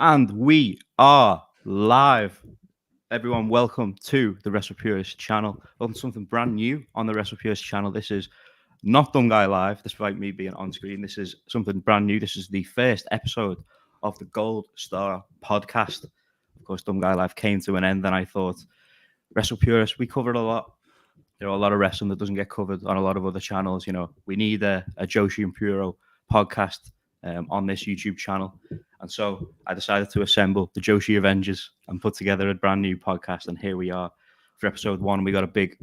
And we are live. Everyone, welcome to the Wrestle Purist channel. Welcome to something brand new on the Wrestle Purist channel. This is not Dumb Guy Live, despite me being on screen. This is something brand new. This is the first episode of the Gold Star podcast. Of course, Dumb Guy Live came to an end, and I thought, Wrestle Purist, we covered a lot. There are a lot of wrestling that doesn't get covered on a lot of other channels. You know, we need a Joshi and Puro podcast on this YouTube channel. And so I decided to assemble the Joshi Avengers and put together a brand new podcast. And here we are for episode 1. We got a big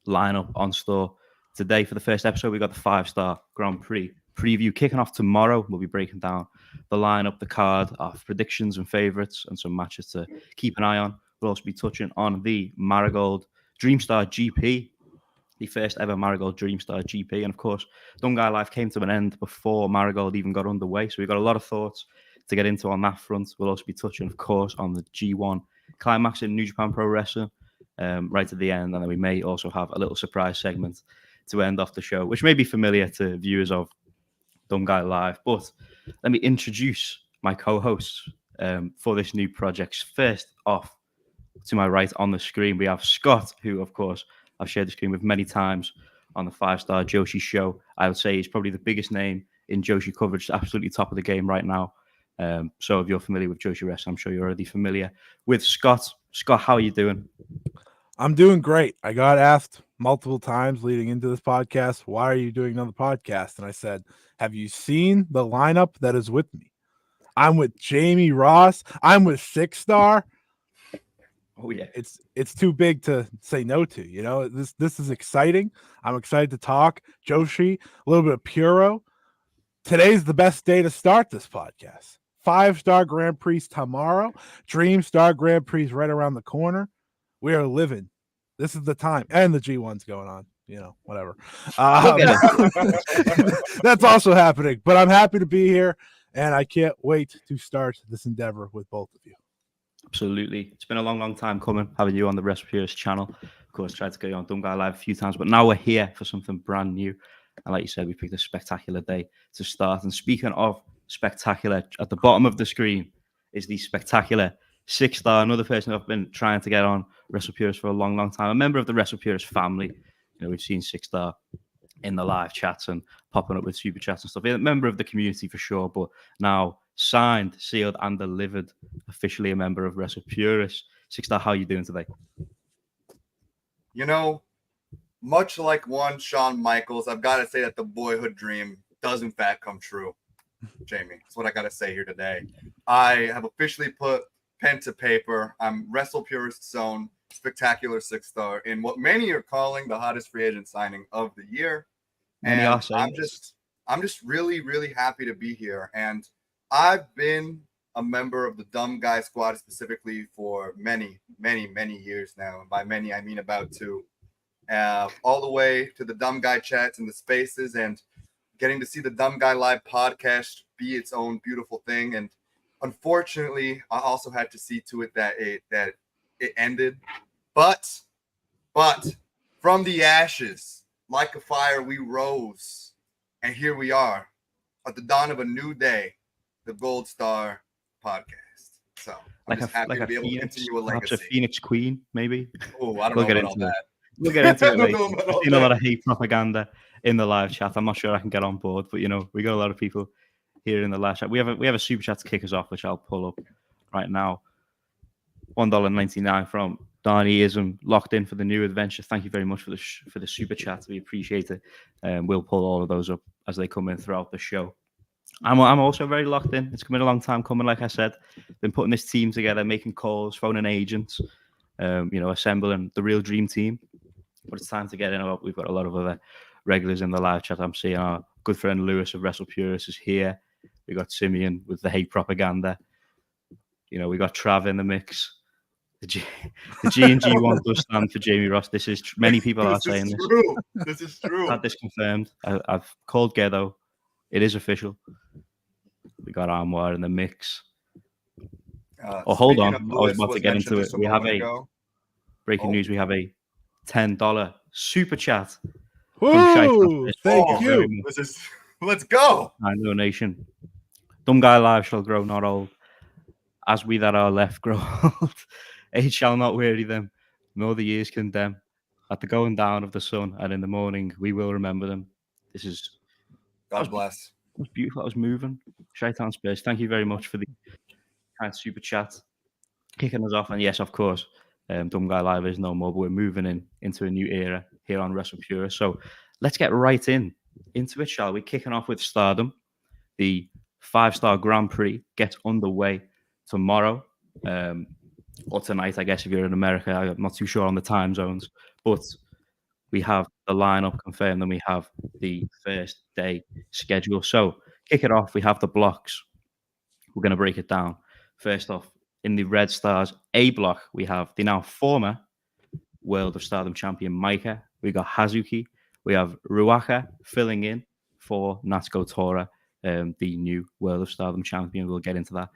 lineup on store. Today, for the first episode, we got the 5-star Grand Prix preview kicking off tomorrow. We'll be breaking down the lineup, the card, our predictions and favorites, and some matches to keep an eye on. We'll also be touching on the Marigold DreamStar GP, the first ever Marigold DreamStar GP. And of course, Dumb Guy Life came to an end before Marigold even got underway. So we've got a lot of thoughts to get into on that front. We'll also be touching, of course, on the G1 Climax in New Japan Pro Wrestling right at the end. And then we may also have a little surprise segment to end off the show, which may be familiar to viewers of Dumb Guy Live. But let me introduce my co-hosts for this new project. First off, to my right on the screen, we have Scott, who, of course, I've shared the screen with many times on the 5-star Joshi show. I would say he's probably the biggest name in Joshi coverage, absolutely top of the game right now. So if you're familiar with Joshi wrestling, I'm sure you're already familiar with Scott. Scott, how are you doing? I'm doing great. I got asked multiple times leading into this podcast, why are you doing another podcast? And I said, have you seen the lineup that is with me? I'm with Jamie Ross. I'm with 6-star. Oh yeah, it's too big to say no to. You know, this is exciting. I'm excited to talk Joshi, a little bit of Puro. Today's the best day to start this podcast. 5-star Grand Prix tomorrow. DreamStar Grand Prix right around the corner. We are living. This is the time, and the G1's going on. You know, whatever. That's also happening. But I'm happy to be here, and I can't wait to start this endeavor with both of you. Absolutely. It's been a long, long time coming, having you on the Wrestle Purist channel. Of course, tried to get you on Dumb Guy Live a few times, but now we're here for something brand new. And like you said, we picked a spectacular day to start. And speaking of spectacular, at the bottom of the screen is the spectacular 6-star, another person I've been trying to get on Wrestle Purist for a long, long time. A member of the Wrestle Purist family. You know, we've seen 6-star in the live chats and popping up with super chats and stuff. A member of the community for sure, but now signed, sealed, and delivered, officially a member of Wrestle Purist. 6-star, how are you doing today? You know, much like one Shawn Michaels, I've got to say that the boyhood dream does in fact come true. Jamie, that's what I got to say here today. I have officially put pen to paper. I'm Wrestle Purist's own spectacular 6-star in what many are calling the hottest free agent signing of the year. And I'm just really, really happy to be here. And I've been a member of the Dumb Guy Squad specifically for many, many, many years now. And by many, I mean about 2. All the way to the Dumb Guy chats and the spaces, and getting to see the Dumb Guy Live podcast be its own beautiful thing. And unfortunately, I also had to see to it that it ended. But from the ashes, like a fire, we rose. And here we are at the dawn of a new day, the Gold Star podcast. So I'm just happy to be able to continue a legacy. Perhaps a Phoenix Queen, maybe. Oh, I don't know about all that. We'll get into it later. I've seen a lot of hate propaganda in the live chat. I'm not sure I can get on board, but you know, we got a lot of people here in the live chat. We have a super chat to kick us off, which I'll pull up right now. $1.99 from Darnyism, locked in for the new adventure. Thank you very much for the super chat. We appreciate it. We'll pull all of those up as they come in throughout the show. I'm also very locked in. It's been a long time coming, like I said. Been putting this team together, making calls, phoning agents, you know, assembling the real dream team. But it's time to get in. We've got a lot of other regulars in the live chat. I'm seeing our good friend Lewis of Wrestle Purist is here. We got Simeon with the hate propaganda. You know, we got Trav in the mix. The G and G1 does stand for Jamie Ross. This is many people are saying this. This is true. Had this confirmed. I've called Ghetto. It is official. We got Armoire in the mix. Hold on. I was about to get into it. We have breaking news. We have a $10 super chat. Woo! Thank you. Let's go. And donation. Dumb Guy Live shall grow, not old. As we that are left grow old, age shall not weary them, nor the years condemn. At the going down of the sun and in the morning, we will remember them. This is God bless. that was beautiful. That was moving. Shaitan Space, thank you very much for the kind of super chat, kicking us off. And yes, of course, Dumb Guy Live is no more, but we're moving into a new era here on Wrestle Pure. So let's get right into it, shall we? Kicking off with Stardom. The 5-star Grand Prix gets underway tomorrow, or tonight, I guess, if you're in America. I'm not too sure on the time zones, but we have the lineup confirmed and we have the first day schedule. So kick it off. We have the blocks. We're going to break it down. First off, in the Red Stars A block, we have the now former World of Stardom champion Maika. We got Hazuki. We have Ruaka filling in for Natsuko Tora, the new World of Stardom champion. We'll get into that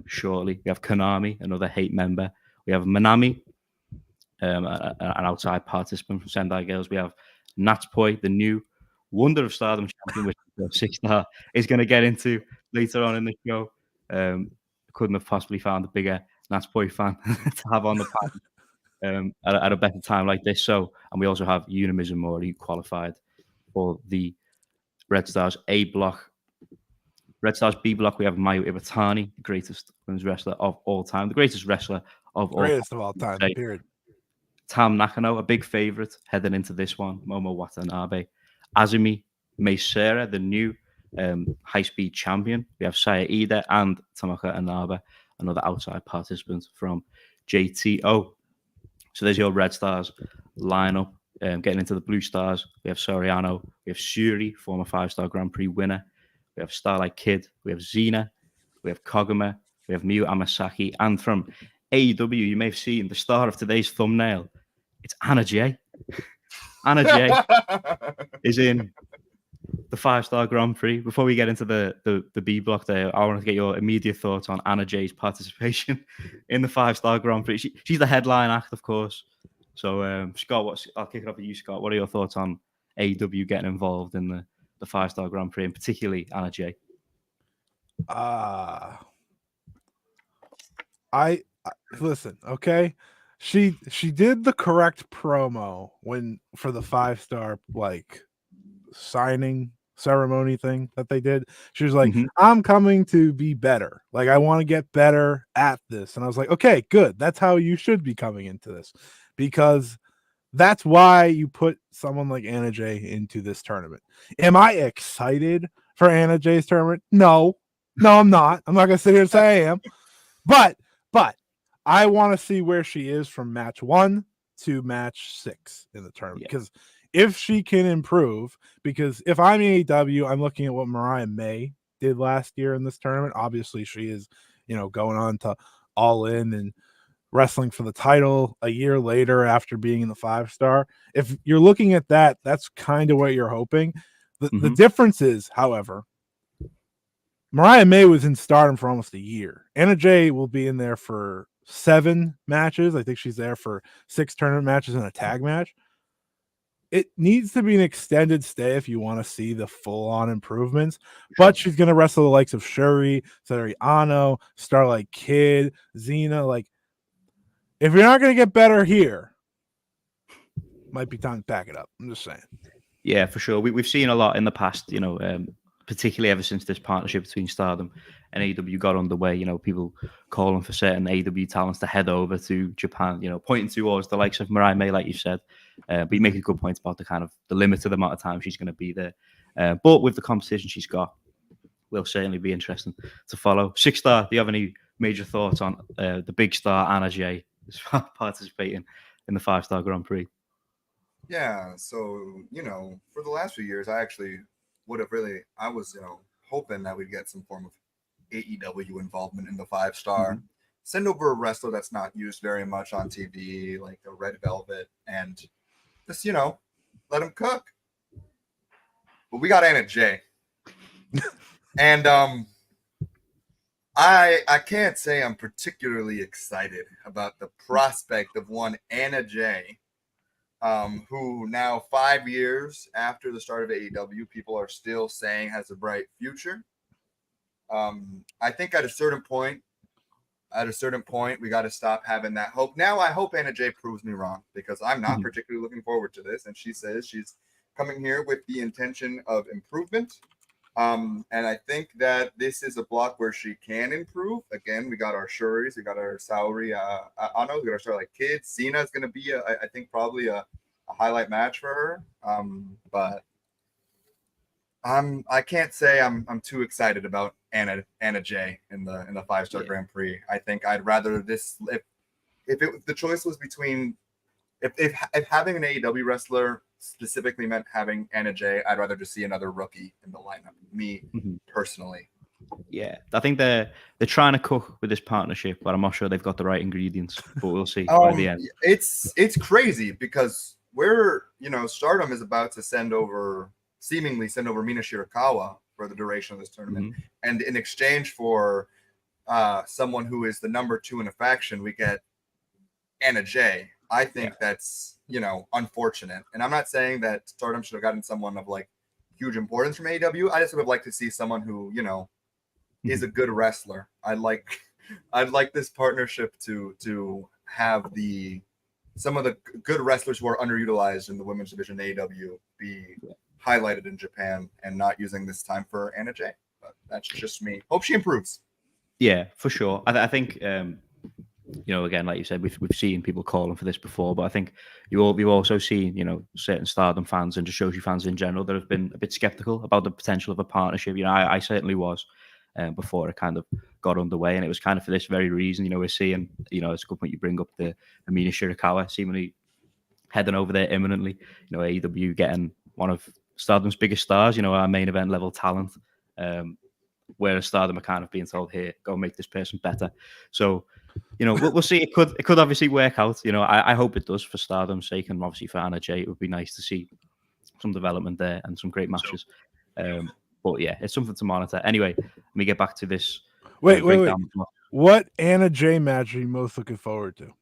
shortly. We have Konami, another Hate member. We have Manami, an outside participant from Sendai Girls. We have Natsupoi, the new Wonder of Stardom champion, which 6-star is going to get into later on in the show. Couldn't have possibly found a bigger Natsupoi fan to have on the panel at a better time like this. So, and we also have Yuna Mizumori qualified for the Red Stars A block. Red Stars B block, we have Mayu Iwatani, the greatest women's wrestler of all time, the greatest wrestler of all time. Greatest of all time, period. Tam Nakano, a big favorite heading into this one. Momo Watanabe. Azumi Meisera, the new high-speed champion. We have Saya Ida and Tamaka Inaba, another outside participant from JTO. So there's your Red Stars lineup. Getting into the Blue Stars, we have Soriano, we have Shuri, former 5-star Grand Prix winner. We have Starlight Kid, we have Xena, we have Koguma, we have Miyu Amasaki, and from AEW, you may have seen the star of today's thumbnail. It's Anna Jay. Anna Jay is in the 5-star Grand Prix. Before we get into the B block there, I want to get your immediate thoughts on Anna Jay's participation in the 5-star Grand Prix. She's the headline act, of course. So, Scott, I'll kick it off with you, Scott. What are your thoughts on AEW getting involved in the 5-star Grand Prix, and particularly Anna Jay? I listen, okay. She did the correct promo for the 5-star like signing ceremony thing that they did. She was like, I'm coming to be better. Like, I want to get better at this. And I was like, okay, good. That's how you should be coming into this, because that's why you put someone like Anna Jay into this tournament. Am I excited for Anna Jay's tournament? No, I'm not. I'm not going to sit here and say I am. But I want to see where she is from match 1 to match 6 in the tournament. Because if she can improve, because if I'm AEW, I'm looking at what Mariah May did last year in this tournament. Obviously, she is, going on to All In and wrestling for the title a year later after being in the 5-star. If you're looking at that, that's kind of what you're hoping. The difference is, however, Mariah May was in Stardom for almost a year. Anna Jay will be in there for 7 matches. I think she's there for 6 tournament matches and a tag match. It needs to be an extended stay if you want to see the full-on improvements. But she's going to wrestle the likes of Shuri, Satori Ano, Starlight Kid, Xena. Like, if you're not going to get better here, might be time to pack it up. I'm just saying. Yeah, for sure. We've seen a lot in the past, particularly ever since this partnership between Stardom and AEW got underway. People calling for certain AEW talents to head over to Japan, pointing towards the likes of Mariah May, like you said. But you make a good point about the limited amount of time she's going to be there. But with the competition she's got, will certainly be interesting to follow. 6-star, do you have any major thoughts on the big star Anna Jay participating in the 5-star Grand Prix? Yeah, so, for the last few years, I actually I was, hoping that we'd get some form of AEW involvement in the 5-star. Send over a wrestler that's not used very much on TV, like the Red Velvet, and just, let him cook. But we got Anna Jay. And I can't say I'm particularly excited about the prospect of one Anna Jay, who now 5 years after the start of AEW, people are still saying has a bright future. I think at a certain point, at a certain point, we got to stop having that hope. Now, I hope Anna Jay proves me wrong because I'm not particularly looking forward to this. And she says she's coming here with the intention of improvement. And I think that this is a block where she can improve. Again, we got our Shuris, we got our Saori, Ano, we got our Starlight Kid. Cena is going to be, I think, probably a highlight match for her. But I can't say I'm too excited about Anna Jay in the 5-star Grand Prix. I think I'd rather this if the choice was between if having an AEW wrestler specifically meant having Anna Jay, I'd rather just see another rookie in the lineup. Me personally. Yeah, I think they're trying to cook with this partnership, but I'm not sure they've got the right ingredients. But we'll see by the end. It's crazy because Stardom is about to seemingly send over Mina Shirakawa for the duration of this tournament, and in exchange for someone who is the number 2 in a faction, we get Anna Jay. I think that's unfortunate, and I'm not saying that Stardom should have gotten someone of like huge importance from AEW. I just would have liked to see someone who is a good wrestler. I'd like this partnership to have some of the good wrestlers who are underutilized in the women's division AEW be highlighted in Japan and not using this time for Anna Jay. But that's just me. Hope she improves. Yeah, for sure. I think again, like you said, we've seen people calling for this before, but I think you've also seen certain Stardom fans and just Joshi fans in general that have been a bit skeptical about the potential of a partnership. I certainly was before it kind of got underway, and it was kind of for this very reason. We're seeing it's a good point you bring up the Mina Shirakawa seemingly heading over there imminently. AEW getting one of Stardom's biggest stars, our main event level talent, whereas Stardom are kind of being told, here, go make this person better. So we'll see. It could obviously work out. I hope it does for Stardom's sake, and obviously for Anna Jay, it would be nice to see some development there and some great matches. But yeah, it's something to monitor. Anyway, let me get back to this. Wait. What Anna Jay match are you most looking forward to?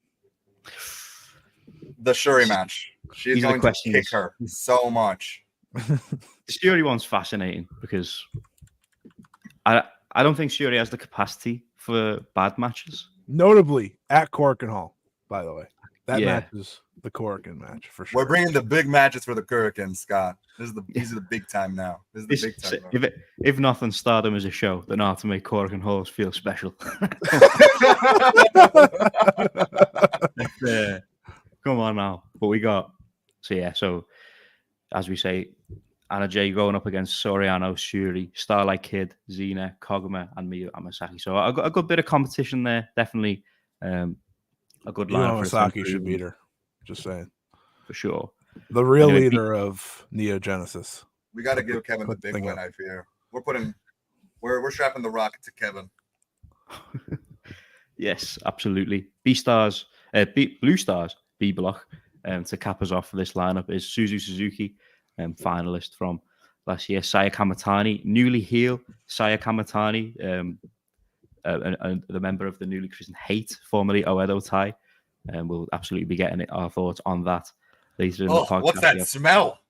The Shuri match. She's going to kick her so much. The Shuri one's fascinating because I don't think Shuri has the capacity for bad matches. Notably at Korakuen Hall, by the way. That match is the Korakuen match for sure. We're bringing the big matches for the Korakuen, Scott. These are the big time now. This is the big time. If nothing, Stardom is a show, then I have to make Korakuen Halls feel special. Come on now. But we got so as we say, Anna Jay going up against Soriano, Shuri, Starlight Kid, Xena, Koguma, and Miyu Amasaki. So a good bit of competition there. Definitely a good line. Amasaki should beat her. Just saying. For sure. The real leader of Neo Genesis. We got to give Kevin the big win, I fear. We're strapping the rock to Kevin. Yes, absolutely. Blue Stars, B block, to cap us off for this lineup is Suzu Suzuki, finalist from last year. Saya Kamatani, newly heel Saya Kamatani, the member of the newly christened Hate, formerly Oedo Tai. And we'll absolutely be getting our thoughts on that later in the podcast. What's that smell?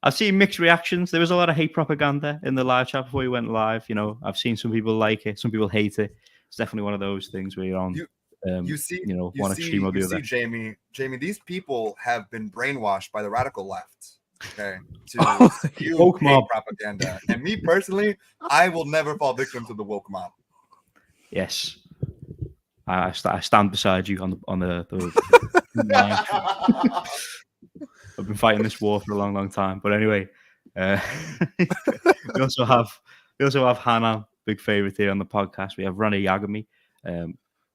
I've seen mixed reactions. There was a lot of hate propaganda in the live chat before we went live. I've seen some people like it, some people hate it. It's definitely one of those things where you're on. One extreme or the other. Jamie, these people have been brainwashed by the radical left. Okay, to spew hate propaganda, and me personally, I will never fall victim to the woke mob. Yes, I stand beside you on the line. I've been fighting this war for a long, long time. But anyway, we also have Hannah, big favorite here on the podcast. We have Rani Yagami,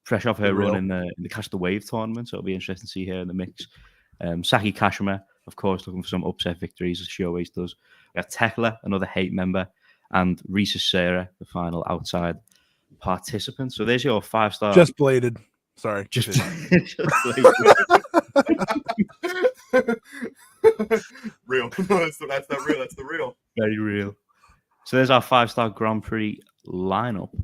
fresh off her run in the Catch the Wave tournament, so it'll be interesting to see her in the mix. Saki Kashima, of course, looking for some upset victories as she always does. We have Tekla, another Hate member, and Risa Sarah, the final outside participant. So there's your 5-star. Just bladed. Sorry. Just bladed. Real. That's the real. That's the real. Very real. So there's our 5-star Grand Prix lineup.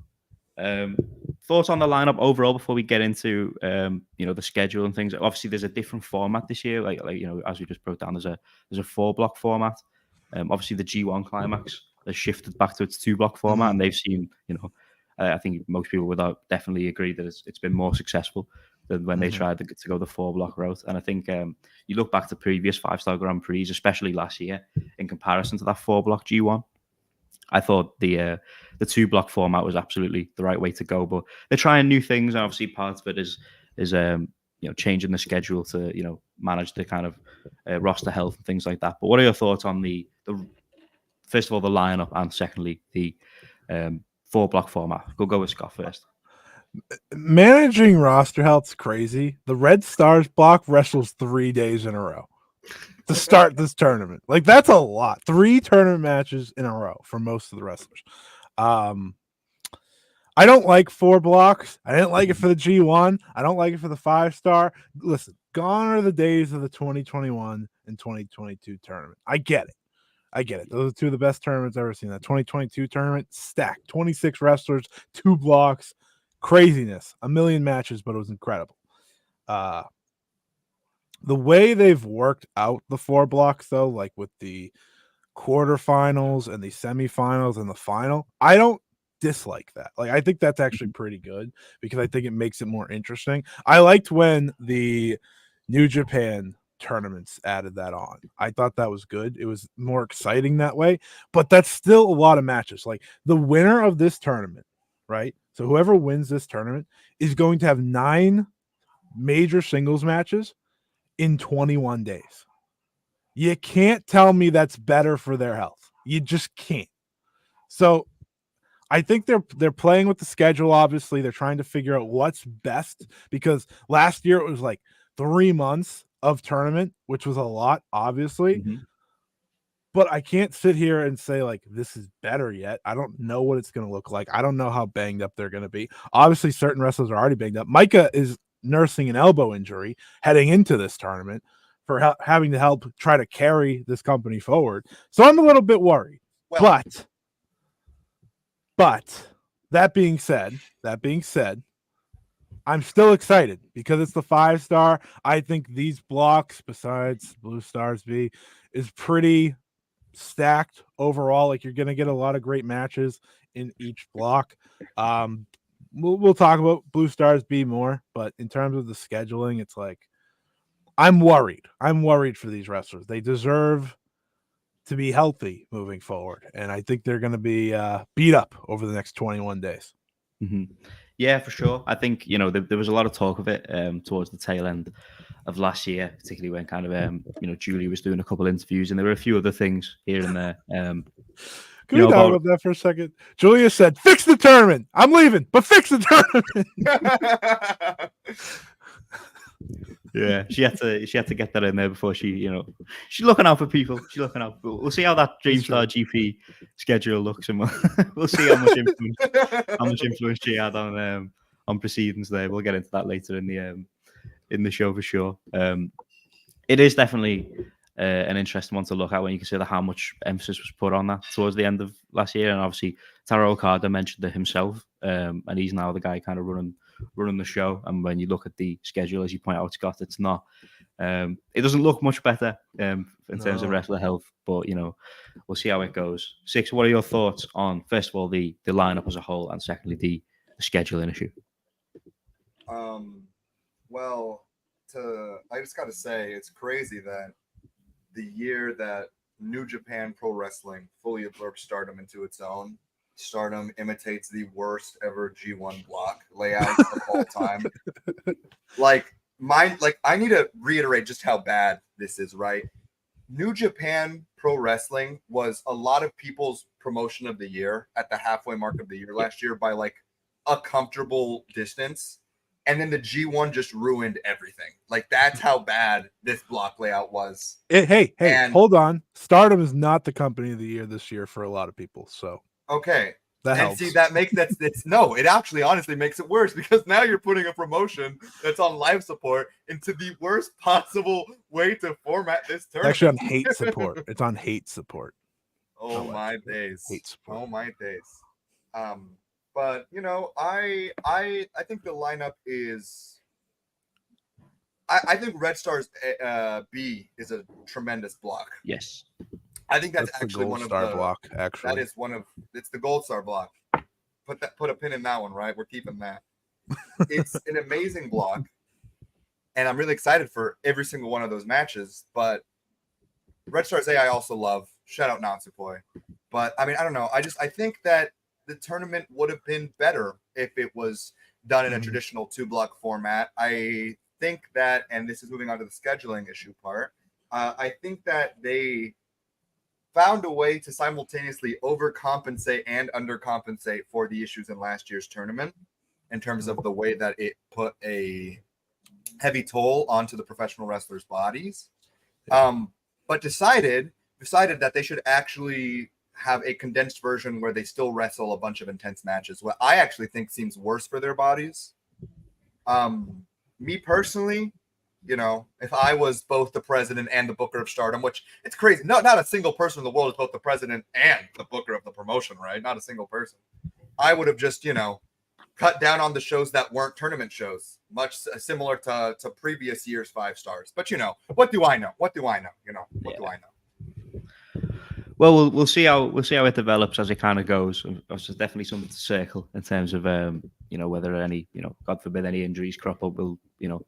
Thoughts on the lineup overall before we get into the schedule and things. Obviously, there's a different format this year. Like as we just broke down, there's a 4-block format. Obviously, the G1 Climax has shifted back to its 2-block format, and they've seen I think most people would definitely agree that it's been more successful than when they tried to go the 4-block route. And I think you look back to previous 5-star Grand Prix, especially last year, in comparison to that 4-block G1. I thought the 2-block format was absolutely the right way to go, but they're trying new things, and obviously part of it is changing the schedule to manage the kind of roster health and things like that. But what are your thoughts on the first of all the lineup, and secondly the 4-block format? Go with Scott first. Managing roster health's crazy. The Red Stars block wrestles 3 days in a row to start this tournament. Like, that's a lot. 3 tournament matches in a row for most of the wrestlers. I don't like 4 blocks. I didn't like it for the G1. I don't like it for the 5-star. Listen, gone are the days of the 2021 and 2022 tournament. I get it. Those are 2 of the best tournaments I've ever seen. That 2022 tournament, stacked. 26 wrestlers, 2 blocks. Craziness. A million matches, but it was incredible. The way they've worked out the 4 blocks, though, like with the quarterfinals and the semifinals and the final, I don't dislike that. Like, I think that's actually pretty good because I think it makes it more interesting. I liked when the New Japan tournaments added that on. I thought that was good. It was more exciting that way, but that's still a lot of matches. Like, the winner of this tournament, right? So whoever wins this tournament is going to have 9 major singles matches in 21 days. You can't tell me that's better for their health. You just can't. So I think they're playing with the schedule. Obviously, they're trying to figure out what's best, because last year it was like 3 months of tournament, which was a lot, obviously. But I can't sit here and say, like, this is better yet. I don't know what it's going to look like. I don't know how banged up they're going to be. Obviously, certain wrestlers are already banged up. Micah is nursing an elbow injury heading into this tournament for having to help try to carry this company forward. So I'm a little bit worried. Well, but that being said, I'm still excited because it's the 5-star. I think these blocks, besides Blue Stars B, is pretty stacked overall. Like, you're going to get a lot of great matches in each block. We'll talk about Blue Stars B more, but in terms of the scheduling, it's like, I'm worried for these wrestlers. They deserve to be healthy moving forward, and I think they're going to be beat up over the next 21 days. Yeah, for sure. I think there was a lot of talk of it towards the tail end of last year, particularly when kind of Julie was doing a couple of interviews, and there were a few other things here and there. Can we talk about that for a second? Julia said, "Fix the tournament. I'm leaving, but fix the tournament." Yeah, she had to get that in there before she's looking out for people. She's looking out. We'll see how that DreamStar GP schedule looks, and we'll see how much influence she had on proceedings there. We'll get into that later in the show for sure. It is definitely an interesting one to look at when you consider how much emphasis was put on that towards the end of last year, and obviously Taro Okada mentioned it himself, and he's now the guy kind of running the show. And when you look at the schedule, as you point out, Scott, it's not it doesn't look much better in terms of wrestler health, but we'll see how it goes. Six, what are your thoughts on, first of all, the lineup as a whole, and secondly the scheduling issue? Well, I just gotta say, it's crazy that the year that New Japan Pro Wrestling fully absorbed Stardom into its own, Stardom imitates the worst ever G1 block layout of all time. I need to reiterate just how bad this is, right? New Japan Pro Wrestling was a lot of people's promotion of the year at the halfway mark of the year last year by like a comfortable distance. And then the G1 just ruined everything. Like, that's how bad this block layout was. Hey, hold on. Stardom is not the company of the year this year for a lot of people. So okay. That helps. See, it actually honestly makes it worse, because now you're putting a promotion that's on live support into the worst possible way to format this tournament. Actually, on hate support. It's on hate support. Oh my days. Hate support. Oh my days. But I think the lineup is. I think Red Stars B is a tremendous block. Yes. I think that's actually one of the block. Actually, it's the Gold Star block. put a pin in that one, right? We're keeping that. It's an amazing block, and I'm really excited for every single one of those matches. But Red Stars A I also love. Shout out Natsupoi. But I mean, I don't know. I think that the tournament would have been better if it was done in a traditional 2-block format. I think that, and this is moving on to the scheduling issue part, I think that they found a way to simultaneously overcompensate and undercompensate for the issues in last year's tournament in terms of the way that it put a heavy toll onto the professional wrestlers' bodies. But decided that they should actually have a condensed version where they still wrestle a bunch of intense matches. What I actually think seems worse for their bodies. Me personally, you know, if I was both the president and the booker of Stardom, which it's crazy. Not a single person in the world is both the president and the booker of the promotion, right? Not a single person. I would have just, you know, cut down on the shows that weren't tournament shows, much similar to previous year's 5 stars. But, you know, what do I know? What do I know? You know, what do I know? Well, we'll see how it develops as it kind of goes. There's definitely something to circle in terms of you know, whether any, you know, God forbid any injuries crop up. We'll, you know,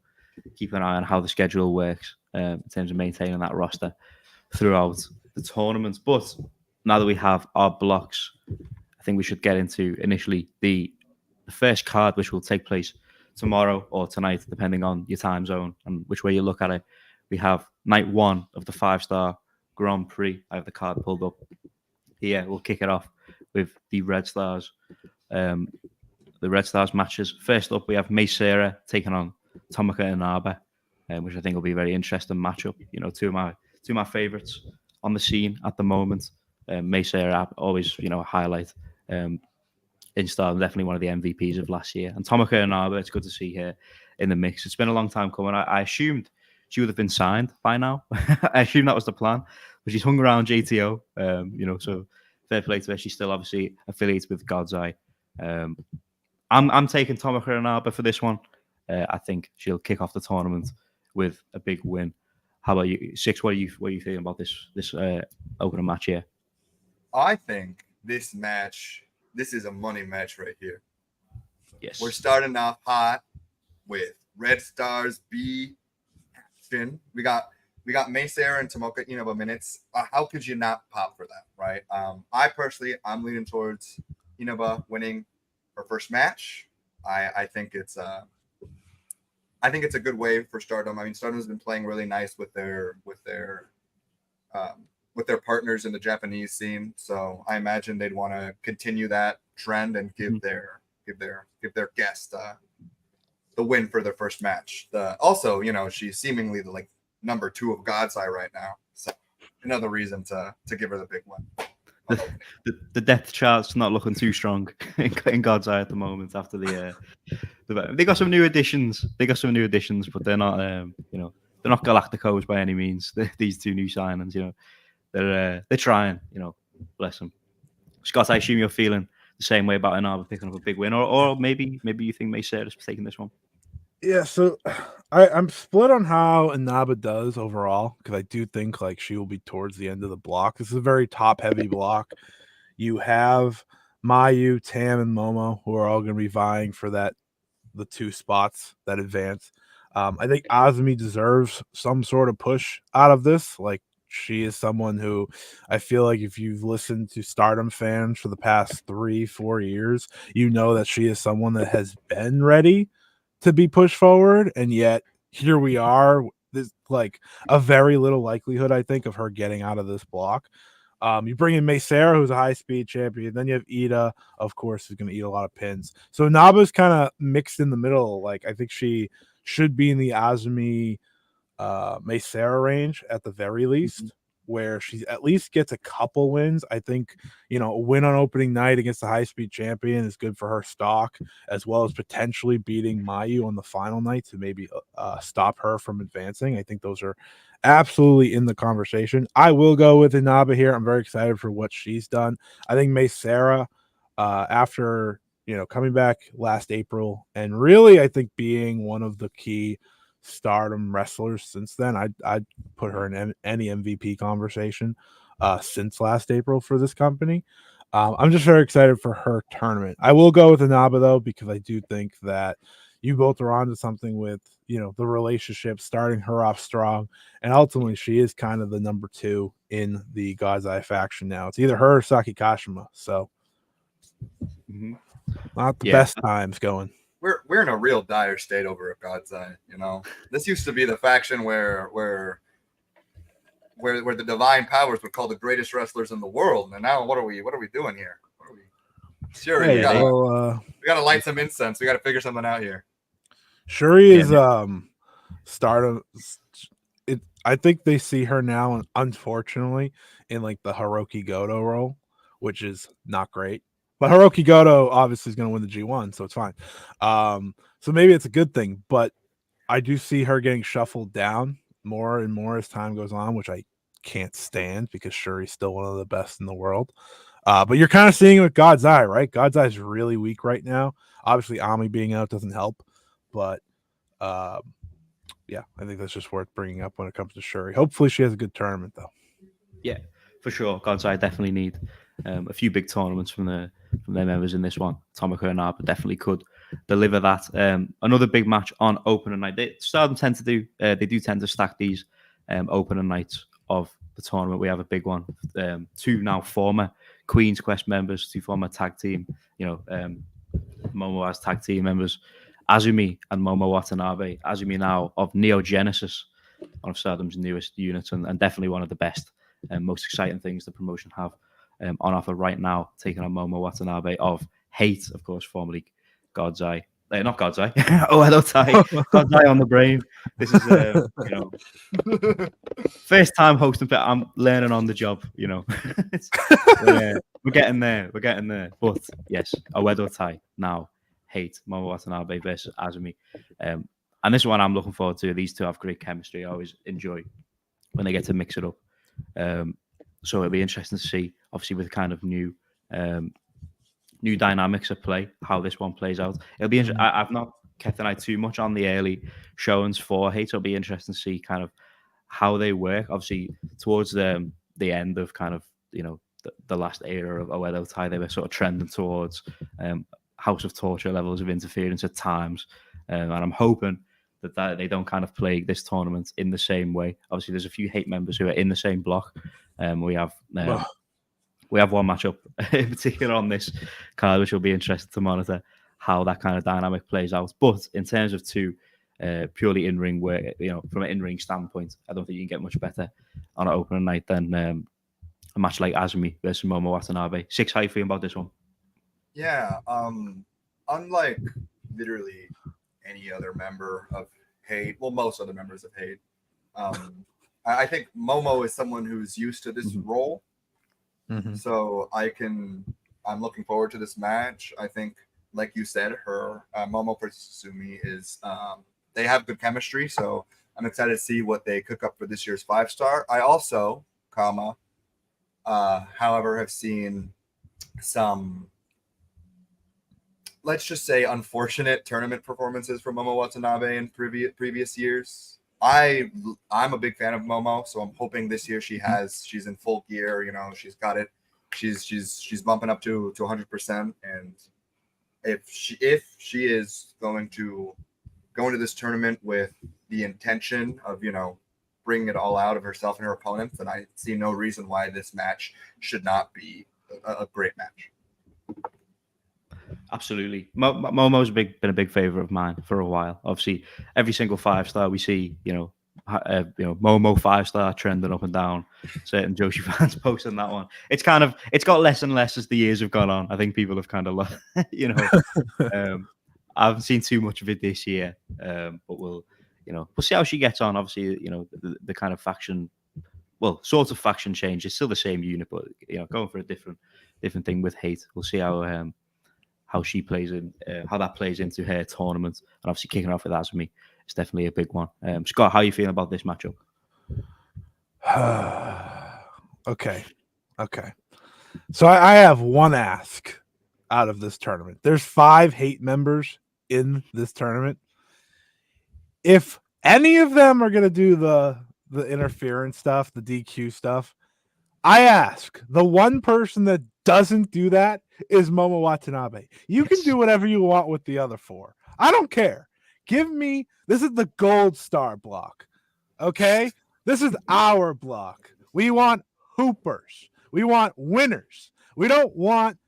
keep an eye on how the schedule works in terms of maintaining that roster throughout the tournament. But now that we have our blocks, I think we should get into initially the first card, which will take place tomorrow or tonight, depending on your time zone and which way you look at it. We have night 1 of the 5-star Grand Prix. I have the card pulled up here. We'll kick it off with the Red Stars. The Red Stars matches. First up, we have Meisera taking on Tomoka Inaba, which I think will be a very interesting matchup. You know, two of my favorites on the scene at the moment. Meisera always, you know, a highlight. In Stardom, definitely one of the MVPs of last year. And Tomoka Inaba, it's good to see her in the mix. It's been a long time coming. I assumed she would have been signed by now. I assumed that was the plan, but she's hung around JTO. You know, so fair play to her. She's still obviously affiliated with God's Eye. I'm taking Tomoka Inaba for this one. I think she'll kick off the tournament with a big win. How about you, Six? What are you feeling about this opening match here? I think this is a money match right here. Yes, we're starting off hot with Red Stars B action. We got Meisera and Tomoka Inaba minutes. How could you not pop for that, right? I'm leaning towards Inaba winning her first match. I think it's a good way for Stardom. I mean, Stardom has been playing really nice with their partners in the Japanese scene, so I imagine they'd want to continue that trend and give their guest the win for their first match. Also, you know, she's seemingly the number 2 of God's Eye right now, so another reason to give her the big win. The depth chart's not looking too strong in God's Eye at the moment. After they got some new additions. But they're not you know, they're not Galacticos by any means. These 2 new signings, you know, they're trying. You know, bless them. Scott, I assume you're feeling the same way about Inaba picking up a big win, or maybe you think Meisera's taking this one. Yeah, so I'm split on how Inaba does overall, because I do think she will be towards the end of the block. This is a very top-heavy block. You have Mayu, Tam, and Momo, who are all going to be vying for the 2 spots that advance. I think Azumi deserves some sort of push out of this. She is someone who I feel like if you've listened to Stardom fans for the past 3-4 years, you know that she is someone that has been ready to be pushed forward, and yet here we are. There's a very little likelihood, I think, of her getting out of this block. You bring in Meisera, who's a high-speed champion. Then you have Ida, of course, who's going to eat a lot of pins. So Naba's kind of mixed in the middle. I think she should be in the Azumi Meisera range at the very least, where she at least gets a couple wins. I think, you know, a win on opening night against the high-speed champion is good for her stock, as well as potentially beating Mayu on the final night to maybe stop her from advancing. I think those are absolutely in the conversation. I will go with Inaba here. I'm very excited for what she's done. I think Meisera, after, you know, coming back last April and really, I think, being one of the key Stardom wrestlers since then, I'd put her in any MVP conversation since last April for this company. I'm just very excited for her tournament. I will go with Inaba though, because I do think that you both are onto something with, the relationship, starting her off strong, and ultimately she is kind of the number 2 in the God's Eye faction now. It's either her or Saki Kashima, so not the best times going. We're in a real dire state over at God's Eye. This used to be the faction where the divine powers would call the greatest wrestlers in the world, and now what are we doing here? Shuri, we gotta light some incense. We gotta figure something out here. Shuri is Stardom. I think they see her now, unfortunately, in like the Hiroki Goto role, which is not great. But Hiroki Goto obviously is going to win the G1, so it's fine. So maybe it's a good thing. But I do see her getting shuffled down more and more as time goes on, which I can't stand because Shuri's still one of the best in the world. But you're kind of seeing it with God's Eye, right? God's Eye is really weak right now. Obviously, Ami being out doesn't help, but yeah, I think that's just worth bringing up when it comes to Shuri. Hopefully, she has a good tournament, though. Yeah, for sure. God's Eye definitely need a few big tournaments from their members in this one. Tomoko and Naba definitely could deliver that. Another big match on opener night. Stardom tend to do. They do tend to stack these opener nights of the tournament. We have a big one. 2 now former Queen's Quest members, 2 former tag team. Momo as tag team members. Azumi and Momo Watanabe. Azumi now of Neo Genesis, one of Stardom's newest units, and definitely one of the best and most exciting things the promotion have on offer right now, taking on Momo Watanabe of Hate, of course, formerly God's Eye. Not God's Eye. Oedo Tai. God's Eye on the brain. This is, first time hosting. I'm learning on the job, we're getting there. But yes, Oedo Tai now. Hate Momo Watanabe versus Azumi. And this one I'm looking forward to. These two have great chemistry. I always enjoy when they get to mix it up. So it'll be interesting to see, obviously, with kind of new dynamics at play, how this one plays out. It'll be interesting. I've not kept an eye too much on the early showings for Hate. It'll be interesting to see kind of how they work. Obviously, towards the end of kind of, the last era of Oedo Tai, they were sort of trending towards House of Torture levels of interference at times. And I'm hoping that they don't kind of plague this tournament in the same way. Obviously, there's a few Hate members who are in the same block. We have one matchup in particular on this card, which will be interesting to monitor how that kind of dynamic plays out. But in terms of 2 purely in-ring work, from an in-ring standpoint, I don't think you can get much better on an opening night than a match like Azumi versus Momo Watanabe. Six, how you feeling about this one? Yeah, unlike literally any other member of Hate, well, most other members of Hate, I think Momo is someone who's used to this role. So I'm looking forward to this match. I think, like you said, Momo versus Azumi is, they have good chemistry. So I'm excited to see what they cook up for this year's 5-star. I also, however, have seen some, let's just say, unfortunate tournament performances from Momo Watanabe in previous years. I'm a big fan of Momo, so I'm hoping this year she's in full gear. She's got it. She's bumping up to 100%. And if she is going to go into this tournament with the intention of bringing it all out of herself and her opponents, then I see no reason why this match should not be a great match. Absolutely. Momo's been a big favorite of mine for a while. Obviously, every single 5-star we see, Momo 5-star trending up and down. Certain Joshi fans posting that one. It's got less and less as the years have gone on. I think people have kind of, I haven't seen too much of it this year, but we'll see how she gets on. Obviously, the kind of faction, sort of faction change. It's still the same unit, but going for a different thing with Hate. We'll see how she plays in, how that plays into her tournament, and obviously kicking off with Azumi. It's definitely a big one. Scott, how are you feeling about this matchup? Okay. So I have one ask out of this tournament. There's 5 Hate members in this tournament. If any of them are going to do the interference stuff, the DQ stuff, I ask, the one person that doesn't do that is Momo Watanabe. You can do whatever you want with the other four. I don't care. Give me, this is the gold star block. Okay? This is our block. We want hoopers. We want winners. We don't want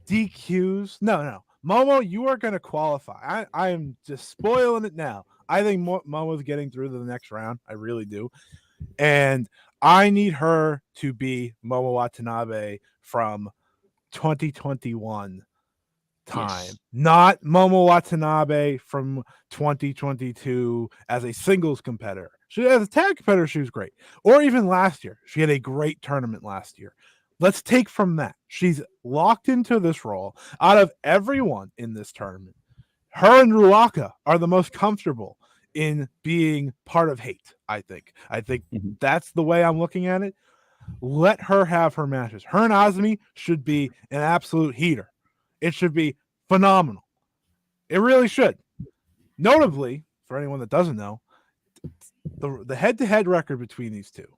DQs. No. Momo, you are going to qualify. I am just spoiling it now. I think Momo's getting through to the next round. I really do. And I need her to be Momo Watanabe from 2021 time, not Momo Watanabe from 2022 as a singles competitor. She, as a tag competitor, she was great. Or even last year, she had a great tournament last year. Let's take from that. She's locked into this role. Out of everyone in this tournament, her and Ruaka are the most comfortable in being part of hate. I think that's the way I'm looking at it. Let her have her matches. Her and Azumi should be an absolute heater. It should be phenomenal. It really should. Notably, for anyone that doesn't know, the head-to-head record between these two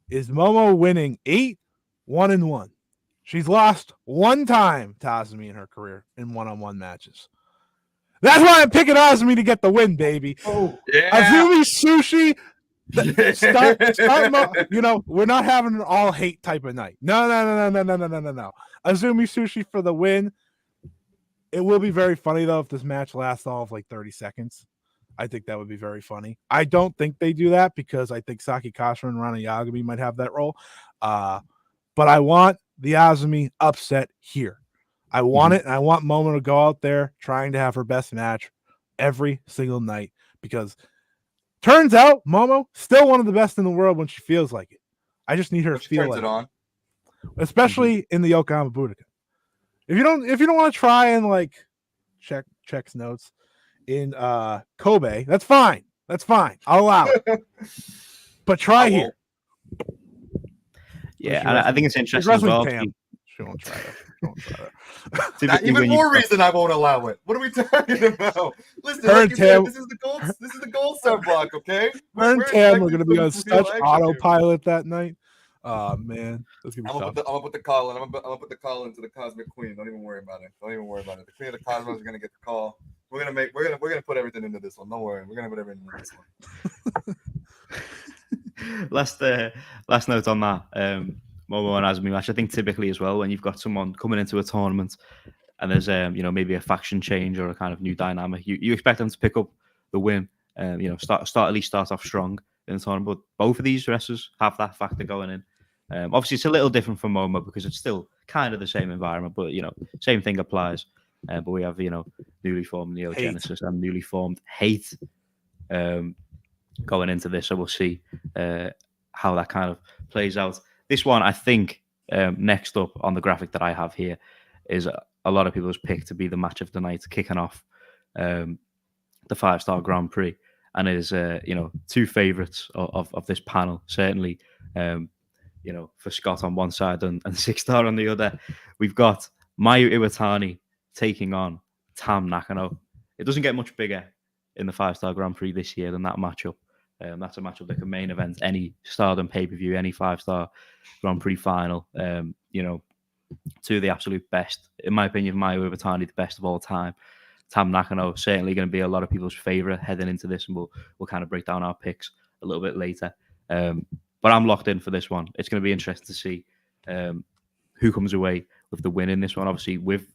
is Momo winning 8-1-1. She's lost one time to Azumi in her career in one-on-one matches. That's why I'm picking Azumi to get the win, baby. Oh, yeah. Azumi Sushi. Start, we're not having an all hate type of night. No. Azumi Sushi for the win. It will be very funny though if this match lasts all of like 30 seconds. I think that would be very funny. I don't think they do that because I think Saki Kashima and Rana Yagami might have that role. But I want the Azumi upset here. I want it, and I want Momo to go out there trying to have her best match every single night because turns out Momo still one of the best in the world when she feels like it. I just need her to feel like it on, especially in the Yokohama Budokan. If you don't want to try and like checks notes in Kobe, that's fine. I'll allow it. But try here. Yeah, and I think it's interesting as well. She won't try that. Even more reason I won't allow it. What are we talking about? Listen, like said, this is the gold star block, okay? Her and Tam are going to be on such autopilot that night. Oh man, that's gonna be I'm gonna put the call in. I'm gonna put the call into the Cosmic Queen. Don't even worry about it. The Queen of the Cosmos is gonna get the call. We're gonna put everything into this one. Don't worry. We're gonna put everything into this one. Last note on that. Momo and Azumi match. I think typically as well when you've got someone coming into a tournament and there's maybe a faction change or a kind of new dynamic, you expect them to pick up the win. Start off strong in the tournament. But both of these wrestlers have that factor going in. Obviously, it's a little different from Momo because it's still kind of the same environment, but same thing applies. But we have newly formed Neo Genesis and newly formed Hate going into this, so we'll see how that kind of plays out. This one, I think, next up on the graphic that I have here is a lot of people's pick to be the match of the night, kicking off the 5-star Grand Prix, and is two favourites of this panel certainly. For Scott on one side and 6-star on the other, we've got Mayu Iwatani taking on Tam Nakano. It doesn't get much bigger in the 5-star Grand Prix this year than that matchup. That's a matchup that can main event any Stardom pay-per-view, any 5-star Grand Prix final. Two of the absolute best. In my opinion, Mayu Iwatani, the best of all time. Tam Nakano, certainly going to be a lot of people's favourite heading into this, and we'll kind of break down our picks a little bit later. But I'm locked in for this one. It's going to be interesting to see who comes away with the win in this one. Obviously, with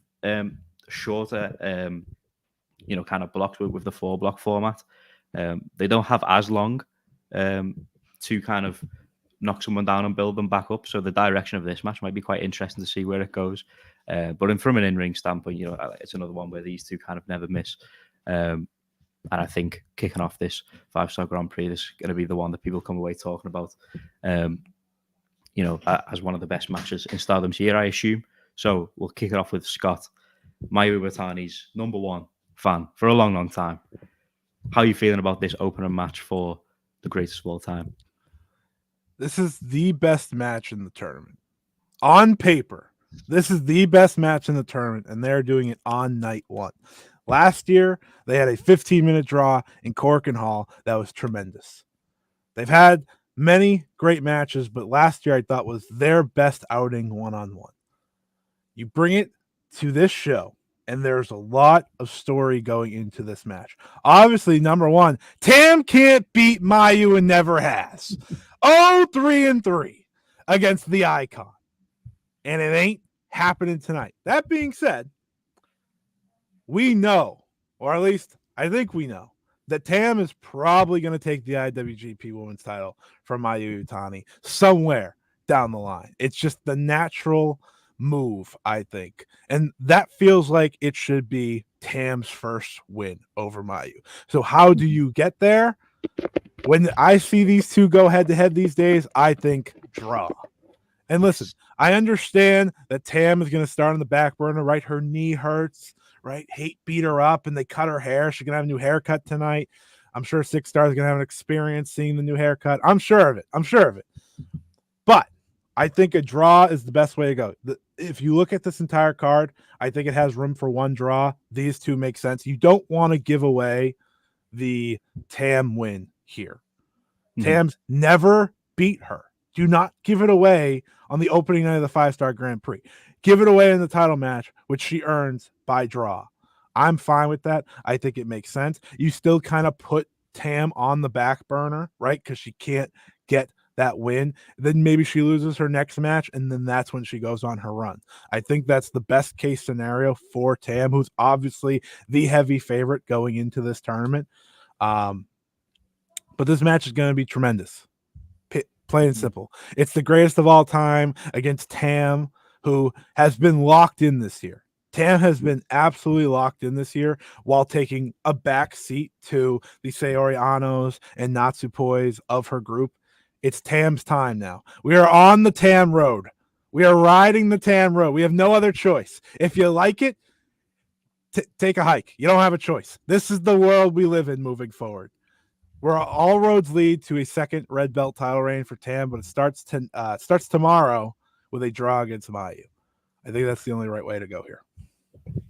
shorter, kind of blocks with the 4-block format. They don't have as long to kind of knock someone down and build them back up. So the direction of this match might be quite interesting to see where it goes. But from an in-ring standpoint, it's another one where these two kind of never miss. And I think kicking off this 5-star Grand Prix, this is going to be the one that people come away talking about, as one of the best matches in Stardom's year, I assume. So we'll kick it off with Scott, Mayu Iwatani's number one fan for a long, long time. How are you feeling about this opener match for the greatest of all time? This is the best match in the tournament. On paper, this is the best match in the tournament, and they're doing it on night one. Last year, they had a 15-minute draw in Cork and Hall that was tremendous. They've had many great matches, but last year I thought was their best outing one-on-one. You bring it to this show, and there's a lot of story going into this match. Obviously, number one, Tam can't beat Mayu and never has. 0-3-3 against the Icon. And it ain't happening tonight. That being said, we know, or at least I think we know, that Tam is probably going to take the IWGP Women's title from Mayu Iwatani somewhere down the line. It's just the natural move, I think. And that feels like it should be Tam's first win over Mayu. So how do you get there? When I see these two go head-to-head these days, I think draw. And listen, I understand that Tam is going to start on the back burner, right? Her knee hurts, right? Hate beat her up and they cut her hair. She's going to have a new haircut tonight. I'm sure 6-Star is going to have an experience seeing the new haircut. I'm sure of it. But I think a draw is the best way to go. If you look at this entire card, I think it has room for one draw. These two make sense. You don't want to give away the Tam win here. Tam's never beat her. Do not give it away on the opening night of the 5-Star Grand Prix. Give it away in the title match, which she earns by draw. I'm fine with that. I think it makes sense. You still kind of put Tam on the back burner, right? Because she can't get that win. Then maybe she loses her next match, and then that's when she goes on her run. I think that's the best case scenario for Tam, who's obviously the heavy favorite going into this tournament. But this match is going to be tremendous. Plain and simple. It's the greatest of all time against Tam, who has been locked in this year. Tam has been absolutely locked in this year while taking a back seat to the Saori Anos and Natsupois of her group. It's Tam's time now. We are on the Tam road. We are riding the Tam road. We have no other choice. If you like it, take a hike. You don't have a choice. This is the world we live in moving forward. Where all roads lead to a second red belt title reign for Tam, but it starts tomorrow with a draw against Mayu. I think that's the only right way to go here.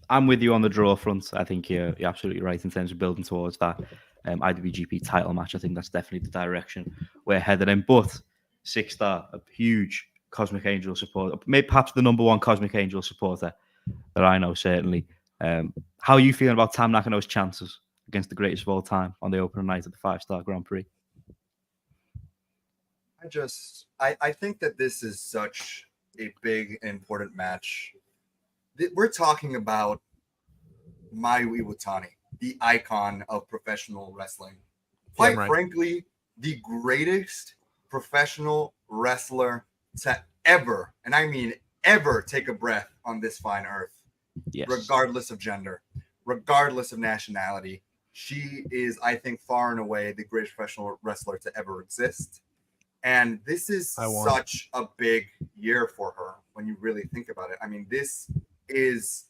I'm with you on the draw front. I think you're absolutely right in terms of building towards that IWGP title match. I think that's definitely the direction we're headed in. But 6-Star, a huge Cosmic Angel supporter, maybe perhaps the number one Cosmic Angel supporter that I know, certainly. How are you feeling about Tam Nakano's chances against the greatest of all time on the opening night of the 5-Star Grand Prix? I think that this is such a big, important match. We're talking about Mayu Iwatani, the icon of professional wrestling. Quite frankly, the greatest professional wrestler to ever, and I mean ever, take a breath on this fine earth. Yes. Regardless of gender, regardless of nationality. She is, I think, far and away the greatest professional wrestler to ever exist. And this is such a big year for her when you really think about it. I mean, this is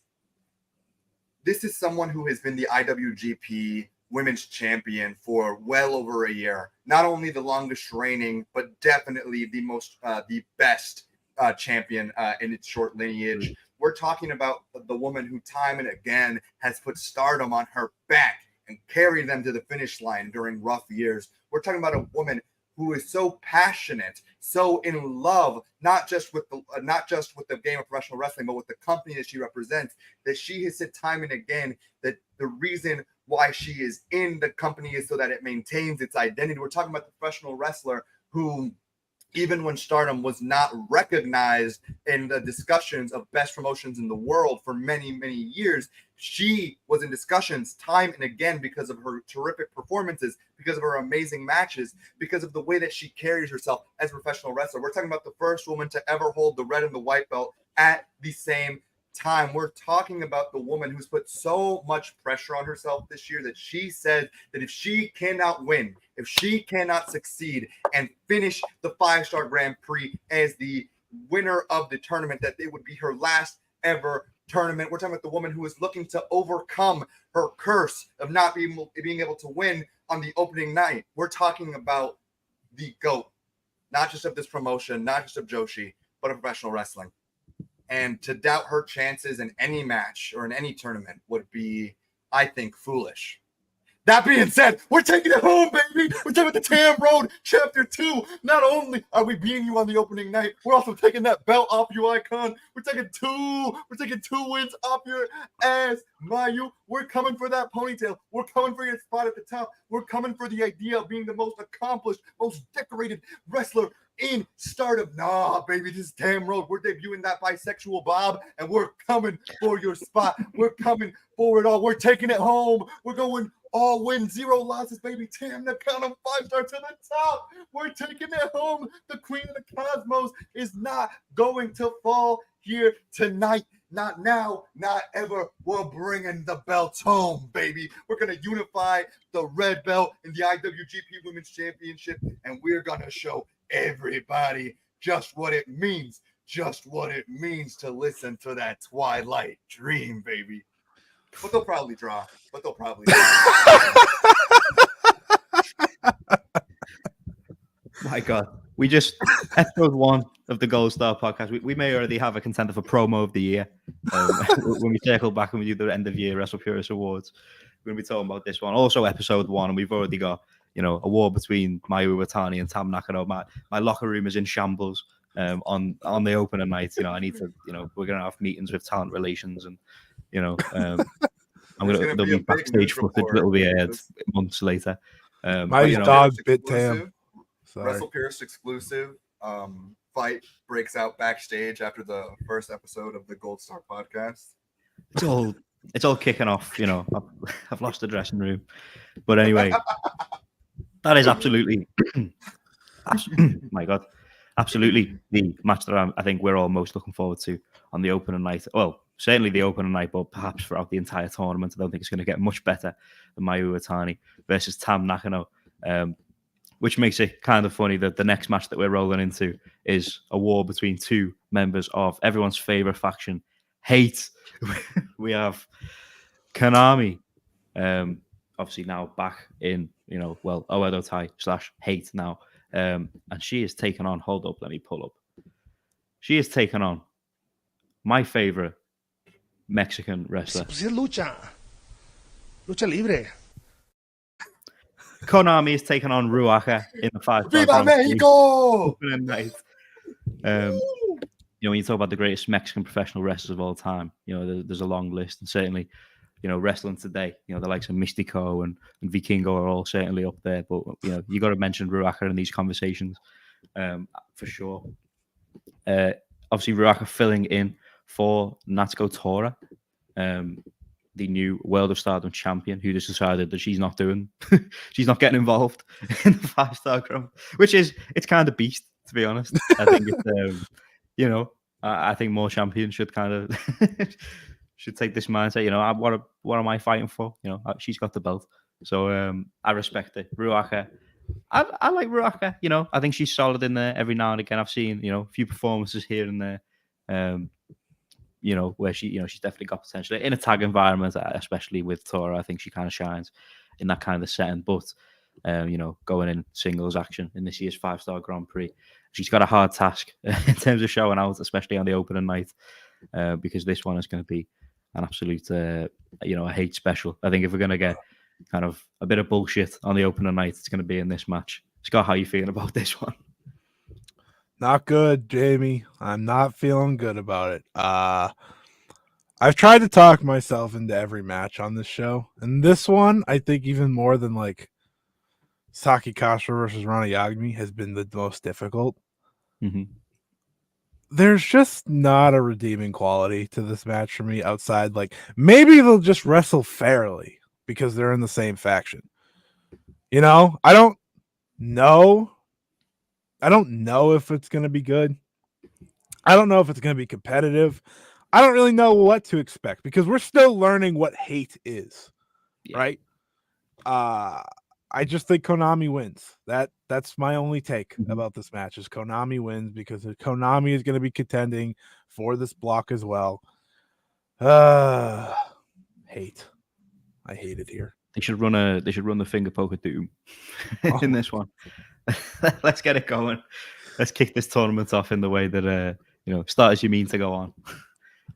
someone who has been the IWGP Women's Champion for well over a year. Not only the longest reigning, but definitely the best champion in its short lineage. We're talking about the woman who time and again has put Stardom on her back and carried them to the finish line during rough years. We're talking about a woman who is so passionate, so in love, not just with the game of professional wrestling, but with the company that she represents, that she has said time and again that the reason why she is in the company is so that it maintains its identity. We're talking about the professional wrestler who, even when Stardom was not recognized in the discussions of best promotions in the world for many, many years, she was in discussions time and again because of her terrific performances, because of her amazing matches, because of the way that she carries herself as a professional wrestler. We're talking about the first woman to ever hold the red and the white belt at the same time. We're talking about the woman who's put so much pressure on herself this year that she said that if she cannot win, if she cannot succeed and finish the 5-Star Grand Prix as the winner of the tournament, that it would be her last ever tournament. We're talking about the woman who is looking to overcome her curse of not being able to win on the opening night. We're talking about the GOAT, not just of this promotion, not just of Joshi, but of professional wrestling. And to doubt her chances in any match or in any tournament would be, I think, foolish. That being said, we're taking it home, baby. We're taking the Tam Road Chapter 2. Not only are we beating you on the opening night, we're also taking that belt off you, Icon. We're taking two wins off your ass, Mayu. We're coming for that ponytail. We're coming for your spot at the top. We're coming for the idea of being the most accomplished, most decorated wrestler in Stardom. Nah, baby, this is Tam Road. We're debuting that bisexual Bob, and we're coming for your spot. We're coming for it all. We're taking it home. We're going all win, 0 losses, baby. Tam, the count of 5-star to the top. We're taking it home. The queen of the cosmos is not going to fall here tonight. Not now, not ever. We're bringing the belts home, baby. We're going to unify the red belt in the IWGP Women's Championship, and we're going to show everybody just what it means to listen to that Twilight Dream, baby. But they'll probably draw. My God. We just, episode 1 of the Gold Star podcast, we may already have a contender for promo of the year. When we circle back and we do the end of year Wrestle Purist Awards, we're going to be talking about this one. Also, episode 1, and we've already got, a war between Mayu Iwatani and Tam Nakano. My locker room is in shambles on the opener night. I need to, we're going to have meetings with talent relations and, there'll be backstage footage that'll be aired months later. My dog bit Tam. Wrestle Purist exclusive fight breaks out backstage after the first episode of the Gold Star podcast. It's all kicking off. I've lost the dressing room, but anyway, that is absolutely, my God, absolutely the match that I think we're all most looking forward to on the opener night. Well, certainly the opener night, but perhaps throughout the entire tournament. I don't think it's going to get much better than Mayu Iwatani versus Tam Nakano, which makes it kind of funny that the next match that we're rolling into is a war between 2 members of everyone's favorite faction, Hate. We have Konami, obviously now back in, Oedo Tai / Hate now. And she is taken on, hold up, let me pull up. She is taken on my favorite Mexican wrestler. Lucha libre. Konami is taking on Ruaka in the 5-star Viva Mexico! Night. When you talk about the greatest Mexican professional wrestlers of all time, there's a long list, and certainly, wrestling today, the likes of Mystico and Vikingo are all certainly up there. But you got to mention Ruaka in these conversations, for sure. Obviously, Ruaka filling in for Natsuko Tora, the new World of Stardom champion, who just decided that she's not getting involved in the 5-star Grand, it's kind of beast, to be honest. I think it's, I think more champions should kind of should take this mindset. What am I fighting for? She's got the belt, so I respect it. Ruaka, I like Ruaka. I think she's solid in there every now and again. I've seen a few performances here and there. Where she's definitely got potential in a tag environment, especially with Tora. I think she kind of shines in that kind of setting. But going in singles action in this year's 5-star Grand Prix, she's got a hard task in terms of showing out, especially on the opening night, because this one is going to be an absolute, a Hate special. I think if we're going to get kind of a bit of bullshit on the opening night, it's going to be in this match. Scott, how are you feeling about this one? Not good, Jamie. I'm not feeling good about it. I've tried to talk myself into every match on this show, and this one, I think even more than like Saki Kashira versus Rana Yagami has been the most difficult. Mm-hmm. There's just not a redeeming quality to this match for me outside, like, maybe they'll just wrestle fairly because they're in the same faction. I don't know. I don't know if it's going to be good. I don't know if it's going to be competitive. I don't really know what to expect because we're still learning what Hate is, right? I just think Konami wins. That's my only take about this match is Konami wins because Konami is going to be contending for this block as well. Hate. I hate it here. They should run the finger poke of doom in this one. Let's get it going. Let's kick this tournament off in the way that start as you mean to go on.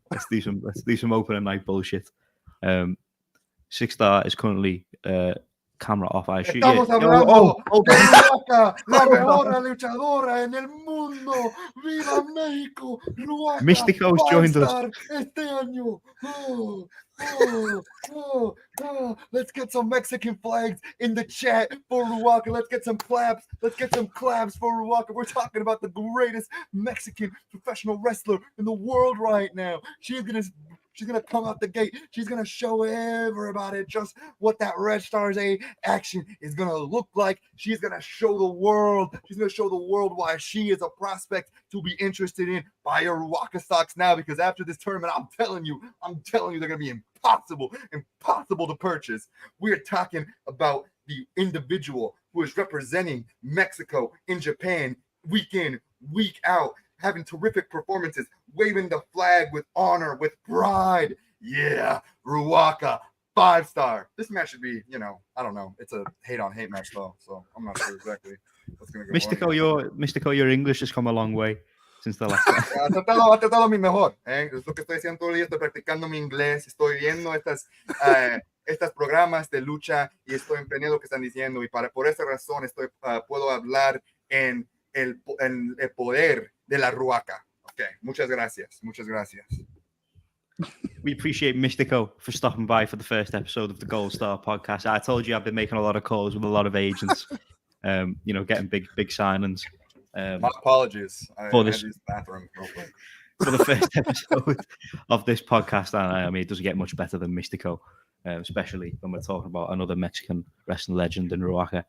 Let's do some opening night bullshit. 6-star is currently camera off. I assume. Estamos hablando de Ruaka, la mejor luchadora en el mundo. ¡Viva México! Ruaka, Mystico's joined us. 5-star este año. Let's get some Mexican flags in the chat for Ruaka. Let's get some claps. Let's get some claps for Ruaka. We're talking about the greatest Mexican professional wrestler in the world right now. She's gonna come out the gate. She's gonna show everybody just what that Red Stars A action is gonna look like. She's gonna show the world. She's gonna show the world why she is a prospect to be interested in. Buy your Ruaka stocks now, because after this tournament, I'm telling you, they're gonna be impossible to purchase. We're talking about the individual who is representing Mexico in Japan week in, week out, having terrific performances, waving the flag with honor, with pride. Yeah, Ruaka, 5-star. This match should be, I don't know. It's a hate-on-hate match, though, so I'm not sure exactly what's going to go on. Mystico, your English has come a long way since the last time. Ha tratado mi mejor. Es lo que estoy haciendo todo el día. Estoy practicando mi inglés. Estoy viendo estas programas de lucha y estoy entendiendo lo que están diciendo. Y por esa razón puedo hablar en el poder de la Ruaka. Okay, muchas gracias. We appreciate Mystico for stopping by for the first episode of the Gold Star podcast. I told you I've been making a lot of calls with a lot of agents, getting big signings. My apologies. I had to use the bathroom real quick. For the first episode of this podcast, and I mean, it doesn't get much better than Mystico, especially when we're talking about another Mexican wrestling legend in Ruaka.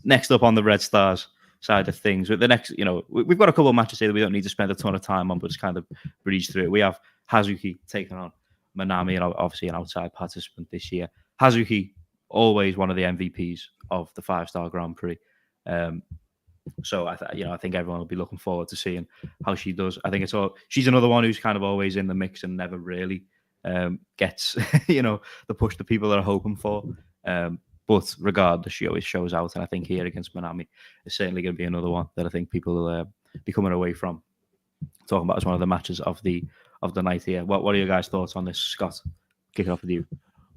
Next up on the Red Stars side of things, the next, we've got a couple of matches here that we don't need to spend a ton of time on, but just kind of breeze through it. We have Hazuki taking on Manami, and obviously an outside participant this year. Hazuki, always one of the MVPs of the 5-star Grand Prix. So I think everyone will be looking forward to seeing how she does. I think she's another one who's kind of always in the mix and never really gets the push that people are hoping for. But regardless, she always shows out, and I think here against Manami is certainly going to be another one that I think people will be coming away from talking about as one of the matches of the night here. What are your guys' thoughts on this, Scott? Kick it off with you.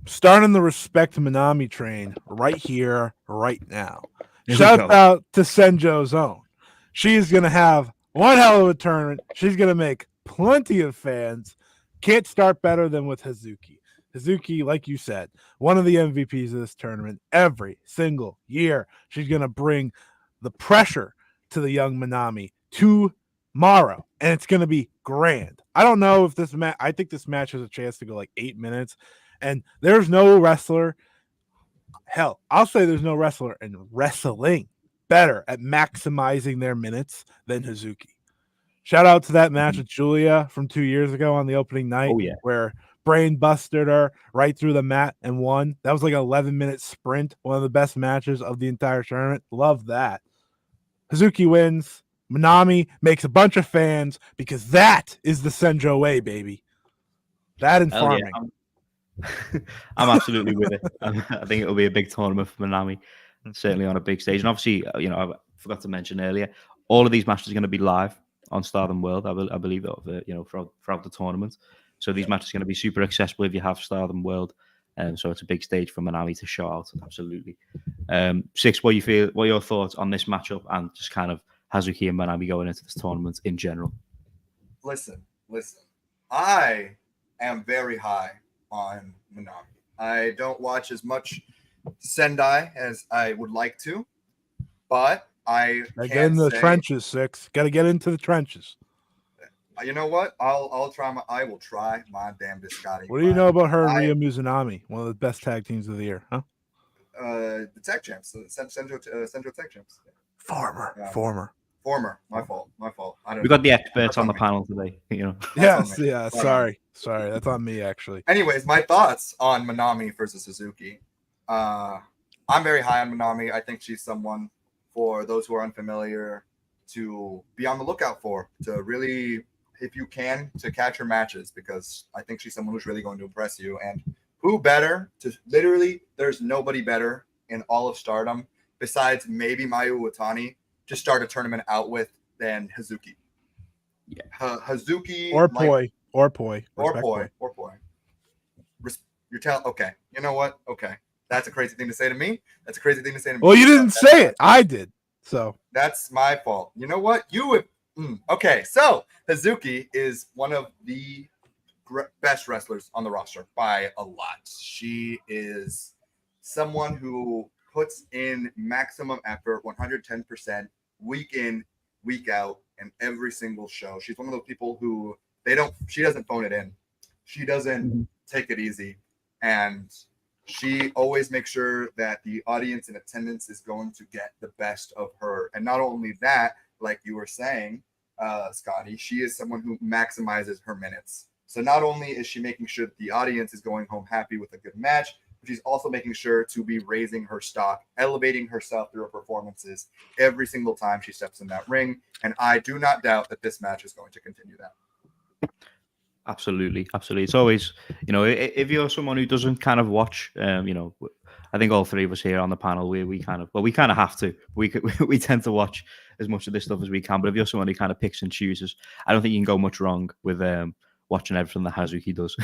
Starting the respect Manami train right here, right now. Shout out to Senjo's own. She's going to have one hell of a tournament. She's going to make plenty of fans. Can't start better than with Hazuki. Hazuki, like you said, one of the MVPs of this tournament every single year. She's going to bring the pressure to the young Manami tomorrow, and it's going to be grand. I don't know if this match, I think this match has a chance to go like 8 minutes, and there's no wrestler. Hell, I'll say there's no wrestler in wrestling better at maximizing their minutes than Hazuki. Shout out to that match with Julia from 2 years ago on the opening night, where brain busted her right through the mat and won. That was like an 11-minute sprint, one of the best matches of the entire tournament. Love that. Hazuki wins. Manami makes a bunch of fans, because that is the Senjo way, baby. That and farming. Yeah. I'm absolutely with it. I think it'll be a big tournament for Manami, certainly on a big stage. And obviously, I forgot to mention earlier, all of these matches are going to be live on Stardom World. I believe throughout the tournament. So these matches are going to be super accessible if you have Stardom World. So it's a big stage for Manami to show out. Absolutely. Six, what are your thoughts on this matchup and just kind of Hazuki and Manami going into this tournament in general? Listen. I am very high on Manami. I don't watch as much Sendai as I would like to, but I get in the trenches, Six. Got to get into the trenches. You know what? I will try my damnedest, Scotty. What do you know about her and Ryo Mizunami? One of the best tag teams of the year, huh? The tag champs, the Central tag champs. Former. My fault. We got the experts on the panel today. Yes. Yeah. Sorry. That's on me, actually. Anyways, my thoughts on Manami versus Suzuki. I'm very high on Manami. I think she's someone, for those who are unfamiliar, to be on the lookout for, to really, if you can, to catch her matches, because I think she's someone who's really going to impress you. And who better to literally, there's nobody better in all of Stardom besides maybe Mayu Iwatani to start a tournament out with than Hazuki. Yeah, Hazuki or Poi. You're telling, okay, you know what? Okay, That's a crazy thing to say to me. That's a crazy thing to say to me. Well, you didn't say it. I did. So that's my fault. You know what? You would. Okay, so Hazuki is one of the best wrestlers on the roster by a lot. She is someone who puts in maximum effort, 110%, week in, week out, and every single show. She's one of those people who she doesn't phone it in. She doesn't take it easy. And she always makes sure that the audience in attendance is going to get the best of her. And not only that, like you were saying, Scotty, she is someone who maximizes her minutes. So not only is she making sure that the audience is going home happy with a good match, but she's also making sure to be raising her stock, elevating herself through her performances every single time she steps in that ring. And I do not doubt that this match is going to continue that. Absolutely. It's always, if you're someone who doesn't kind of watch, I think all three of us here on the panel, we kind of have to. We tend to watch as much of this stuff as we can. But if you're someone who kind of picks and chooses, I don't think you can go much wrong with watching everything that Hazuki does,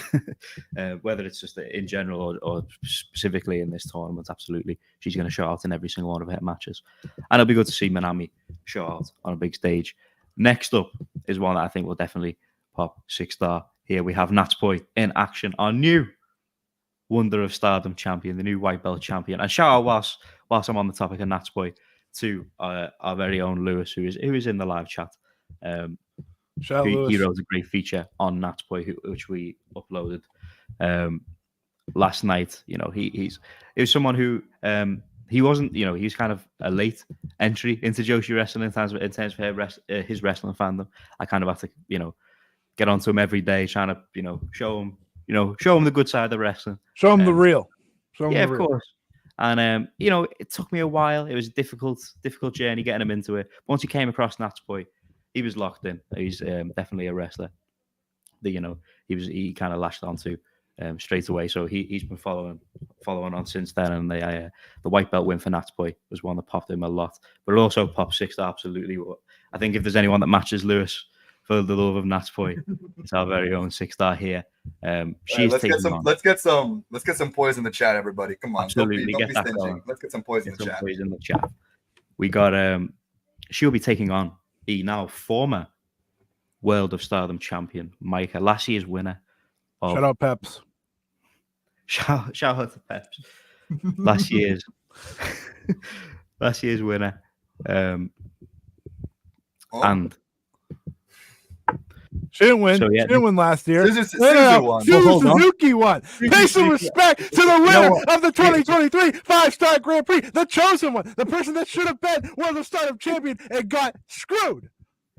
whether it's just in general or specifically in this tournament. Absolutely, she's going to show out in every single one of her matches, and it'll be good to see Manami show out on a big stage. Next up is one that I think will definitely pop 6-star. Here we have Natsupoi in action, our new Wonder of Stardom champion, the new white belt champion. And shout out whilst I'm on the topic of Natsupoi to our very own Lewis, who is in the live chat. He wrote a great feature on Natsupoi, which we uploaded last night. It was someone who he wasn't, he's kind of a late entry into Joshi wrestling in terms of his wrestling fandom. I kind of have to, get onto him every day, trying to, show him the good side of the wrestling. Show him the real. Of course. And it took me a while. It was a difficult journey getting him into it. Once he came across Natsupoi, he was locked in. He's definitely a wrestler that he kind of lashed onto straight away. So he's been following on since then. And the white belt win for Natsupoi was one that popped him a lot, but it also popped 6-star absolutely. I think if there's anyone that matches Lewis for the love of Natsupoi, it's our very own 6-star here. Let's get some poise in the chat, everybody. Come on, absolutely, don't be stingy. Let's get some poise in the chat. We got she'll be taking on the now former World of Stardom champion Maika, last year's winner. Shout out Peps. Shout out to Peps. last year's winner. And she didn't win. So, yeah, she didn't win last year. Suzu won. Suzuki won. Pay some respect to the winner of the 2023 5-star Grand Prix, the chosen one, the person that should have been World of Stardom champion and got screwed.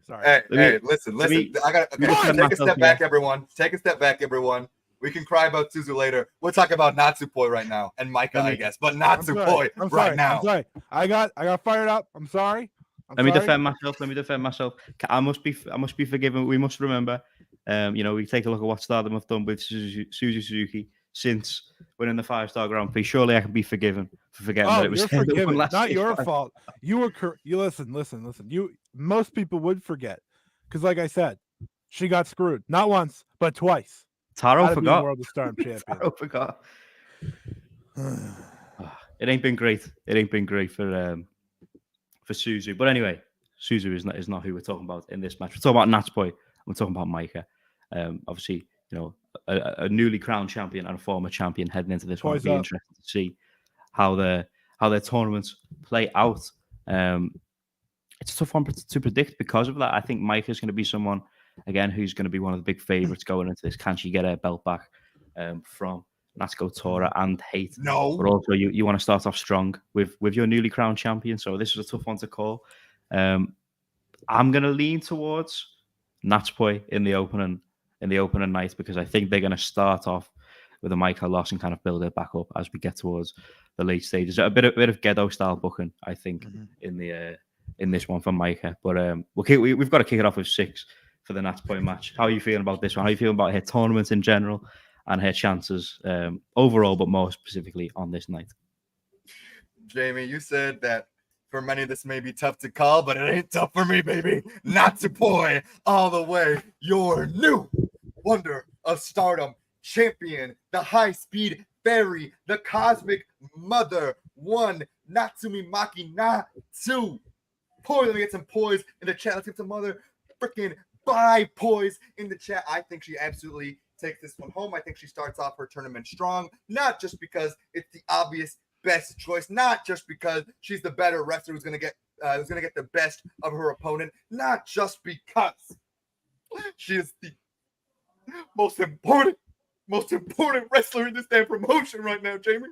Sorry. Hey, listen. Take a step back, everyone. Take a step back, everyone. We can cry about Suzu later. We'll talk about Natsupoi right now and Maika, I guess, but Natsupoi right now. I'm sorry. I got fired up. I'm sorry. Let me defend myself. I must be forgiven. We must remember, we take a look at what Stardom have done with Suzuki since winning the 5-star Grand Prix. Surely I can be forgiven for forgetting that it was forgiven. Not your fault. You were you listen. Most people would forget because, like I said, she got screwed not once but twice. Taro forgot. World of Stardom champion. Taro forgot. It ain't been great. It ain't been great for Suzu. But anyway, Suzu is not who we're talking about in this match. We're talking about Natsupoi. We're talking about Maika. Obviously, a newly crowned champion and a former champion heading into this one. It'll be interesting to see how their tournaments play out. It's a tough one to predict because of that. I think Maika's going to be someone, again, who's going to be one of the big favorites going into this. Can she get her belt back from Natsuko Tora and Hate? No. But also, you want to start off strong with your newly crowned champion. So this is a tough one to call. I'm going to lean towards Natsupoi in the opening night because I think they're going to start off with a Maika loss and kind of build it back up as we get towards the late stages. A bit of Gedo style booking, I think, in this one for Maika. But we've got to kick it off with 6 for the Natsupoi match. How are you feeling about this one? How are you feeling about her tournament in general and her chances overall, but more specifically on this night? Jamie, you said that for many this may be tough to call, but it ain't tough for me, baby. Natsupoi all the way. Your new Wonder of Stardom champion, the high-speed fairy, the cosmic mother, one Natsumi Maki Natsu. Poise, let me get some poise in the chat. Let's get some mother freaking bye poise in the chat. I think she absolutely takes this one home. I think she starts off her tournament strong, not just because it's the obvious best choice, not just because she's the better wrestler who's gonna get the best of her opponent, not just because she is the most important wrestler in this damn promotion right now, Jamie.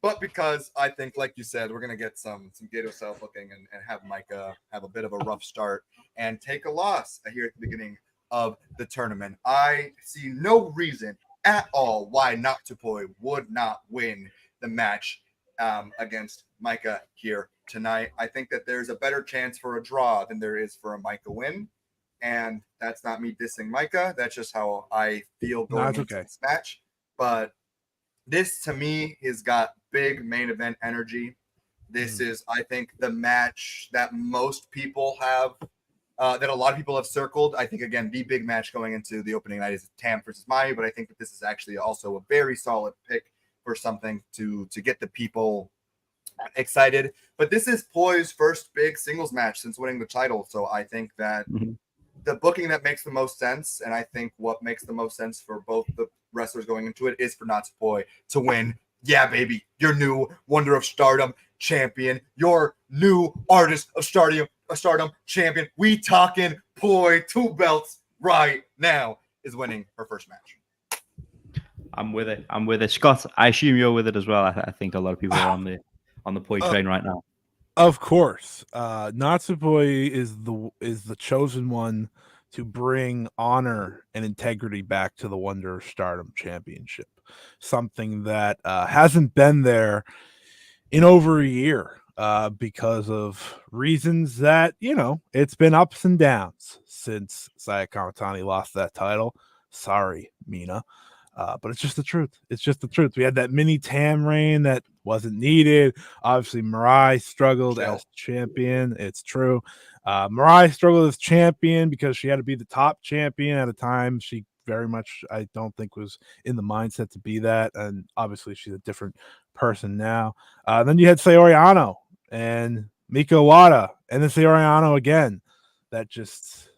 But because I think, like you said, we're gonna get some Gato self looking and have Micah have a bit of a rough start and take a loss here at the beginning of the tournament. I see no reason at all why Natsupoi would not win the match against Micah here tonight. I think that there's a better chance for a draw than there is for a Micah win. And that's not me dissing Micah. That's just how I feel going into this match. But this, to me, has got big main event energy. This is, I think, the match that most people have, that a lot of people have circled. I think, again, the big match going into the opening night is Tam versus Mayu, but I think that this is actually also a very solid pick for something to get the people excited. But this is Poi's first big singles match since winning the title. So I think that the booking that makes the most sense, and I think what makes the most sense for both the wrestlers going into it, is for Natsupoi to win. Yeah, baby, your new Wonder of Stardom champion, your new Artist of Stardom champion. We talking Poi, 2 belts right now, is winning her first match. I'm with it. Scott, I assume you're with it as well. I think a lot of people are on the Poi train right now. Of course, Natsupoi is the chosen one to bring honor and integrity back to the Wonder of Stardom Championship, something that hasn't been there in over a year because of reasons that, it's been ups and downs since Saya Kamatani lost that title. Sorry, Mina. But it's just the truth. It's just the truth. We had that mini Tam reign that wasn't needed. Obviously, Mirai struggled as champion. It's true. Mirai struggled as champion because she had to be the top champion at a time. She very much, I don't think, was in the mindset to be that. And obviously, she's a different person now. Then you had Saori Ano and Mika Wada, and then Saori Ano again. That just,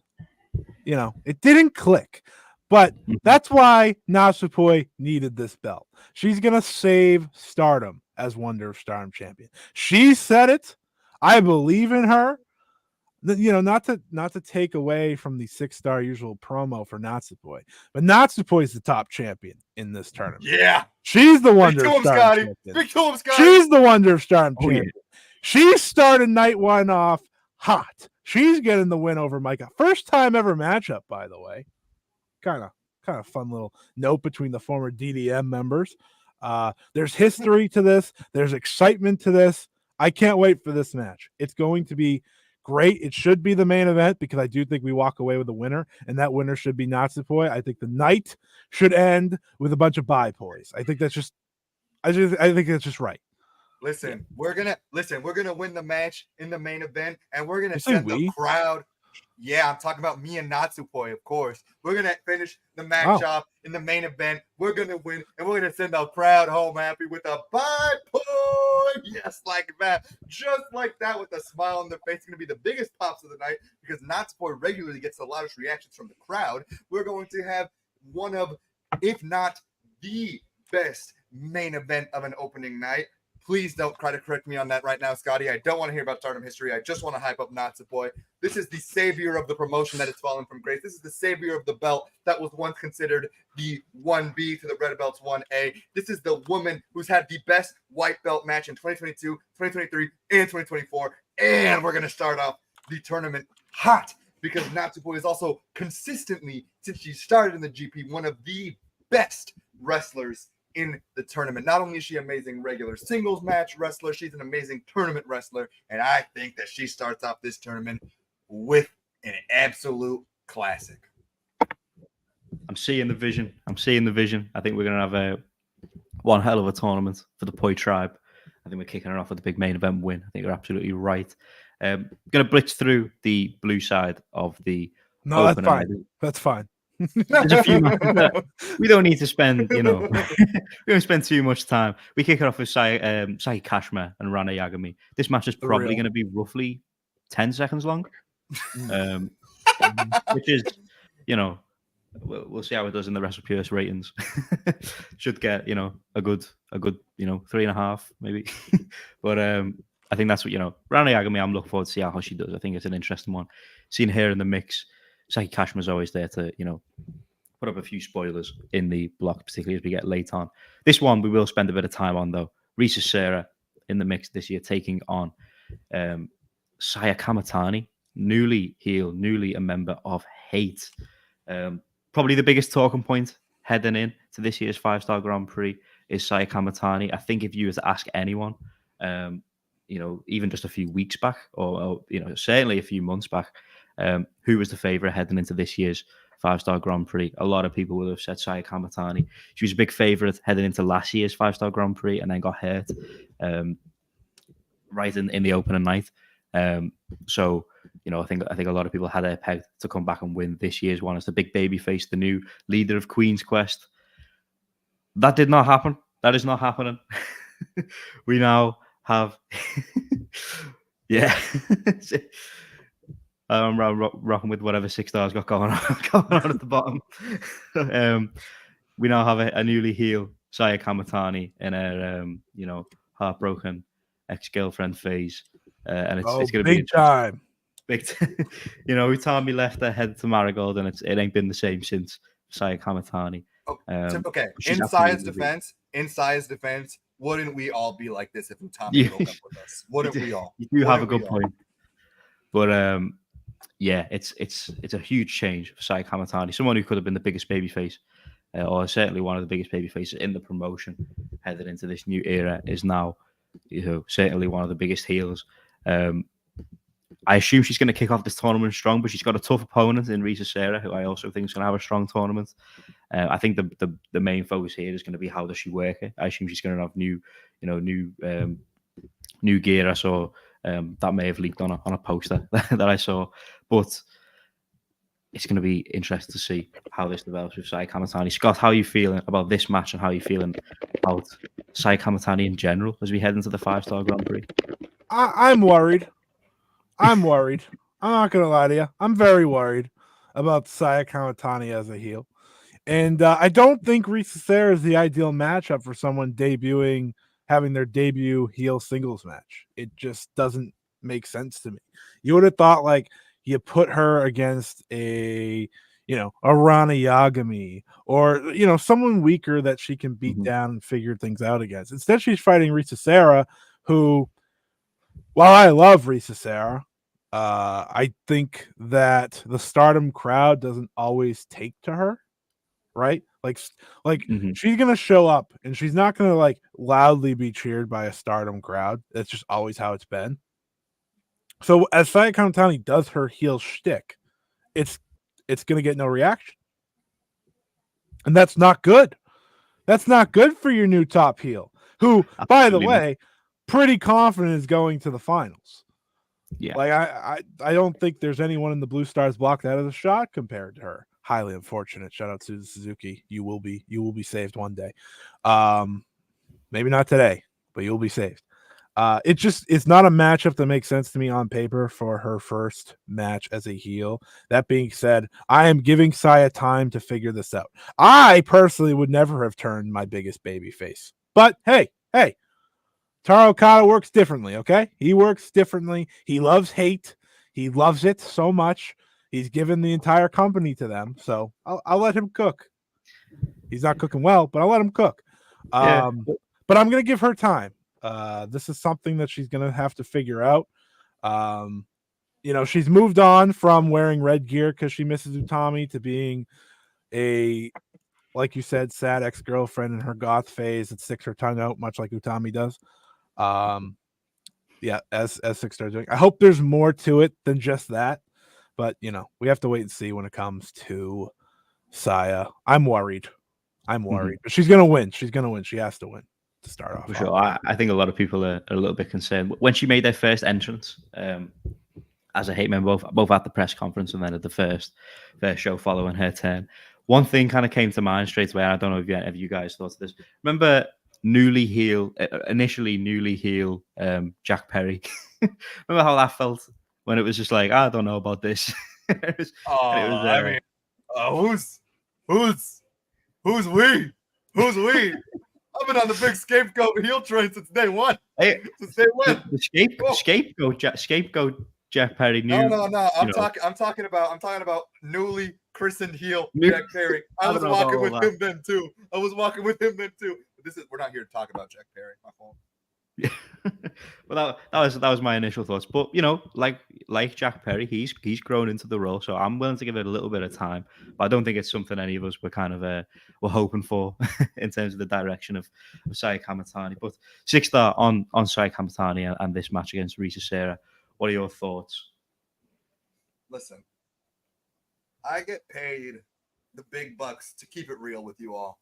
it didn't click. But that's why Natsupoi needed this belt. She's going to save Stardom as Wonder of Stardom champion. She said it. I believe in her. Not to take away from the 6-star usual promo for Natsupoi, but Natsupoi is the top champion in this tournament. Yeah. She's the Wonder of Stardom champion. Big to him, Scotty. She's the Wonder of Stardom champion. Yeah. She started night one off hot. She's getting the win over Micah. First time ever matchup, by the way. Kind of fun little note between the former DDM members. There's history to this. There's excitement to this. I can't wait for this match. It's going to be great. It should be the main event because I do think we walk away with a winner, and that winner should be Natsupoi. I think the night should end with a bunch of bye poise. I think that's just right. Listen, we're gonna win the match in the main event, and we're gonna send the crowd. Yeah, I'm talking about me and Natsupoi, of course. We're going to finish the match off in the main event. We're going to win, and we're going to send the crowd home happy with a bye point. Yes, like that. Just like that, with a smile on their face. It's going to be the biggest pops of the night because Natsupoi regularly gets the loudest reactions from the crowd. We're going to have one of, if not the best main event of an opening night. Please don't try to correct me on that right now, Scotty. I don't want to hear about Stardom history. I just want to hype up Natsupoi. This is the savior of the promotion that has fallen from grace. This is the savior of the belt that was once considered the 1B to the Red Belt's 1A. This is the woman who's had the best white belt match in 2022, 2023, and 2024. And we're going to start off the tournament hot because Natsupoi is also consistently, since she started in the GP, one of the best wrestlers in the tournament. Not only is she an amazing regular singles match wrestler, she's an amazing tournament wrestler, and I think that she starts off this tournament with an absolute classic. I'm seeing the vision. I think we're going to have one hell of a tournament for the Poi tribe. I think we're kicking it off with a big main event win. I think you're absolutely right. Going to blitz through the blue side of the No, that's fine. That's fine. There's a few matches that we don't need to spend, we don't spend too much time. We kick it off with Sai Kashima and Rana Yagami. This match is probably going to be roughly 10 seconds long, which is, we'll see how it does in the Wrestle Purist ratings. Should get, a good, 3.5 maybe. But I think that's what, Rana Yagami, I'm looking forward to see how she does. I think it's an interesting one. Seeing her in the mix. Saki Kashma's always there to, put up a few spoilers in the block, particularly as we get late on. This one we will spend a bit of time on, though. Risa Sera in the mix this year, taking on Saya Kamatani, newly a member of Hate. Probably the biggest talking point heading in to this year's 5-star Grand Prix is Saya Kamatani. I think if you were to ask anyone, even just a few weeks back, or certainly a few months back, who was the favourite heading into this year's 5-star Grand Prix, a lot of people would have said Saya Kamatani. She was a big favourite heading into last year's 5-star Grand Prix and then got hurt right in the opening night. So, I think a lot of people had her pegged to come back and win this year's one as the big baby face, the new leader of Queen's Quest. That did not happen. That is not happening. We now have... yeah. I'm rocking with whatever 6-star's got going on at the bottom. We now have a newly heel Saya Kamatani in her, heartbroken ex-girlfriend phase, and it's going to be big time. Big time. Utami left her head to Marigold, and it ain't been the same since Saya Kamatani. Okay. In Saya's defense, wouldn't we all be like this if Utami broke up with us? Wouldn't we all? You do have a good point, but yeah, it's a huge change for Saya Kamatani, someone who could have been the biggest babyface, or certainly one of the biggest babyfaces in the promotion headed into this new era, is now, certainly one of the biggest heels. I assume she's going to kick off this tournament strong, but she's got a tough opponent in Risa Sera, who I also think is going to have a strong tournament. I think the main focus here is going to be how does she work it. I assume she's going to have new gear. I saw. That may have leaked on a poster that I saw, but it's going to be interesting to see how this develops with Saya Kamatani. Scott, how are you feeling about this match, and how are you feeling about Saya Kamatani in general as we head into the 5-star Grand Prix? I'm worried. I'm not going to lie to you. I'm very worried about Saya Kamatani as a heel. And I don't think Risa Sera is the ideal matchup for someone having their debut heel singles match. It just doesn't make sense to me. You would have thought like you put her against a Rana Yagami or, someone weaker that she can beat down and figure things out against. Instead, she's fighting Risa Sera, who, while I love Risa Sera, I think that the Stardom crowd doesn't always take to her, right? She's gonna show up and she's not gonna loudly be cheered by a Stardom crowd. That's just always how it's been. So as Saya Kamatani does her heel shtick, it's gonna get no reaction, and that's not good. That's not good for your new top heel, who, by the way, pretty confident is going to the finals. Yeah, I don't think there's anyone in the Blue Stars block that has a shot compared to her. Highly unfortunate. Shout out to Suzuki. You will be saved one day. Maybe not today, but you'll be saved. It's not a matchup that makes sense to me on paper for her first match as a heel. That being said, I am giving Saya time to figure this out. I personally would never have turned my biggest baby face. But hey, Taro Okada works differently, okay? He works differently. He loves Hate. He loves it so much. He's given the entire company to them, so I'll let him cook. He's not cooking well, but I'll let him cook. But I'm going to give her time. This is something that she's going to have to figure out. She's moved on from wearing red gear because she misses Utami to being a, like you said, sad ex-girlfriend in her goth phase that sticks her tongue out, much like Utami does. As 6-star doing. I hope there's more to it than just that. But, we have to wait and see when it comes to Saya. I'm worried. But she's going to win. She has to win to start off. For sure. I think a lot of people are a little bit concerned. When she made their first entrance, as a hate member, both at the press conference and then at the first show following her turn. One thing kind of came to mind straight away. I don't know if you guys thought of this. Remember initially newly heel Jack Perry? Remember how that felt when it was just like, I don't know about this. I mean, who's we? Who's we? I've been on the big scapegoat heel train since day one. Hey, since day one. The scapegoat Jeff Perry. No. I'm talking about newly christened heel Jack Perry. I was walking with him then too. But we're not here to talk about Jack Perry. My fault. Yeah. Well, that was my initial thoughts. But like Jack Perry, he's grown into the role, so I'm willing to give it a little bit of time. But I don't think it's something any of us were kind of were hoping for in terms of the direction of Saya Kamatani. But 6-star on Saya Kamatani and this match against Risa Sera. What are your thoughts? Listen, I get paid the big bucks to keep it real with you all.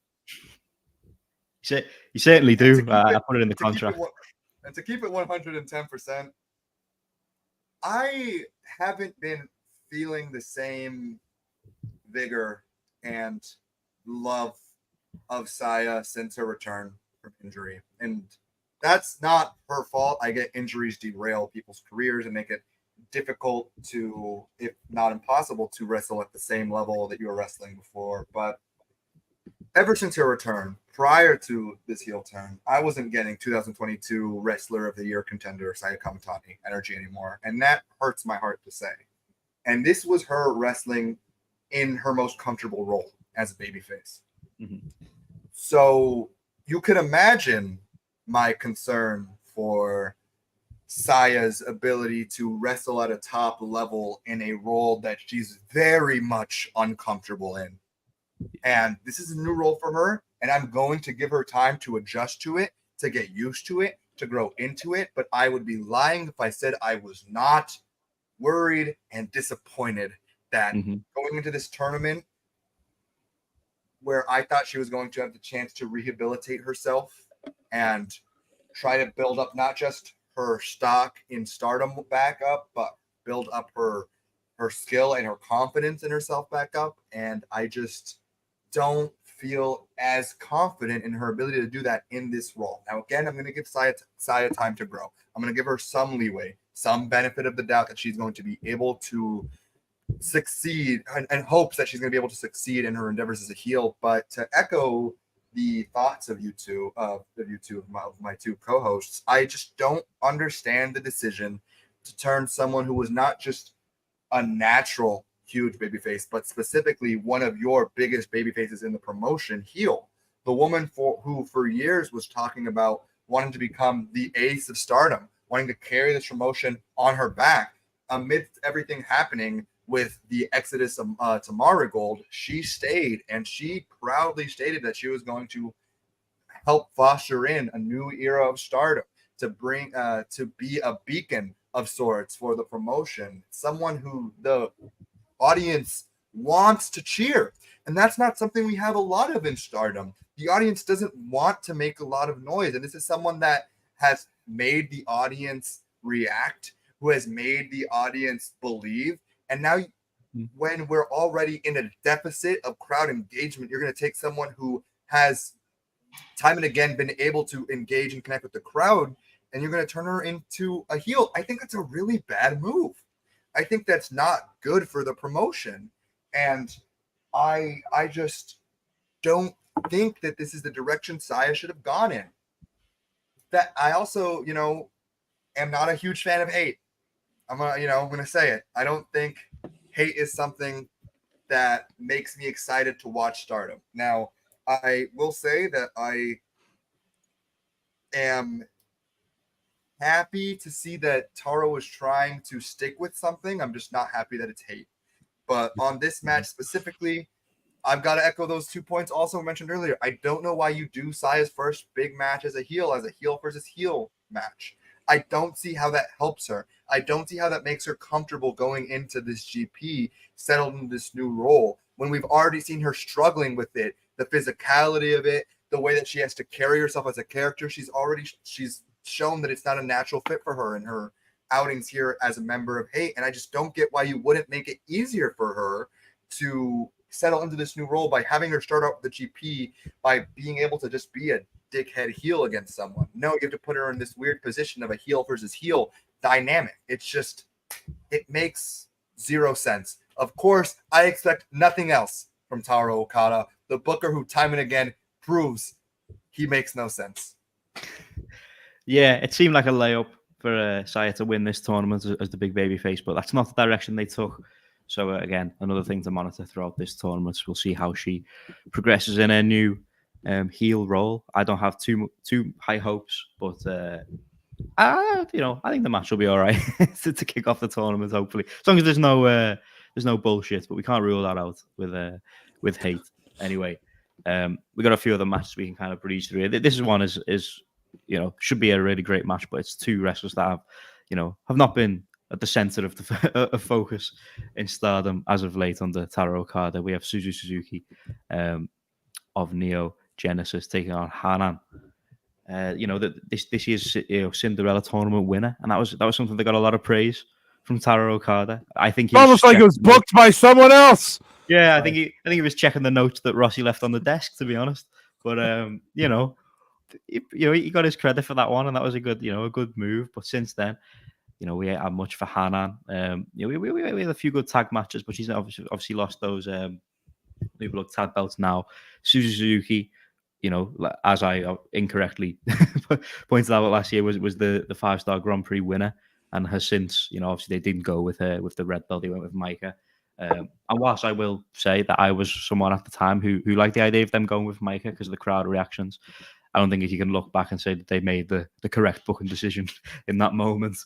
You certainly do. I put it in the contract. And to keep it 110%, I haven't been feeling the same vigor and love of Saya since her return from injury. And that's not her fault. I get injuries derail people's careers and make it difficult to, if not impossible, to wrestle at the same level that you were wrestling before. But ever since her return, prior to this heel turn, I wasn't getting 2022 Wrestler of the Year contender Saya Kamatani energy anymore. And that hurts my heart to say. And this was her wrestling in her most comfortable role as a babyface. Mm-hmm. So you could imagine my concern for Saya's ability to wrestle at a top level in a role that she's very much uncomfortable in. And this is a new role for her, and I'm going to give her time to adjust to it, to get used to it, to grow into it. But I would be lying if I said I was not worried and disappointed that going into this tournament, where I thought she was going to have the chance to rehabilitate herself and try to build up not just her stock in Stardom back up, but build up her skill and her confidence in herself back up. And I just don't feel as confident in her ability to do that in this role. Now, again, I'm going to give Saya time to grow. I'm going to give her some leeway, some benefit of the doubt that she's going to be able to succeed and hopes that she's going to be able to succeed in her endeavors as a heel. But to echo the thoughts of my two co-hosts, I just don't understand the decision to turn someone who was not just a natural huge babyface, but specifically one of your biggest babyfaces in the promotion heel. The woman who for years was talking about wanting to become the ace of Stardom, wanting to carry this promotion on her back amidst everything happening with the exodus to Marigold. She stayed, and she proudly stated that she was going to help foster in a new era of Stardom, to bring to be a beacon of sorts for the promotion, someone who the audience wants to cheer. And that's not something we have a lot of in Stardom. The audience doesn't want to make a lot of noise, and this is someone that has made the audience react, who has made the audience believe. And now when we're already in a deficit of crowd engagement, you're going to take someone who has time and again been able to engage and connect with the crowd, and you're going to turn her into a heel. I think that's a really bad move. I think that's not good for the promotion. And I just don't think that this is the direction Saya should have gone in. That I also, am not a huge fan of hate. I'm gonna say it. I don't think hate is something that makes me excited to watch Stardom. Now, I will say that I am happy to see that Taro is trying to stick with something. I'm just not happy that it's hate. But on this match specifically, I've got to echo those 2 points also mentioned earlier. I don't know why you do Saya's first big match as a heel versus heel match. I don't see how that helps her. I don't see how that makes her comfortable going into this GP, settled in this new role, when we've already seen her struggling with it, the physicality of it, the way that she has to carry herself as a character. She's shown that it's not a natural fit for her in her outings here as a member of Hate, and I just don't get why you wouldn't make it easier for her to settle into this new role by having her start out the GP by being able to just be a dickhead heel against someone. No, you have to put her in this weird position of a heel versus heel dynamic. It's just, it makes zero sense. Of course, I expect nothing else from Taro Okada, the booker who time and again proves he makes no sense. Yeah, it seemed like a layup for Saya to win this tournament as the big baby face, but that's not the direction they took. So again, another thing to monitor throughout this tournament. We'll see how she progresses in her new heel role. I don't have too high hopes, but I think the match will be all right to kick off the tournament. Hopefully, as long as there's no bullshit. But we can't rule that out with Hate anyway. We got a few other matches we can kind of breeze through. This one is should be a really great match, but it's two wrestlers that have not been at the center of of focus in Stardom as of late under Taro Okada. We have Suzu Suzuki of Neo Genesis taking on Hanan. This year's Cinderella tournament winner, and that was something that got a lot of praise from Taro Okada. I think it's almost like it was booked by someone else. Yeah, I think he was checking the notes that Rossi left on the desk, to be honest. But he got his credit for that one, and that was a good move. But since then, we ain't had much for Hanan. We had a few good tag matches, but she's obviously lost those new blood tag belts now. Suzu Suzuki, as I incorrectly pointed out last year, was the 5-star Grand Prix winner, and has since, obviously they didn't go with her with the red belt. They went with Micah. And whilst I will say that I was someone at the time who liked the idea of them going with Micah because of the crowd reactions, I don't think you can look back and say that they made the correct booking decision in that moment.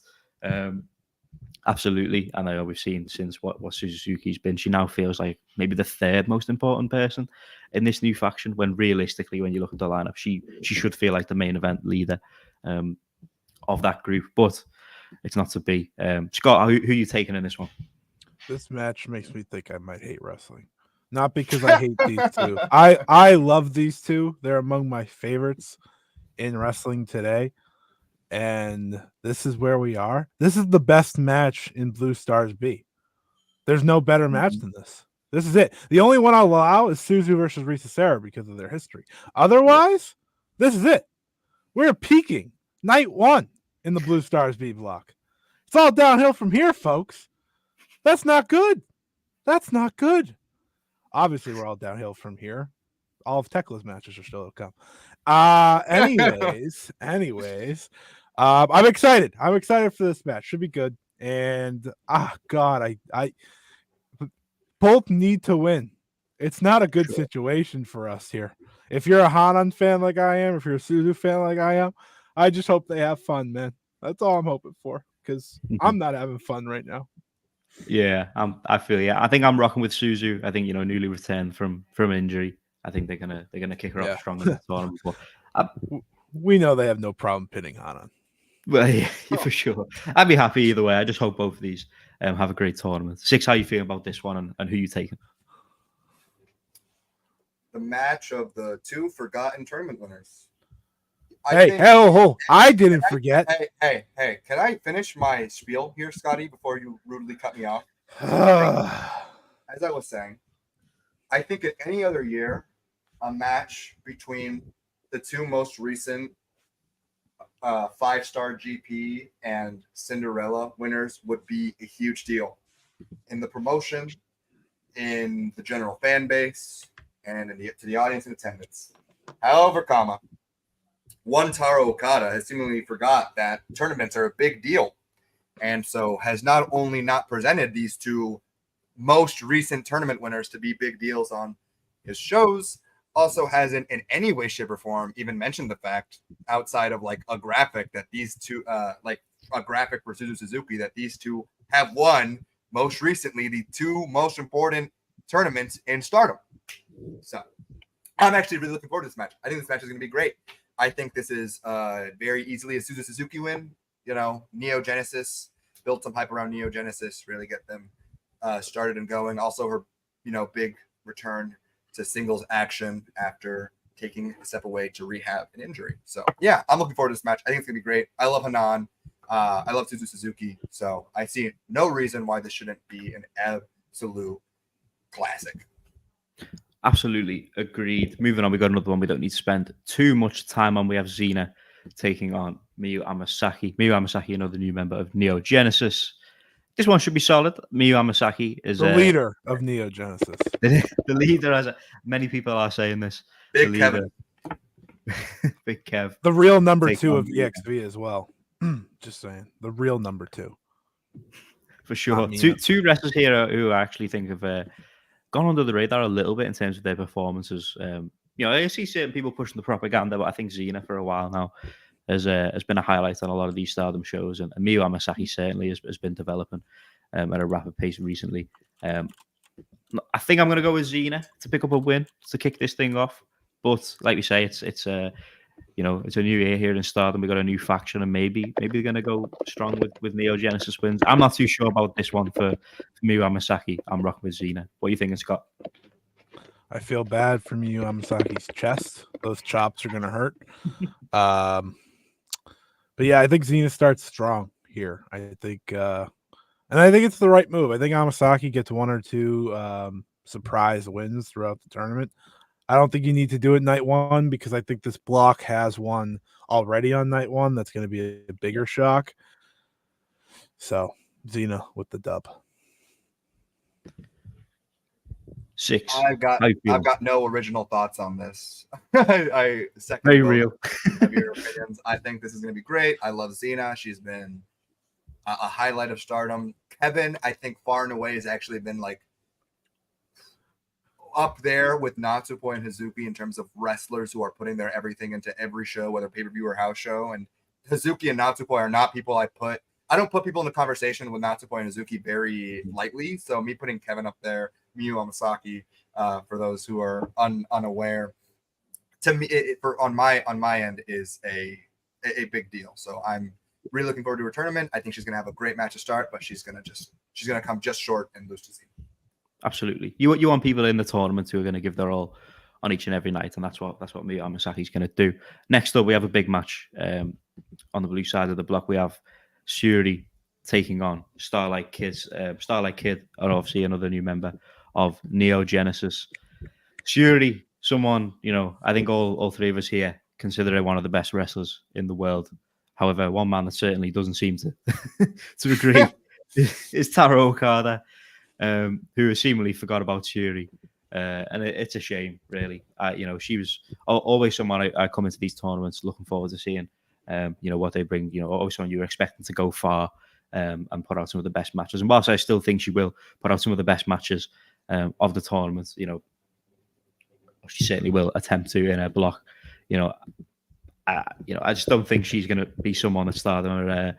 Absolutely. And I know we've seen since what Suzuki's been, she now feels like maybe the third most important person in this new faction, when realistically, when you look at the lineup, she should feel like the main event leader of that group. But it's not to be. Scott, who are you taking in this one? This match makes me think I might hate wrestling. Not because I hate these two. I love these two. They're among my favorites in wrestling today. And this is where we are. This is the best match in Blue Stars B. There's no better match than this. This is it. The only one I'll allow is Suzu versus Risa Sera because of their history. Otherwise, this is it. We're peaking night one in the Blue Stars B block. It's all downhill from here, folks. That's not good. That's not good. Obviously, we're all downhill from here. All of Tekla's matches are still to come. Anyways, I'm excited. I'm excited for this match. Should be good. And God, I both need to win. It's not a good situation for us here. If you're a Hanan fan like I am, if you're a Suzu fan like I am, I just hope they have fun, man. That's all I'm hoping for, because I'm not having fun right now. Yeah, I feel I think I'm rocking with Suzu. I think newly returned from injury. I think they're gonna kick her off strong in the tournament. But we know they have no problem pinning Hanan. Well, yeah, for sure. I'd be happy either way. I just hope both of these have a great tournament. Six, how you feeling about this one, and who you taking? The match of the two forgotten tournament winners. I didn't forget. Hey, can I finish my spiel here, Scotty, before you rudely cut me off? As I was saying, I think in any other year, a match between the two most recent 5-star GP and Cinderella winners would be a huge deal in the promotion, in the general fan base, and to the audience in attendance. However, one Taro Okada has seemingly forgot that tournaments are a big deal, and so has not only not presented these two most recent tournament winners to be big deals on his shows, also hasn't in any way, shape, or form even mentioned the fact, outside of like a graphic, that these two, like a graphic for Suzu Suzuki, that these two have won most recently the two most important tournaments in Stardom. So I'm actually really looking forward to this match. I think this match is going to be great. I think this is very easily a Suzu Suzuki win. Neo Genesis, build some hype around Neo Genesis, really get them started and going. Also, her, big return to singles action after taking a step away to rehab an injury. So, yeah, I'm looking forward to this match. I think it's going to be great. I love Hanan. I love Suzuki, so I see no reason why this shouldn't be an absolute classic. Absolutely agreed. Moving on, we got another one we don't need to spend too much time on. We have Xena taking on Miyu Amasaki. Miyu Amasaki, another new member of Neo Genesis. This one should be solid. Miyu Amasaki is The leader of Neo Genesis. the leader, as many people are saying this. Big the Kevin. Big Kev. The real number Take 2 on of the, EXP as well. Just saying. The real number 2. For sure. Not Mina. Two wrestlers here who I actually think have gone under the radar a little bit in terms of their performances. I see certain people pushing the propaganda, but I think Xena for a while now has been a highlight on a lot of these Stardom shows, and Miyu Amasaki certainly has been developing at a rapid pace recently. I think I'm going to go with Xena to pick up a win to kick this thing off. But like we say, it's a new year here in Stardom. We got a new faction, and maybe they're going to go strong with Neo Genesis wins. I'm not too sure about this one for Miyu Amasaki. I'm rocking with Xena. What are you thinking, Scott? I feel bad for Miyu Amasaki's chest. Those chops are going to hurt. But yeah, I think Xena starts strong here. I think it's the right move. I think Amasaki gets 1 or 2 surprise wins throughout the tournament. I don't think you need to do it night 1 because I think this block has one already on night 1. That's going to be a bigger shock. So Xena with the dub. 6. I've got no original thoughts on this. I second Very both real. of your opinions. I think this is going to be great. I love Xena. She's been a highlight of Stardom. Kevin, I think far and away has actually been like up there with Natsupoi and Hazuki in terms of wrestlers who are putting their everything into every show, whether pay-per-view or house show. And Hazuki and Natsupoi are not people I don't put people in the conversation with Natsupoi and Hazuki very lightly. So me putting Kevin up there, Miyu Amasaki, for those who are unaware, to me, on my end is a big deal. So I'm really looking forward to her tournament. I think she's gonna have a great match to start, but she's gonna come just short and lose to Xena. Absolutely. You want people in the tournament who are going to give their all on each and every night, and that's what Miyu Amasaki's going to do. Next up, we have a big match on the blue side of the block. We have Syuri taking on Starlight Kids. Starlight Kid are obviously another new member of Neo Genesis. Syuri, someone, I think all three of us here consider her one of the best wrestlers in the world. However, one man that certainly doesn't seem to to agree is Taro Okada, who seemingly forgot about Syuri. And it's a shame, really. She was always someone I come into these tournaments looking forward to seeing. What they bring. Always someone you're expecting to go far and put out some of the best matches. And whilst I still think she will put out some of the best matches of the tournament, she certainly will attempt to in her block. I just don't think she's going to be someone that Stardom are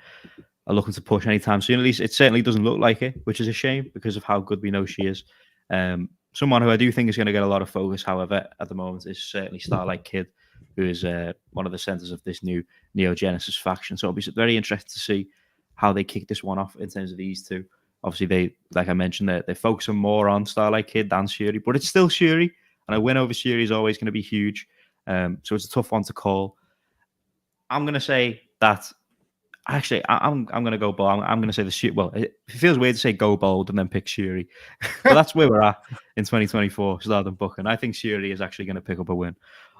looking to push anytime soon. At least it certainly doesn't look like it, which is a shame because of how good we know she is. Someone who I do think is going to get a lot of focus, however, at the moment is certainly Starlight Kid, who is one of the centers of this new Neo Genesis faction. So it'll be very interesting to see how they kick this one off in terms of these two. Obviously, they, like I mentioned, they're focusing more on Starlight Kid than Syuri, but it's still Syuri, and a win over Syuri is always going to be huge. So it's a tough one to call. I'm going to say that. Actually, I'm going to go bold. I'm going to say the Syuri. Well, it feels weird to say go bold and then pick Syuri, but that's where we're at in 2024 Stardom booking. I think Syuri is actually going to pick up a win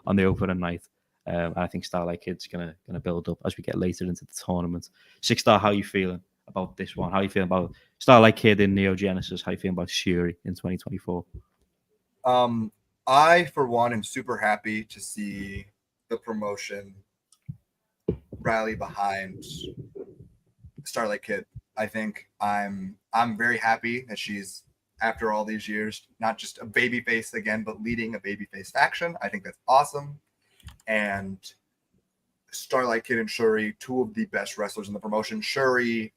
on the opening night. I think Starlight Kid's going to build up as we get later into the tournament. 6-star, how are you feeling about this one? How are you feeling about Starlight Kid in Neo Genesis? How are you feeling about Syuri in 2024? I, for one, am super happy to see the promotion rally behind Starlight Kid. I think I'm very happy that she's, after all these years, not just a babyface again, but leading a babyface faction. I think that's awesome. And Starlight Kid and Syuri, two of the best wrestlers in the promotion. Syuri,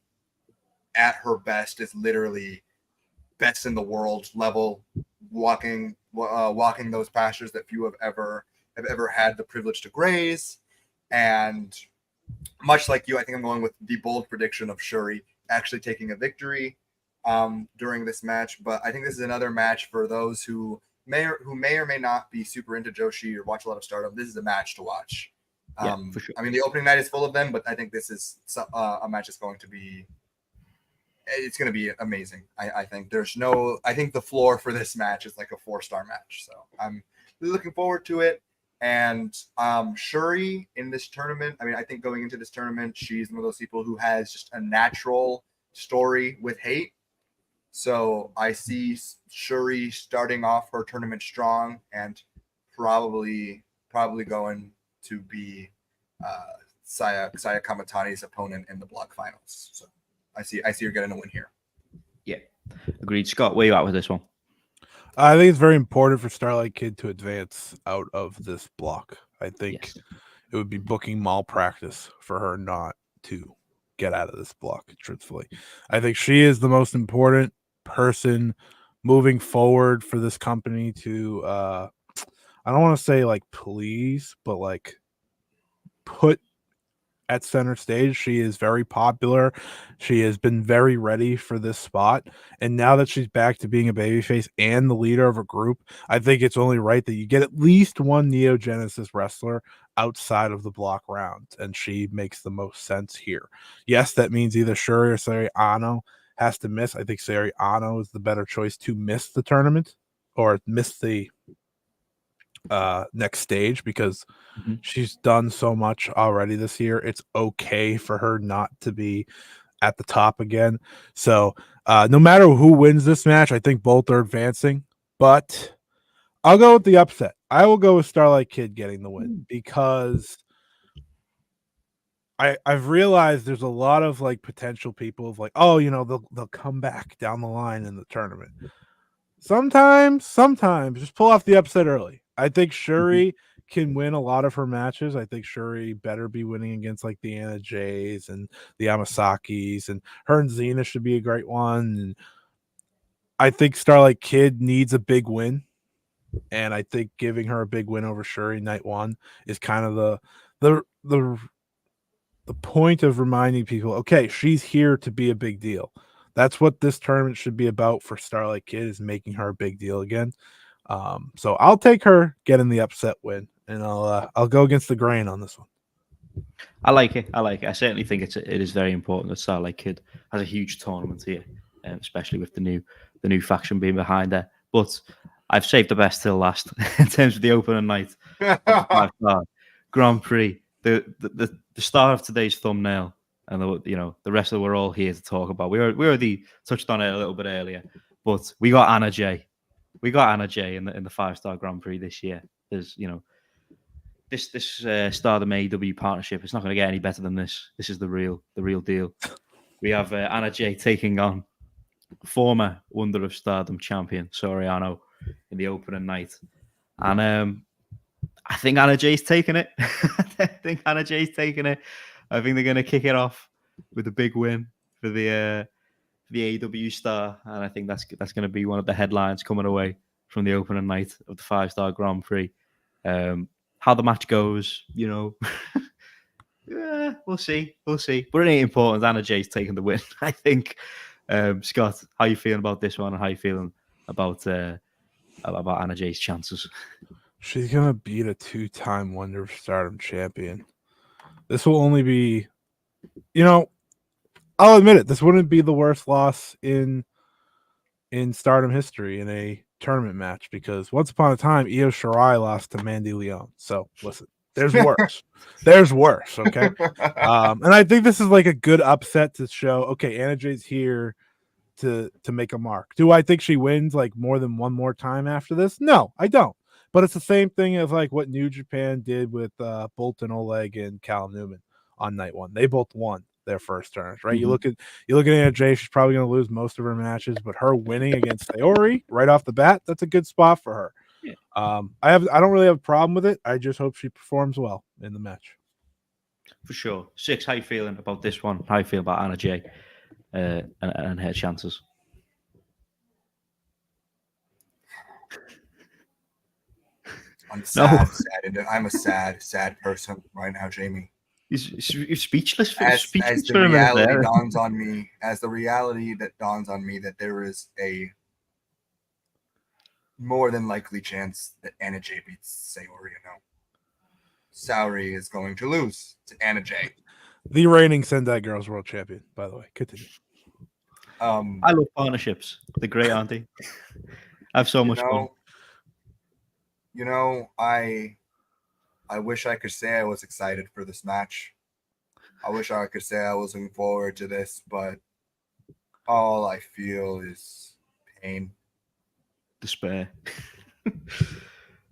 at her best, is literally best in the world level, walking those pastures that few have ever had the privilege to graze. And much like you, I think I'm going with the bold prediction of Syuri actually taking a victory during this match. But I think this is another match for those who may or may not be super into Joshi or watch a lot of Stardom. This is a match to watch. For sure. I mean, the opening night is full of them, but I think this is a match that's going to be. It's going to be amazing. I think I think the floor for this match is like a 4-star match. So I'm looking forward to it. And Shuri in this tournament, I mean, I think going into this tournament, she's one of those people who has just a natural story with hate. So I see Shuri starting off her tournament strong and probably going to be Saya Kamatani's opponent in the block finals. So I see her getting a win here. Yeah, agreed. Scott, where you at with this one? I think it's very important for Starlight Kid to advance out of this block. I think it would be booking malpractice for her not to get out of this block, truthfully. I think she is the most important person moving forward for this company to I don't want to say like please, but like put at center stage. She is very popular. She has been very ready for this spot. And now that she's back to being a babyface and the leader of a group, I think it's only right that you get at least one Neo Genesis wrestler outside of the block rounds. And she makes the most sense here. Yes, that means either Shuri or Sari Ano has to miss. I think Sari Ano is the better choice to miss the tournament or miss the next stage because she's done so much already this year. It's okay for her not to be at the top again. So no matter who wins this match, I think both are advancing, but I'll go with the upset. I will go with Starlight Kid getting the win because I've realized there's a lot of like potential people of like, oh, you know, they'll come back down the line in the tournament. Sometimes just pull off the upset early. I think Shuri can win a lot of her matches. I think Shuri better be winning against like the Anna Jays and the Yamasakis, and her and Xena should be a great one. And I think Starlight Kid needs a big win. And I think giving her a big win over Shuri night one is kind of the point of reminding people, okay, she's here to be a big deal. That's what this tournament should be about for Starlight Kid, is making her a big deal again. So I'll take her getting the upset win, and I'll go against the grain on this one. I like it. I certainly think it is very important that Starlight Kid has a huge tournament here, especially with the new faction being behind her. But I've saved the best till last in terms of the opening night of the 5-star Grand Prix. The star of today's thumbnail, and the rest of we're all here to talk about. We already touched on it a little bit earlier, but we got Anna Jay. We got Anna Jay in the 5-star Grand Prix this year. There's this STARDOM AEW partnership. It's not going to get any better than this. This is the real deal. We have Anna Jay taking on former Wonder of Stardom champion Soriano in the opening night, and I think Anna Jay's taking it. I think they're going to kick it off with a big win for the AEW star, and I think that's going to be one of the headlines coming away from the opening night of the 5-star Grand Prix. How the match goes, yeah, we'll see. But it ain't important. Anna Jay's taking the win, I think. Scott, how you feeling about this one, and how you feeling about Anna Jay's chances? She's gonna beat a 2-time Wonder of Stardom champion. This will only be, I'll admit it. This wouldn't be the worst loss in Stardom history in a tournament match, because once upon a time Io Shirai lost to Mandy Leon. So listen, there's worse. There's worse. Okay, and I think this is like a good upset to show. Okay, Anna Jay's here to make a mark. Do I think she wins like more than one more time after this? No, I don't. But it's the same thing as like what New Japan did with Bolton Oleg and Callum Newman on night one. They both won their first turns, right? You look at Anna Jay, she's probably going to lose most of her matches, but her winning against Saori right off the bat, that's a good spot for her. Yeah. I don't really have a problem with it. I just hope she performs well in the match. For sure. Six, how you feeling about this one? How you feel about Anna Jay and her chances? I'm sad. I'm a sad person right now, Jamie. You're speechless. As the reality dawns on me, that there is a more than likely chance that Anna Jay beats Saori. Saori is going to lose to Anna Jay. The reigning Sendai Girls World Champion, by the way. Continue. I love partnerships. They're great, aren't they? I have so much fun. I wish I could say I was excited for this match. I wish I could say I was looking forward to this, but all I feel is pain. Despair.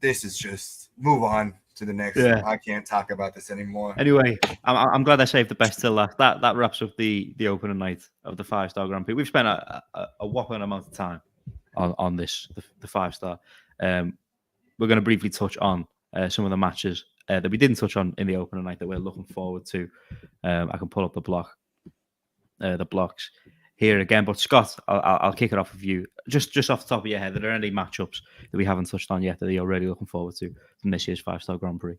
This is just move on to the next. Yeah. I can't talk about this anymore. Anyway, I'm glad I saved the best till last. That wraps up the opening night of the 5-star Grand Prix. We've spent a whopping amount of time on this, the 5-star. We're going to briefly touch on some of the matches that we didn't touch on in the opening night that we're looking forward to. I can pull up the blocks here again. But Scott, I'll kick it off with you. Just off the top of your head, are there any matchups that we haven't touched on yet that you're already looking forward to from this year's 5-star Grand Prix?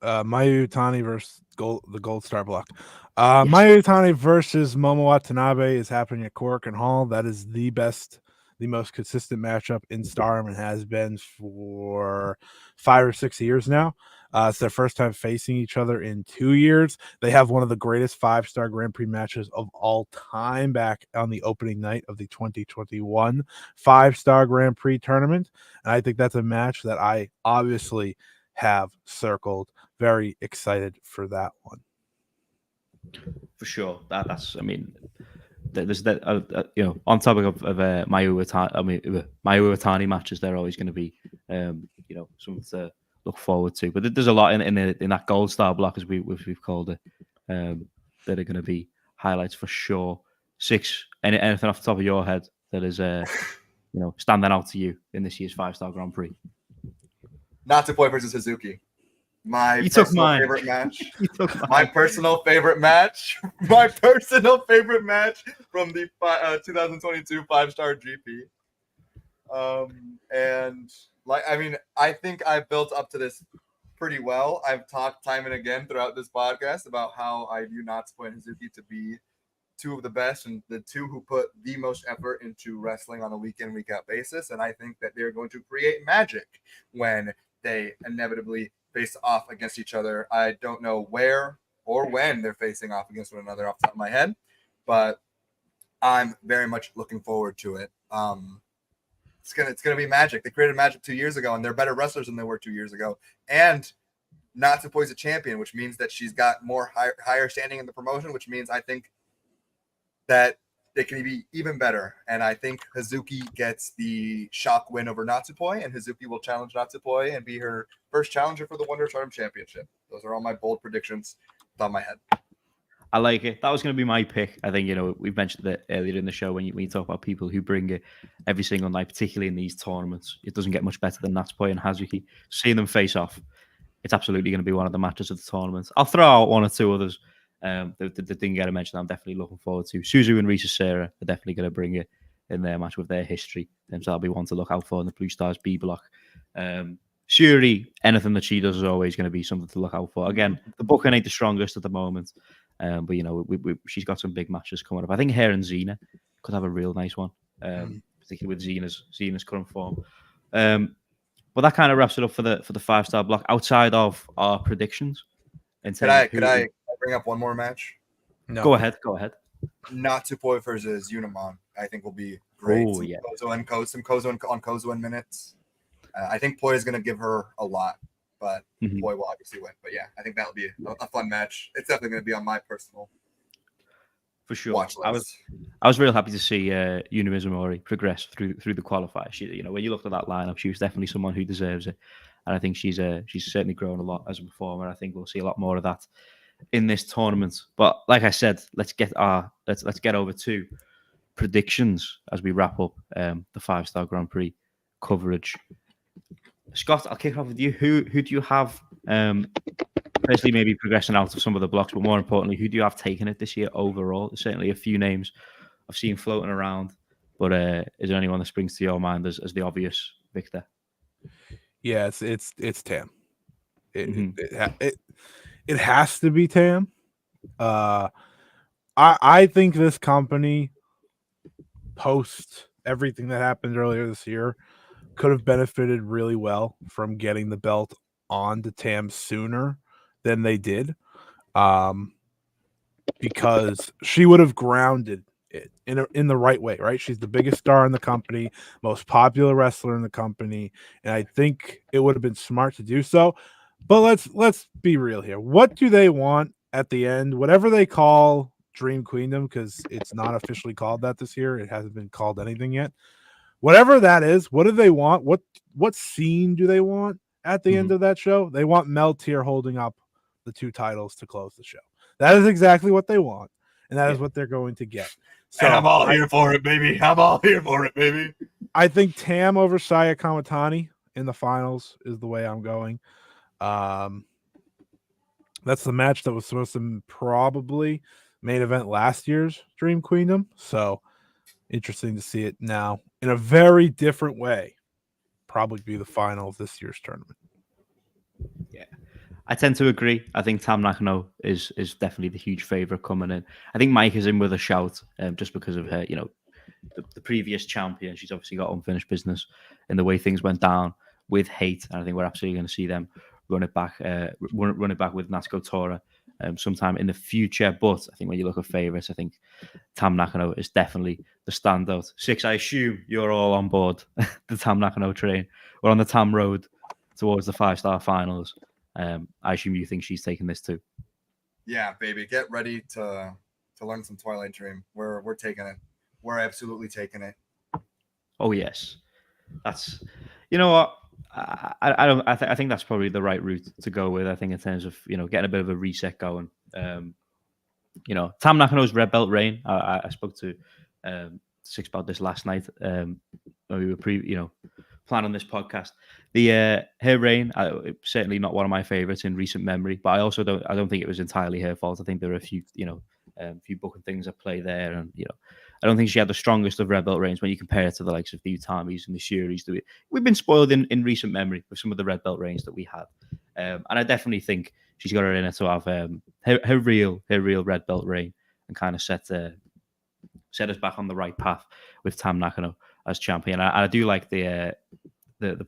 Mayu Iwatani versus the Gold Star block. Mayu Iwatani versus Momo Watanabe is happening at Korakuen Hall. That is the most consistent matchup in Stardom and has been for 5 or 6 years now. It's their first time facing each other in 2 years. They have one of the greatest 5-star Grand Prix matches of all time back on the opening night of the 2021 5-star Grand Prix tournament. And I think that's a match that I obviously have circled. Very excited for that one. For sure. That's, I mean, there's that, on topic of Mayu Iwatani matches, they're always going to be, something to look forward to. But there's a lot in that Gold Star block, as we've called it, that are going to be highlights for sure. Anything off the top of your head that is, standing out to you in this year's 5-star Grand Prix? Natsupoi versus Hazuki. My favorite match. My personal favorite match. My personal favorite match from the 2022 5-star GP. I think I've built up to this pretty well. I've talked time and again throughout this podcast about how I view Natsupoi and Hazuki to be two of the best and the two who put the most effort into wrestling on a week in, week out basis. And I think that they're going to create magic when they inevitably face off against each other. I don't know where or when they're facing off against one another off the top of my head, but I'm very much looking forward to it. It's gonna be magic. They created magic 2 years ago, and they're better wrestlers than they were 2 years ago. And Natsupoi's a champion, which means that she's got more higher standing in the promotion, which means I think that they can be even better. And I think Hazuki gets the shock win over Natsupoi, and Hazuki will challenge Natsupoi and be her first challenger for the Wonder Stardom Championship. Those are all my bold predictions on my head. I like it. That was going to be my pick. I think, we've mentioned it earlier in the show when you talk about people who bring it every single night, particularly in these tournaments. It doesn't get much better than Natsupoi and Hazuki. Seeing them face off, it's absolutely going to be one of the matches of the tournament. I'll throw out one or two others that didn't get a mention. I'm definitely looking forward to. Suzu and Risa Sera are definitely going to bring it in their match with their history. So that'll be one to look out for in the Blue Stars B block. Shuri, anything that she does is always going to be something to look out for. Again, the booking ain't the strongest at the moment. But she's got some big matches coming up. I think her and Xena could have a real nice one, particularly with Xena's current form. But that kind of wraps it up for the 5-star block. Outside of our predictions, could I bring up one more match? No. Go ahead. Natsupoi versus Unimon, I think will be great. Oh, yeah. Some Kozo in minutes. I think Poi is going to give her a lot. But Poi will obviously win. But yeah, I think that'll be a fun match. It's definitely going to be on my personal for sure watch list. I was real happy to see Yuna Mizumori progress through the qualifier. She, when you looked at that lineup, she was definitely someone who deserves it, and I think she's certainly grown a lot as a performer. I think we'll see a lot more of that in this tournament. But like I said, let's get over to predictions as we wrap up the 5-star Grand Prix coverage. Scott, I'll kick off with you. Who do you have personally maybe progressing out of some of the blocks, but more importantly, who do you have taking it this year overall? There's certainly a few names I've seen floating around, but is there anyone that springs to your mind as the obvious victor? Yeah, it's Tam. It has to be Tam. I think this company, post everything that happened earlier this year, could have benefited really well from getting the belt on to Tam sooner. than they did, because she would have grounded it in the right way, right? She's the biggest star in the company, most popular wrestler in the company, and I think it would have been smart to do so. But let's be real here. What do they want at the end? Whatever they call Dream Queendom, because it's not officially called that this year. It hasn't been called anything yet. Whatever that is, what do they want? What scene do they want at the end of that show? They want Mel Tier holding up the 2 titles to close the show. That is exactly what they want, and that is what they're going to get. So and I'm all here for it, baby. I'm all here for it, baby. I think Tam over Saya Kamatani in the finals is the way I'm going. That's the match that was supposed to probably main event last year's Dream Queendom. So interesting to see it now in a very different way. Probably be the final of this year's tournament. Yeah, I tend to agree. I think Tam Nakano is definitely the huge favorite coming in. I think Mike is in with a shout, just because of her, the previous champion. She's obviously got unfinished business in the way things went down with Hate, and I think we're absolutely going to see them run it back with Natsuko Tora sometime in the future. But I think when you look at favorites, I think Tam Nakano is definitely the standout. Six, I assume you're all on board the Tam Nakano train. We're on the Tam road towards the 5-star finals. I assume you think she's taking this too. Yeah, baby, get ready to learn some Twilight Dream. We're taking it. We're absolutely taking it. Oh yes, that's, you know what, I think that's probably the right route to go with. I think in terms of getting a bit of a reset going. Tam Nakano's red belt reign. I spoke to Six about this last night. When we were planning this podcast. Her reign, certainly not one of my favorites in recent memory, but I don't think it was entirely her fault. I think there were a few booking things at play there, and I don't think she had the strongest of red belt reigns when you compare it to the likes of the Utamis and the Shuris. We've been spoiled in recent memory with some of the red belt reigns that we had, and I definitely think she's got it in her to have her real red belt reign and kind of set us back on the right path with Tam Nakano as champion. I do like the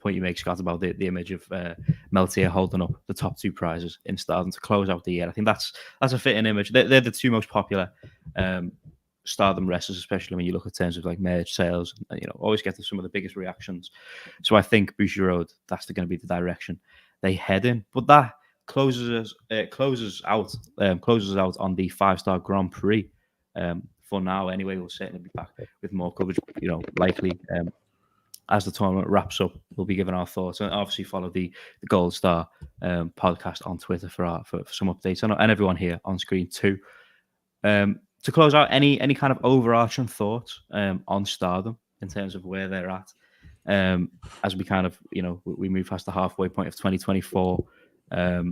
point you make, Scott, about the image of Mel Tier holding up the top 2 prizes in Stardom to close out the year. I think that's a fitting image. They're the 2 most popular Stardom wrestlers, especially when you look at terms of like merch sales. Always get to some of the biggest reactions. So I think Bushi Road, that's going to be the direction they head in. But that closes out on the 5-star Grand Prix. For now, anyway, we'll certainly be back with more coverage. Likely as the tournament wraps up, we'll be giving our thoughts, and obviously follow the Gold Star podcast on Twitter for some updates, and everyone here on screen too. To close out, any kind of overarching thoughts on Stardom in terms of where they're at as we kind of we move past the halfway point of 2024. How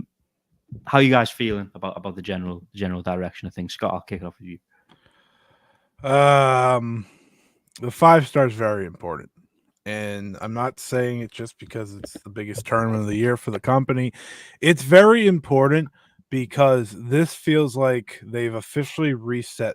are you guys feeling about the general direction of things? Scott, I'll kick it off with you. The 5-star is very important, and I'm not saying it just because it's the biggest tournament of the year for the company. It's very important because this feels like they've officially reset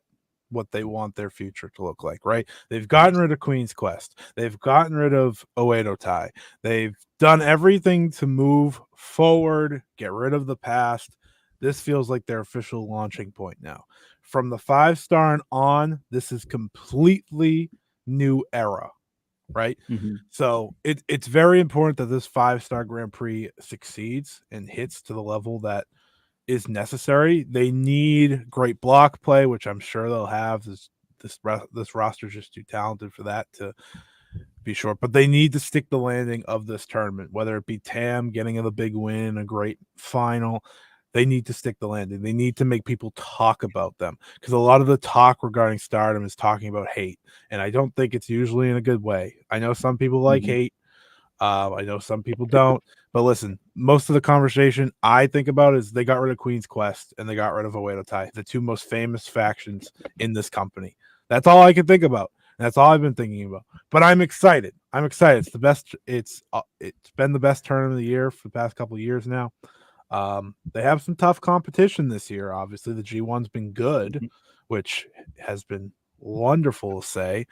what they want their future to look like, right? They've gotten rid of Queen's Quest. They've gotten rid of Oedo Tai. They've done everything to move forward, get rid of the past. This feels like their official launching point now. From the 5-star and on, this is completely new era, right? Mm-hmm. So it's very important that this 5-star Grand Prix succeeds and hits to the level that is necessary. They need great block play, which I'm sure they'll have. This roster is just too talented for that to be short, but they need to stick the landing of this tournament, whether it be Tam getting a big win, a great final. They need to stick the landing. They need to make people talk about them, because a lot of the talk regarding Stardom is talking about hate, and I don't think it's usually in a good way. I know some people like hate. I know some people don't, but listen, most of the conversation I think about is they got rid of Queen's Quest and they got rid of Oedo Tai, the 2 most famous factions in this company. That's all I can think about. And that's all I've been thinking about. But I'm excited. It's the best. It's been the best tournament of the year for the past couple of years now. They have some tough competition this year. Obviously, the G1's been good, which has been wonderful to say.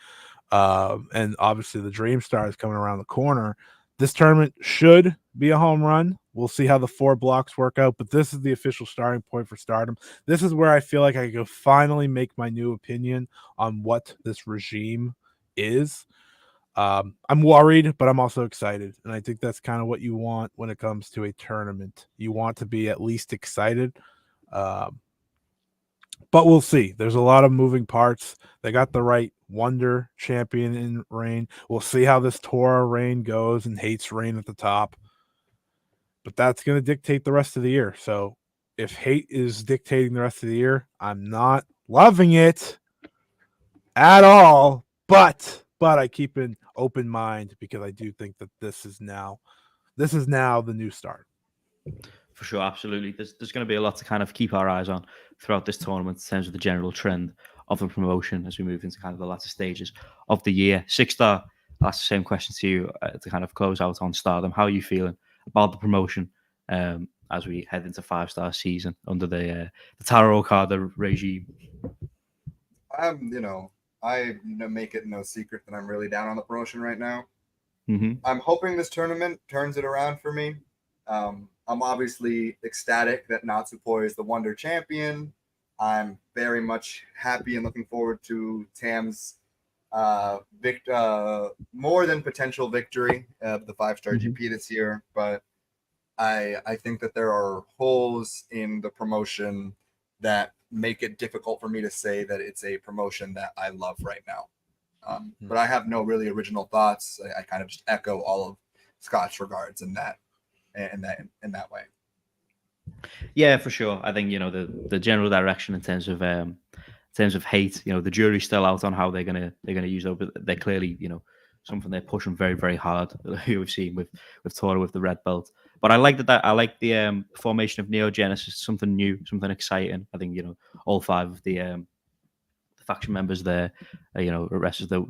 And obviously, the DreamStar is coming around the corner. This tournament should be a home run. We'll see how the 4 blocks work out, but this is the official starting point for Stardom. This is where I feel like I can finally make my new opinion on what this regime is. I'm worried, but I'm also excited. And I think that's kind of what you want when it comes to a tournament. You want to be at least excited. But we'll see. There's a lot of moving parts. They got the right Wonder champion in Reign. We'll see how this Tora Reign goes and hates Reign at the top. But that's going to dictate the rest of the year. So if hate is dictating the rest of the year, I'm not loving it at all. But I keep an open mind because I do think that this is now the new start. For sure, absolutely. There's going to be a lot to kind of keep our eyes on throughout this tournament in terms of the general trend of the promotion as we move into kind of the latter stages of the year. 6-star, I'll ask the same question to you to kind of close out on Stardom. How are you feeling about the promotion as we head into 5-star season under the Taro Okada regime? I make it no secret that I'm really down on the promotion right now. Mm-hmm. I'm hoping this tournament turns it around for me. I'm obviously ecstatic that Natsupoi is the Wonder Champion. I'm very much happy and looking forward to Tam's more than potential victory of the 5-star GP this year. But I think that there are holes in the promotion that make it difficult for me to say that it's a promotion that I love right now. But I have no really original thoughts. I kind of just echo all of Scott's regards in that way. Yeah, for sure. I think the general direction in terms of hate, the jury's still out on how they're gonna use it, but they're clearly something they're pushing very, very hard. We've seen with Tora with the red belt. But I like that. I like the formation of Neo Genesis, something new, something exciting. I think all 5 of the faction members there, the rest of the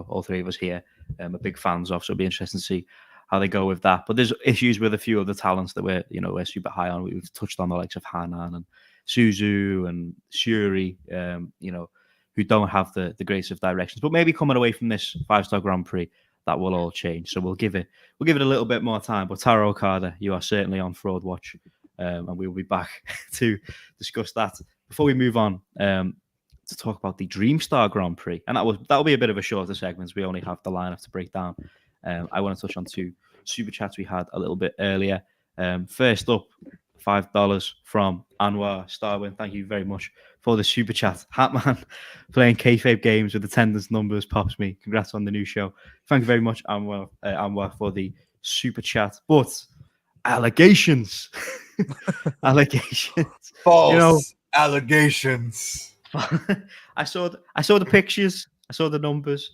all 3 of us here are big fans of. So it'll be interesting to see how they go with that. But there's issues with a few of the talents that we're super high on. We've touched on the likes of Hanan and Suzu and Shuri, who don't have the greatest of directions. But maybe coming away from this 5-star Grand Prix, that will all change. So we'll give it a little bit more time. But Taro Okada, you are certainly on fraud watch, and we will be back to discuss that. Before we move on to talk about the DreamStar Grand Prix, and that'll be a bit of a shorter segment. We only have the lineup to break down. I want to touch on 2 super chats we had a little bit earlier. First up, $5 from Anwar Starwin. Thank you very much for the super chat. Hatman playing kayfabe games with attendance numbers pops me. Congrats on the new show. Thank you very much, Anwar, for the super chat. But allegations, allegations, false allegations. I saw the pictures. I saw the numbers.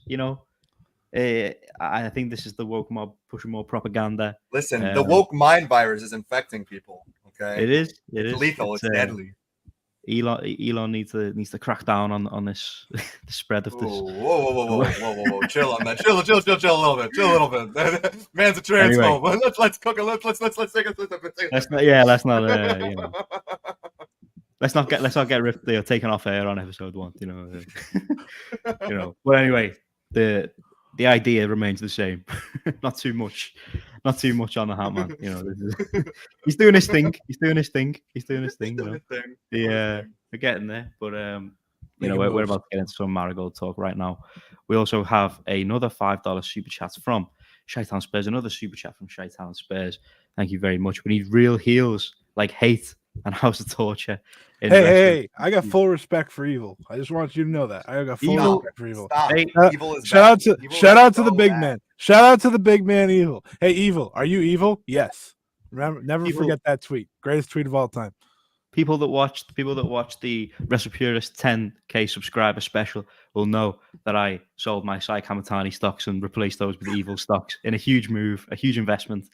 I think this is the woke mob pushing more propaganda. Listen, the woke mind virus is infecting people. Okay, it is. It's lethal. It's deadly. Elon needs to crack down on this the spread of this. Whoa! Chill on that. Chill a little bit. Chill a little bit. Man's a transphobe. Anyway. Let's cook it. Let's take it. Let's not. Yeah, let's not. Let's not get ripped or taken off air on episode 1. But anyway, the idea remains the same. Not too much on the Hatman. He's doing his thing. We're getting there, but we're about to get into some Marigold talk right now. We also have another $5 super chat from Shaitan Spurs. Another super chat from Shaitan Spurs. Thank you very much. We need real heels like hate and House of Torture. Hey, I got full respect for Evil. I just want you to know that. I got full respect for Evil. Hey, Evil is shout out to the big man. Shout out to the big man Evil. Hey, Evil, are you evil? Yes. Remember, never forget that tweet. Greatest tweet of all time. People that watch the Wrestle Purist 10K subscriber special will know that I sold my Sai Kamatani stocks and replaced those with Evil stocks in a huge move, a huge investment.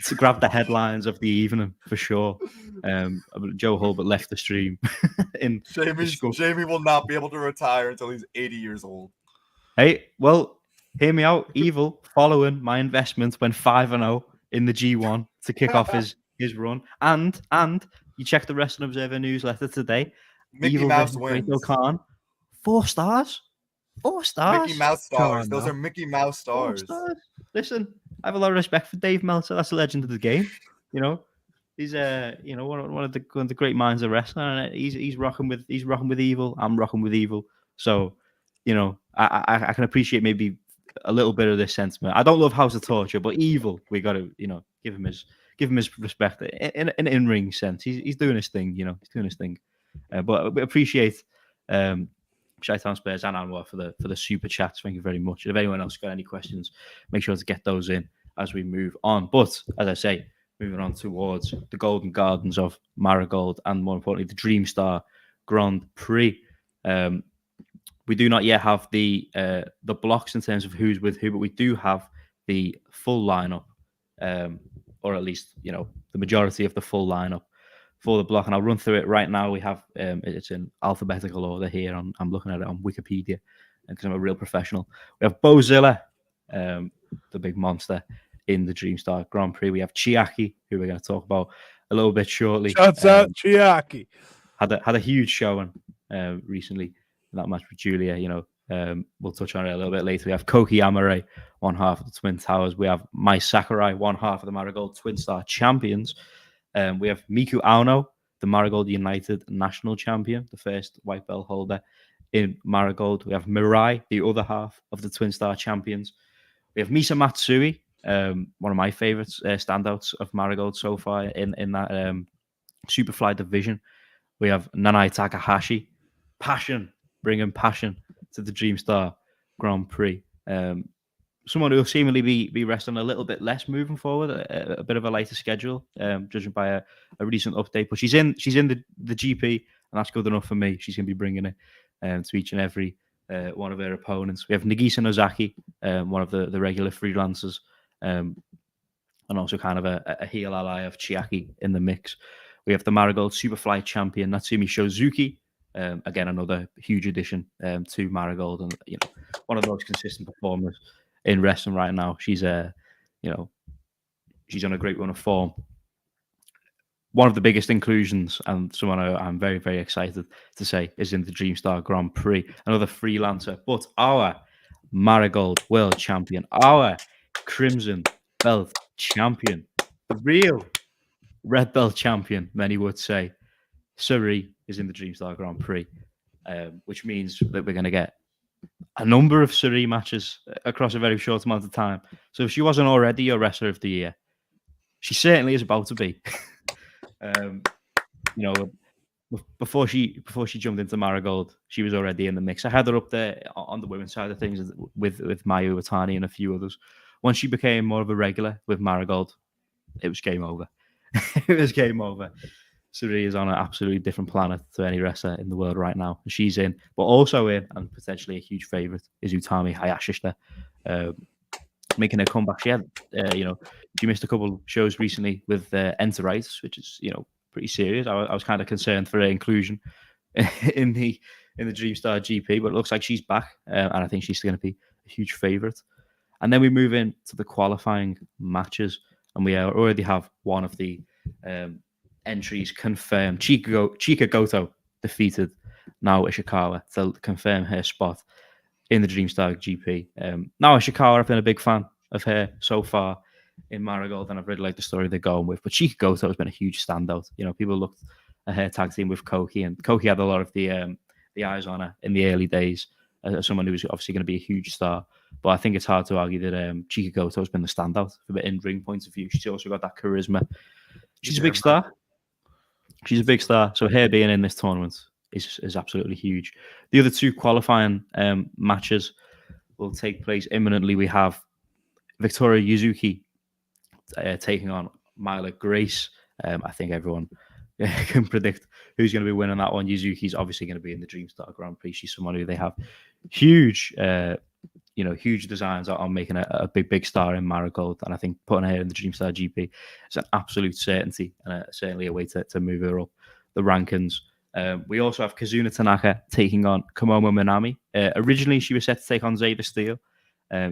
To grab the headlines of the evening for sure. Joe Hulbert left the stream. Jamie will not be able to retire until he's 80 years old. Hey, well, hear me out. Evil following my investment went 5-0 in the G1 to kick off his run. And you check the Wrestling Observer newsletter today. Mickey Evil Mouse wins. Khan, 4 stars. 4 stars. Mickey Mouse Come stars. on Those now. are Mickey Mouse 4 stars. stars. Listen, I have a lot of respect for Dave Meltzer. That's a legend of the game. You know, he's one of the great minds of wrestling. And he's rocking with evil. I'm rocking with evil. So, I can appreciate maybe a little bit of this sentiment. I don't love House of Torture, but evil, we got to give him his respect in an in-ring sense. He's doing his thing. He's doing his thing. But we appreciate Shaitan Spares and Anwar for the super chats. Thank you very much. If anyone else got any questions, make sure to get those in as we move on. But as I say, moving on towards the Golden Gardens of Marigold and more importantly the DreamStar Grand Prix. We do not yet have the blocks in terms of who's with who, but we do have the full lineup, or at least the majority of the full lineup for the block. And I'll run through it right now. We have it's in alphabetical order here. I'm looking at it on Wikipedia because I'm a real professional. We have Bozilla, the big monster in the DreamStar Grand Prix. We have Chiaki, who we're going to talk about a little bit shortly. Shouts out Chiaki. Had a huge showing recently in that match with Julia. We'll touch on it a little bit later. We have Koki Amare, one half of the Twin Towers. We have Mai Sakurai, one half of the Marigold Twin Star champions. We have Miku Aono, the Marigold United national champion, the first white belt holder in Marigold. We have Mirai, the other half of the Twin Star champions. We have Misa Matsui, one of my favorites, standouts of Marigold so far in that Superfly division. We have Nanai Takahashi, bringing passion to the DreamStar Grand Prix. Someone who will seemingly be wrestling a little bit less moving forward, a bit of a lighter schedule, judging by a recent update. But she's in the GP, and that's good enough for me. She's going to be bringing it to each and every one of her opponents. We have Nagisa Nozaki, one of the regular freelancers, and also kind of a heel ally of Chiaki in the mix. We have the Marigold Superfly champion Natsumi Shozuki. Again, another huge addition to Marigold, and one of the most consistent performers in wrestling right now. She's she's on a great run of form. One of the biggest inclusions, and someone I'm very, very excited to say, is in the DreamStar Grand Prix. Another freelancer, but our Marigold World Champion, our Crimson Belt Champion, the real Red Belt Champion, many would say, Suri is in the DreamStar Grand Prix, which means that we're going to get a number of Suri matches across a very short amount of time. So if she wasn't already your Wrestler of the Year, she certainly is about to be. Before she jumped into Marigold, she was already in the mix. I had her up there on the women's side of things with Mayu Iwatani and a few others. Once she became more of a regular with Marigold, it was game over. It was game over. Suri is on an absolutely different planet to any wrestler in the world right now. She's in, but also in, and potentially a huge favorite, is Utami Hayashishita, making a comeback. She had, she missed a couple shows recently with enteritis, which is, pretty serious. I was kind of concerned for her inclusion in the DreamStar GP, but it looks like she's back, and I think she's going to be a huge favorite. And then we move into the qualifying matches, and we already have one of the entries confirmed. Chika Goto defeated Nao Ishikawa to confirm her spot in the DreamStar GP. Nao Ishikawa, I've been a big fan of her so far in Marigold, and I've really liked the story they're going with. But Chika Goto has been a huge standout. People looked at her tag team with Koki, and Koki had a lot of the eyes on her in the early days as someone who was obviously going to be a huge star. But I think it's hard to argue that Chika Goto has been the standout from an in-ring point of view. She's also got that charisma. She's a big star. She's a big star. So her being in this tournament is absolutely huge. The other two qualifying matches will take place imminently. We have Victoria Yuzuki taking on Myla Grace. I think everyone can predict who's going to be winning that one. Yuzuki's obviously going to be in the DreamStar Grand Prix. She's someone who they have huge designs on making a big star in Marigold, and I think putting her in the DreamStar GP is an absolute certainty, and certainly a way to move her up the rankings. We also have Kazuna Tanaka taking on Komomo Minami. Originally, she was set to take on Zeta Steel.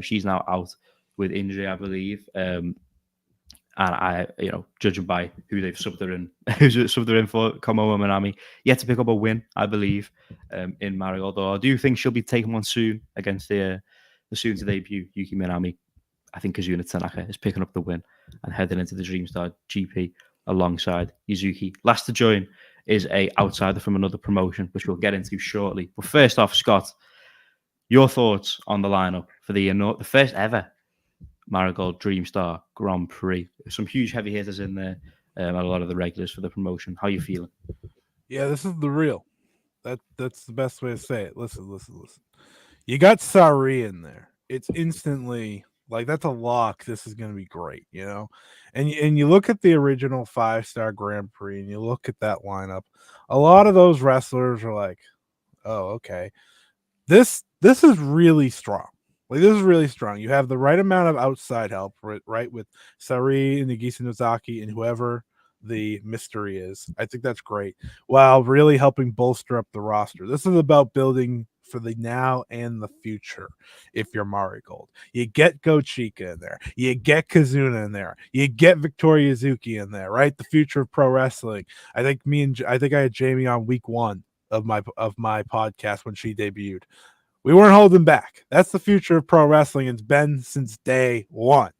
She's now out with injury, I believe. And I, judging by who they've subbed her in, who's subbed her in for Komomo Minami, yet to pick up a win, I believe, in Marigold. Though I do think she'll be taking one soon against the soon to debut Yuki Minami. I think Kazuna Tanaka is picking up the win and heading into the DreamStar GP alongside Yuzuki. Last to join is a outsider from another promotion, which we'll get into shortly. But first off, Scott, your thoughts on the lineup for the first ever Marigold DreamStar Grand Prix. Some huge heavy hitters in there, and a lot of the regulars for the promotion. How are you feeling? Yeah, this is the real. That's the best way to say it. Listen. You got Sari in there. It's instantly like that's a lock. This is going to be great, And you look at the original 5-star Grand Prix, and you look at that lineup. A lot of those wrestlers are like, "Oh, okay, this is really strong." Like, this is really strong. You have the right amount of outside help, right? With Sari and Nagisa Nozaki and whoever the mystery is. I think that's great. While really helping bolster up the roster. This is about building for the now and the future. If you're Marigold, you get Go Chica in there. You get Kazuna in there. You get Victoria Yuzuki in there, right? The future of pro wrestling. I think I had Jamie on week 1 of my podcast when she debuted. We weren't holding back. That's the future of pro wrestling. It's been since day one.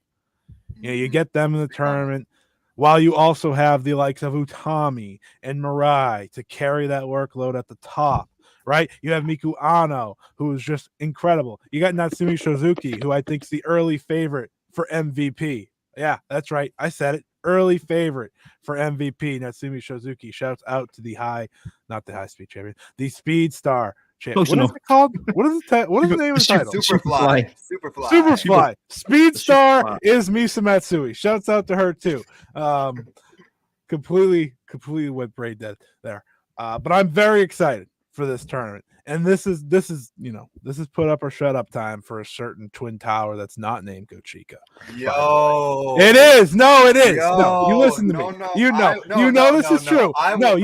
You get them in the tournament while you also have the likes of Utami and Mirai to carry that workload at the top, right? You have Miku Ano, who is just incredible. You got Natsumi Shozuki, who I think is the early favorite for MVP. Yeah, that's right. I said it. Early favorite for MVP, Natsumi Shozuki. Shouts out to the not the high speed champion, the Speed Star. What is it called? What is the name of the title? Superfly. Speed Star is Misa Matsui. Shouts out to her too. Completely went brain dead there. But I'm very excited for this tournament. And this is put up or shut up time for a certain twin tower that's not named Go Chica. Yo, it is. No, it is. Yo, no, you listen to me. This is true. This is true. I will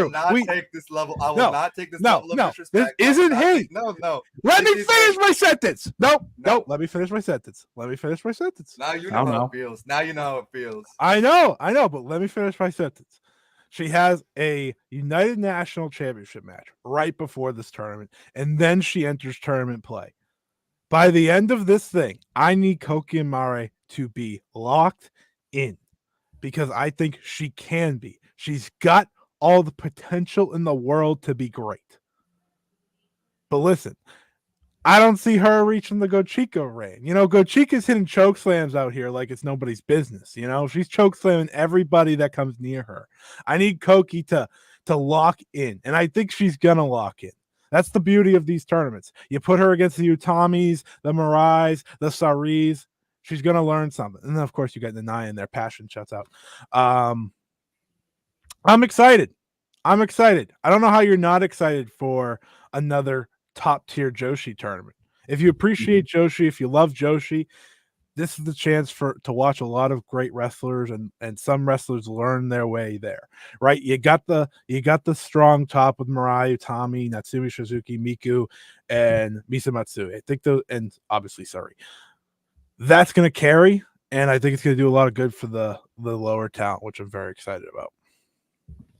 not take this level. I will not take this level of disrespect. This isn't hate. No. Let me finish my sentence. No. Let me finish my sentence. Now you know how it feels. I know. But let me finish my sentence. She has a United National Championship match right before this tournament, and then she enters tournament play. By the end of this thing, I need Koki and Mare to be locked in because I think she can be. She's got all the potential in the world to be great. But listen, I don't see her reaching the Go Chica reign. Go Chica's hitting choke slams out here like it's nobody's business. She's choke slamming everybody that comes near her. I need Koki to lock in, and I think she's gonna lock in. That's the beauty of these tournaments. You put her against the Utamis, the Mirais, the Saris. She's gonna learn something. And then, of course, you got Nanai in there. Passion shuts out. I'm excited. I don't know how you're not excited for another top tier Joshi tournament. If you appreciate Joshi, if you love Joshi, this is the chance to watch a lot of great wrestlers and some wrestlers learn their way there, right? You got the strong top with Mirai, Utami, Natsumi Shizuki, Miku, and Misa Matsui. I think and obviously Sari. That's going to carry, and I think it's going to do a lot of good for the lower talent, which I'm very excited about.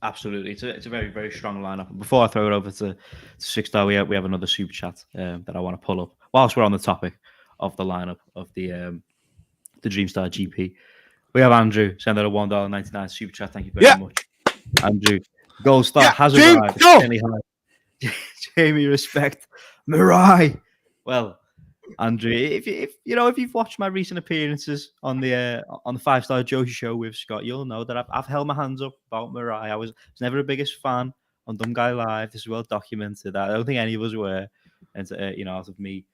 Absolutely, it's a very, very strong lineup. Before I throw it over to 6-star, we have another super chat that I want to pull up whilst we're on the topic of the lineup of the DreamStar GP. We have Andrew send out a $1.99 super chat. Thank you very much, Andrew. Gold star has arrived. Jamie, respect Mirai. Well, Andrew, if you've watched my recent appearances on the 5-star Joshi show with Scott, you'll know that I've held my hands up about Mirai. I was never the biggest fan on Dumb Guy Live. This is well documented. I don't think any of us were, and out of me,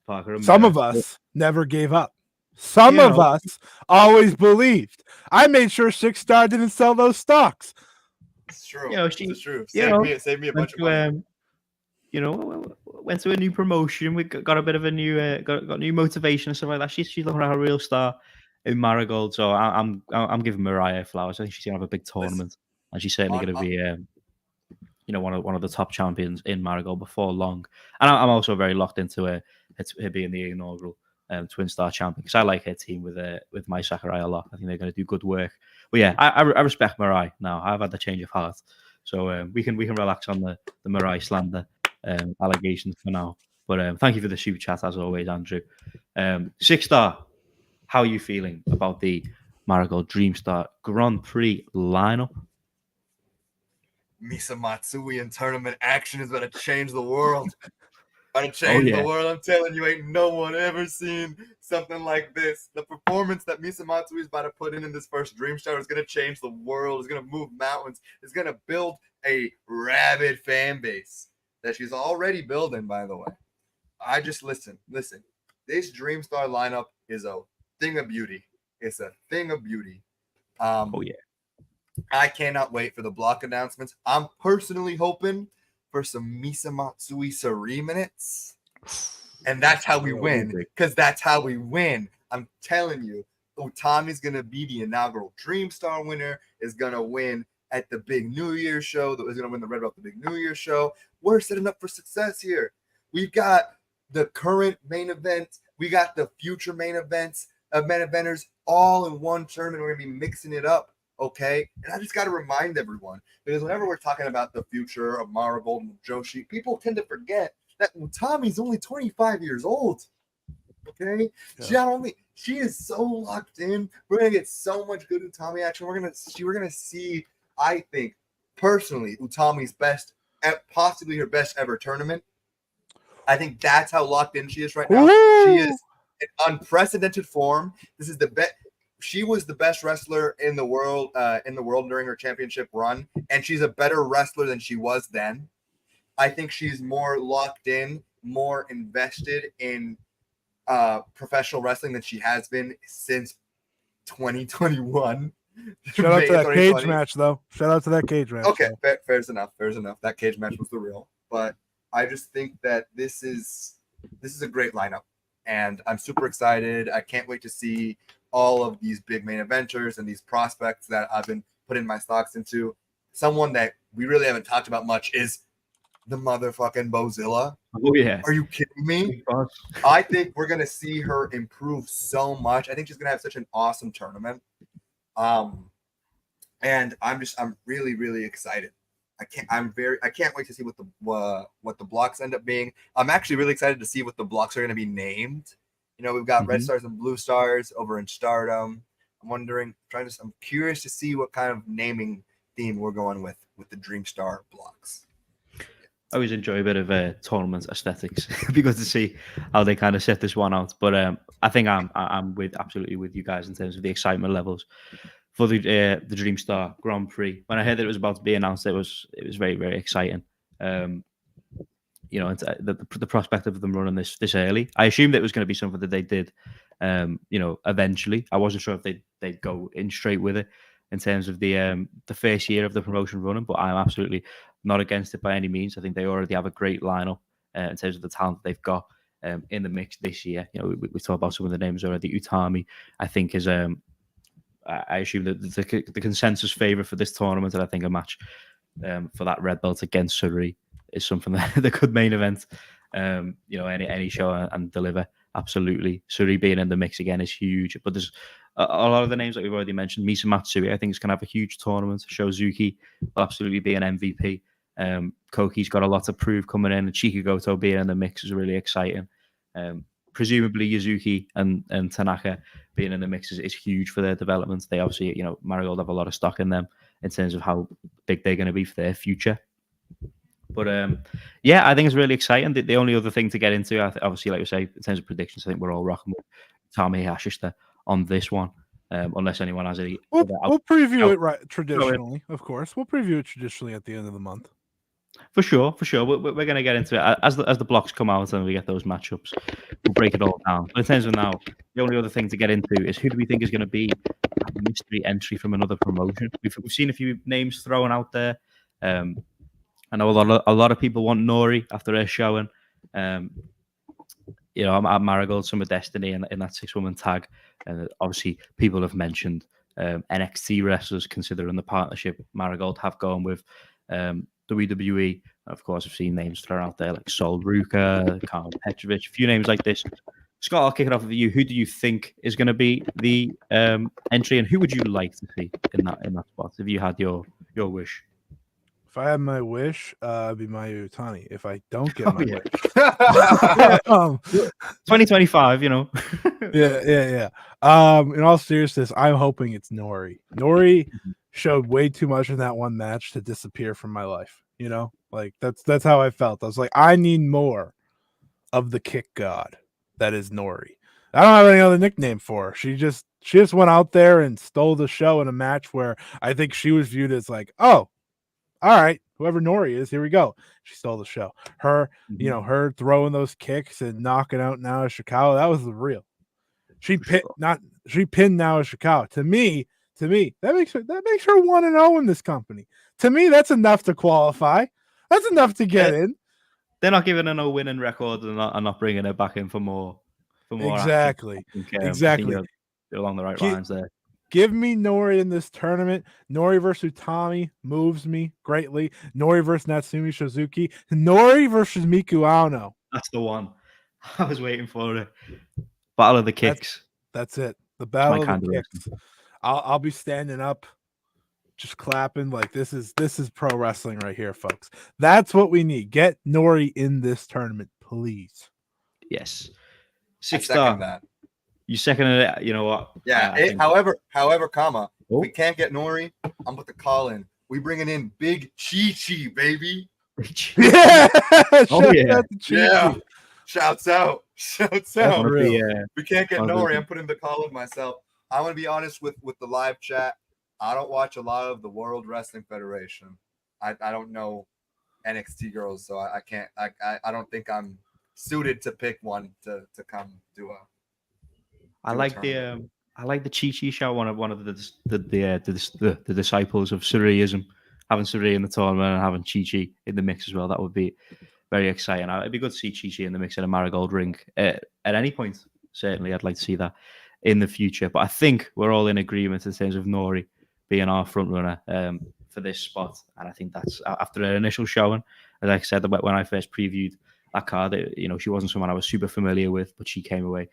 Parker. And some of us never gave up. Some of us always believed. I made sure 6-star didn't sell those stocks. It's true. It's true. Save me a bunch of money. Went to a new promotion. We got a bit of a new, got new motivation and stuff like that. She's looking at a real star in Marigold. So I'm giving Mariah flowers. I think she's gonna have a big tournament, and she's certainly gonna be, one of the top champions in Marigold before long. And I'm also very locked into her being the inaugural Twin Star champion, because I like her team with Mai Sakurai a lot. I think they're going to do good work. But yeah, I respect Mirai now. I've had the change of heart, so we can relax on the Mirai slander allegations for now. But thank you for the super chat as always, Andrew. 6-star, how are you feeling about the Marigold DreamStar Grand Prix lineup? Misa Matsui in tournament action is going to change the world. Going to change the world. I'm telling you, ain't no one ever seen something like this. The performance that Misa Matsui is about to put in this first DreamStar is going to change the world. It's going to move mountains. It's going to build a rabid fan base that she's already building, by the way. I just listen. This DreamStar lineup is a thing of beauty. It's a thing of beauty. I cannot wait for the block announcements. I'm personally hoping for some Misa Matsui Sari minutes. And that's how we win. Because that's how we win. I'm telling you, Utami's going to be the inaugural DreamStar winner, is going to win at the big New Year's show, that was going to win the Red Belt at the big New Year's show. We're setting up for success here. We've got the current main event. We got the future main events of main eventers all in one tournament. We're going to be mixing it up. Okay, and I just got to remind everyone, because whenever we're talking about the future of Marigold and Joshi, people tend to forget that Utami's only 25 years old. Okay, she is so locked in. We're gonna get so much good Utami action. We're gonna see. I think personally, Utami's best, possibly her best ever tournament. I think that's how locked in she is right now. Woo! She is in unprecedented form. This is the best. She was the best wrestler in the world during her championship run, and she's a better wrestler than she was then. I think she's more locked in, more invested in professional wrestling than she has been since 2021. Shout out to that cage match, though. Shout out to that cage match. Okay, fair enough. That cage match was the real, but I just think that this is a great lineup, and I'm super excited. I can't wait to see all of these big main eventers and these prospects that I've been putting my stocks into. Someone that we really haven't talked about much is the motherfucking Bozilla. Oh, yeah. Are you kidding me? I think we're going to see her improve so much. I think she's going to have such an awesome tournament. And I'm really, really excited. I can't wait to see what the blocks end up being. I'm actually really excited to see what the blocks are going to be named. You know, we've got red stars and blue stars over in Stardom. I'm curious to see what kind of naming theme we're going with the DreamStar blocks. I always enjoy a bit of tournament aesthetics. It'd be good to see how they kind of set this one out. But I think I'm absolutely with you guys in terms of the excitement levels for the DreamStar Grand Prix. When I heard that it was about to be announced, it was very, very exciting. You know, the prospect of them running this early. I assumed it was going to be something that they did, you know, eventually. I wasn't sure if they'd go in straight with it in terms of the first year of the promotion running, but I'm absolutely not against it by any means. I think they already have a great lineup in terms of the talent they've got in the mix this year. You know, we talked about some of the names already. Utami, I think, is I assume that the consensus favorite for this tournament, and I think a match for that red belt against Suri is something that could main event, you know, any show and deliver. Absolutely. Suri being in the mix again is huge. But there's a lot of the names that we've already mentioned. Misa Matsui, I think, is going to have a huge tournament. Shozuki will absolutely be an MVP. Koki's got a lot to prove coming in. And Chikagoto being in the mix is really exciting. Presumably Yuzuki and Tanaka being in the mix is huge for their development. They obviously, you know, Marigold have a lot of stock in them in terms of how big they're going to be for their future. But yeah, I think it's really exciting. The only other thing to get into, obviously, like we say, in terms of predictions, I think we're all rocking with Tommy Hashista on this one, unless anyone has any. We'll preview it right traditionally, of course. We'll preview it traditionally at the end of the month. For sure. We're going to get into it as the blocks come out and we get those matchups. We'll break it all down. But in terms of now, the only other thing to get into is who do we think is going to be a mystery entry from another promotion? We've seen a few names thrown out there. I know a lot of people want Nori after her showing. You know, I'm at Marigold, Summer Destiny in that 6-woman tag. And obviously, people have mentioned NXT wrestlers considering the partnership Marigold have gone with WWE. Of course, I've seen names thrown out there like Sol Ruka, Karl Petrovic, a few names like this. Scott, I'll kick it off with you. Who do you think is going to be the entry, and who would you like to see in that spot if you had your wish? If I had my wish, it'd be Mayu Utani. If I don't get my yeah. wish, 2025, yeah. In all seriousness, I'm hoping it's Nori. Nori showed way too much in that one match to disappear from my life. Like that's how I felt. I was like, I need more of the kick god that is Nori. I don't have any other nickname for her. She just went out there and stole the show in a match where I think she was viewed as like, oh, all right, whoever Nori is, here we go. She stole the show. Her, her throwing those kicks and knocking out Naoya Ishikawa, that was the real. She pinned Naoya Ishikawa. To me, that makes her 1-0 in this company. To me, that's enough to qualify. That's enough to get in. They're not giving her no winning record and not bringing her back in for more. Exactly. Exactly. You're along the right lines there. Give me Nori in this tournament. Nori versus Utami moves me greatly. Nori versus Natsumi Shizuki. Nori versus Miku Aono. That's the one. I was waiting for it. Battle of the Kicks. That's it. The battle of the kicks. I'll be standing up, just clapping like this is pro wrestling right here, folks. That's what we need. Get Nori in this tournament, please. Yes. 6-star. That. You seconded it. You know what? Yeah. However, we can't get Nori. I'm about to call in. We bringing in Big Chi-Chi, baby. Yeah. Yeah. Shouts out. We can't get Nori. I'm putting the call in myself. I'm gonna be honest with the live chat. I don't watch a lot of the World Wrestling Federation. I don't know NXT girls, so I can't. I don't think I'm suited to pick one to come do a. I like the Chi-Chi show. One of the disciples of Surrealism, having Surrey in the tournament and having Chi-Chi in the mix as well. That would be very exciting. It'd be good to see Chi-Chi in the mix in a Marigold ring at any point. Certainly, I'd like to see that in the future. But I think we're all in agreement in terms of Nori being our front runner for this spot, and I think that's after an initial showing. As I said, when I first previewed that card, she wasn't someone I was super familiar with, but she came away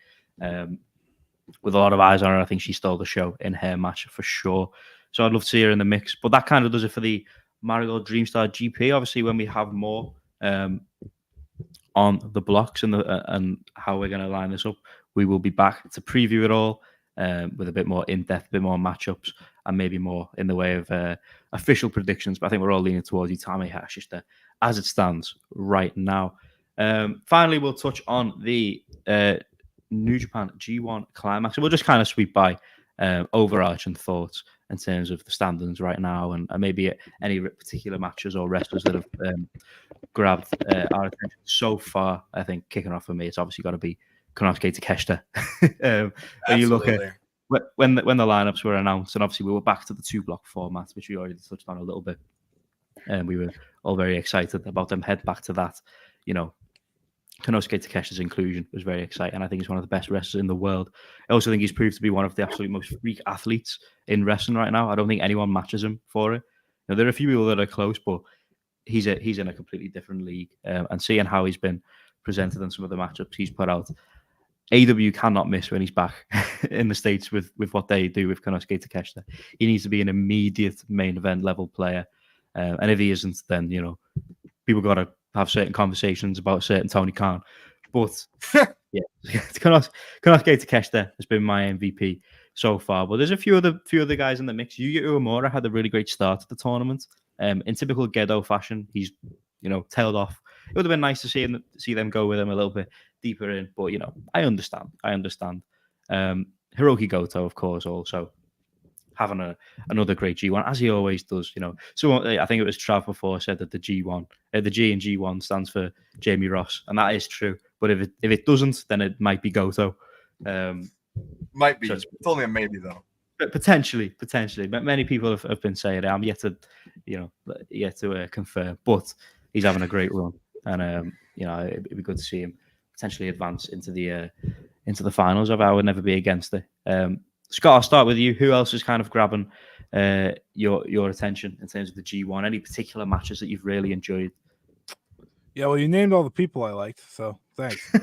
with a lot of eyes on her. I think she stole the show in her match for sure. So I'd love to see her in the mix. But that kind of does it for the Marigold DreamStar GP. Obviously, when we have more on the blocks and how we're going to line this up, we will be back to preview it all with a bit more in-depth, a bit more matchups, and maybe more in the way of official predictions. But I think we're all leaning towards Utami Hayashishita as it stands right now. Finally, we'll touch on the New Japan G1 Climax. So we'll just kind of sweep by overarching thoughts in terms of the standings right now and maybe any particular matches or wrestlers that have grabbed our attention so far. I think kicking off for me, it's obviously got to be Konosuke Takeshita. When you look at when the lineups were announced, and obviously we were back to the 2-block format, which we already touched on a little bit, and we were all very excited about them head back to that. Konosuke Takeshita's inclusion was very exciting. I think he's one of the best wrestlers in the world. I also think he's proved to be one of the absolute most freak athletes in wrestling right now. I don't think anyone matches him for it. There are a few people that are close, but he's in a completely different league. And seeing how he's been presented in some of the matchups he's put out, AW cannot miss when he's back in the States with what they do with Konosuke Takeshita. He needs to be an immediate main event level player. And if he isn't, then, people got to have certain conversations about certain Tony Khan. But yeah, Konosuke Takeshita has been my MVP so far. But there's a few other guys in the mix. Yuya Uemura had a really great start to the tournament. In typical Gedo fashion, he's tailed off. It would have been nice to see them go with him a little bit deeper in. But I understand. Hiroki Goto, of course, also having another great G1, as he always does. So I think it was Trav before said that the G in G1 stands for Jamie Ross, and that is true. But if it doesn't, then it might be Goto. Might be. So it's only a maybe though. But potentially. Many people have been saying it. I'm yet to confirm. But he's having a great run, and it'd be good to see him potentially advance into the finals. I would never be against it. Scott, I'll start with you. Who else is kind of grabbing your attention in terms of the G1? Any particular matches that you've really enjoyed? Yeah, well, you named all the people I liked, so thanks.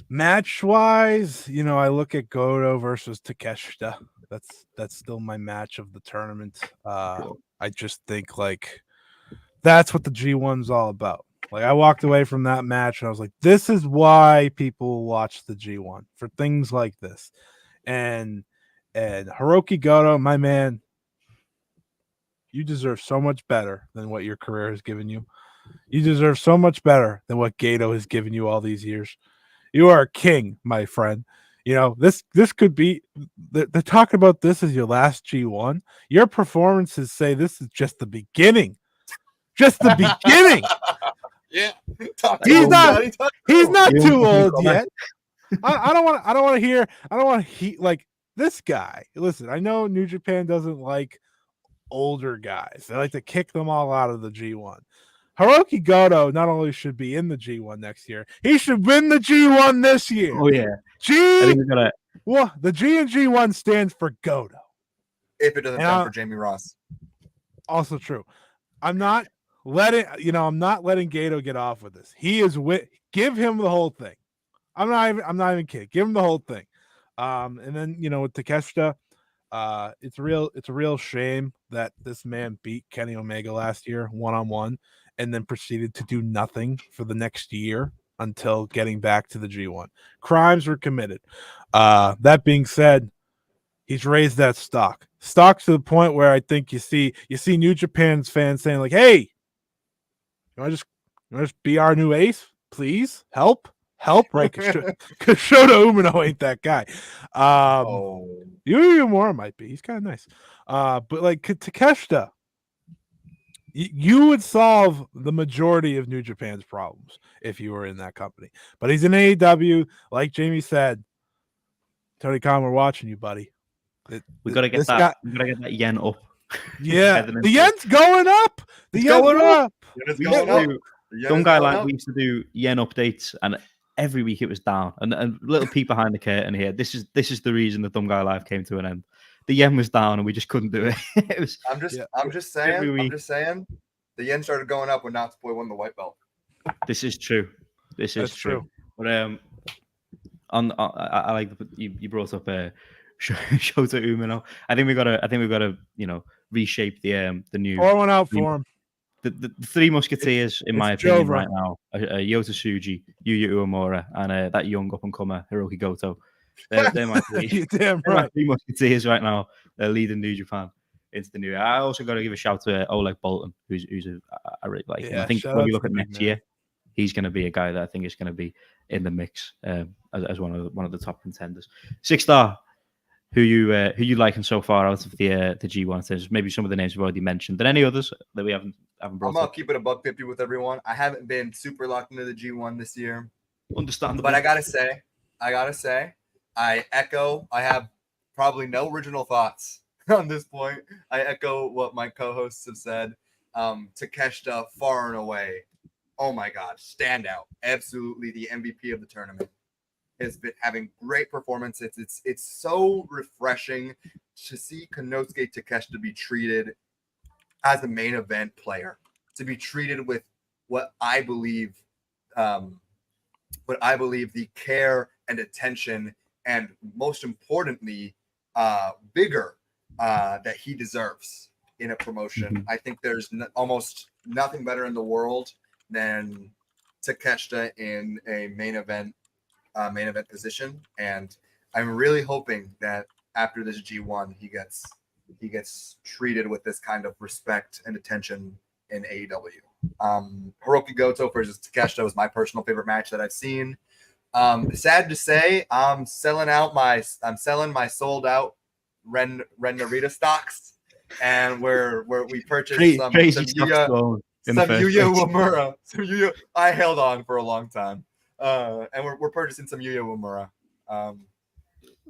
Match wise, I look at Goto versus Takeshita. That's still my match of the tournament. Cool. I just think like that's what the G1's all about. Like I walked away from that match and I was like, this is why people watch the G1 for things like this. And Hiroki Goto, my man, you deserve so much better than what your career has given you. You deserve so much better than what Gato has given you all these years. You are a king, my friend. This could be they're talking about this as your last G1. Your performances say this is just the beginning. Just the beginning. Yeah. He's not too old yet. I don't want to like this guy. Listen, I know New Japan doesn't like older guys. They like to kick them all out of the G1. Hiroki Goto not only should be in the G1 next year, he should win the G1 this year. Oh yeah. I think we're gonna. Well, the G and G1 stands for Goto. If it doesn't stand for Jamie Ross. Also true. I'm not letting Gato get off with this. He is give him the whole thing. I'm not even kidding. Give him the whole thing. And then with Takeshita, it's a real shame that this man beat Kenny Omega last year 1-on-1 and then proceeded to do nothing for the next year until getting back to the G1. Crimes were committed. That being said, he's raised that stock to the point where I think you see New Japan's fans saying like, "Hey, you want to just be our new ace, please? Help, right?" Because Shota Umino ain't that guy. Yuya Uemura might be. He's kind of nice. But like Takeshita, you would solve the majority of New Japan's problems if you were in that company. But he's in AEW, like Jamie said. Tony Khan, we're watching you, buddy. We gotta get that. We gotta get that yen up. Yeah, the yen's going up. The yen's going up. It's going up. Some guy like we used to do yen updates, and every week it was down. And a little peek behind the curtain here. This is the reason the Dumb Guy Life came to an end. The yen was down, and we just couldn't do it. I'm just saying. The yen started going up when Natsupoi won the white belt. This is true. That's true. But I like you brought up Shota Umino. I think we gotta reshape the new. Pour one out for him. The three musketeers, in my opinion, right now, are Yota Tsuji, Yuya Uemura, and that young up and comer Hiroki Goto. They're my three. Damn right. My three musketeers right now. They're leading New Japan into the new year. I also got to give a shout to Oleg Bolton, who's I really like him. I think when we look at next year, he's going to be a guy that I think is going to be in the mix as one of the top contenders. 6-star, who you liking so far out of the G1? There's maybe some of the names we've already mentioned, but any others that we haven't brought I'm gonna up? keep it a $150 with everyone. I haven't been super locked into the G1 this year. Understandable. But I gotta say, I have probably no original thoughts on this point. I echo what my co-hosts have said. Takeshita, far and away, oh my God, standout. Absolutely the MVP of the tournament. Has been having great performances. It's so refreshing to see Konosuke Takeshita be treated as a main event player, to be treated with what I believe the care and attention, and most importantly, vigor that he deserves in a promotion. Mm-hmm. I think there's almost nothing better in the world than Takeshita in a main event position, and I'm really hoping that after this G1 he gets treated with this kind of respect and attention in AEW. Hiroki Goto versus Takeshita was my personal favorite match that I've seen. Sad to say, I'm selling my sold out Ren Narita stocks, and we purchased some Yuya Uemura. I held on for a long time. And we're purchasing some Yuya Uemura.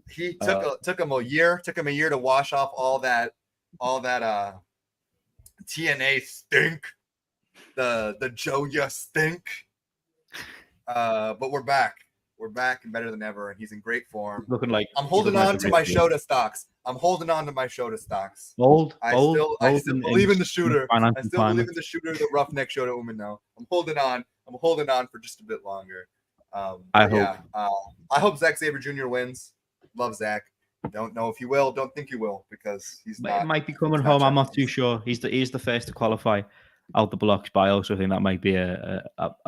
He took him a year to wash off all that TNA stink, the Joya stink. But we're back and better than ever, and he's in great form. Looking like I'm holding on to my Shota stocks. I still believe in the shooter. I still believe in the shooter, the roughneck Shota Umino. I'm holding on for just a bit longer. I hope Zack Sabre Jr. wins. Love Zach. Don't know if he will. Don't think he will because he's not. It might be coming home. I'm not too sure. He's the first to qualify out the blocks, but I also think that might be a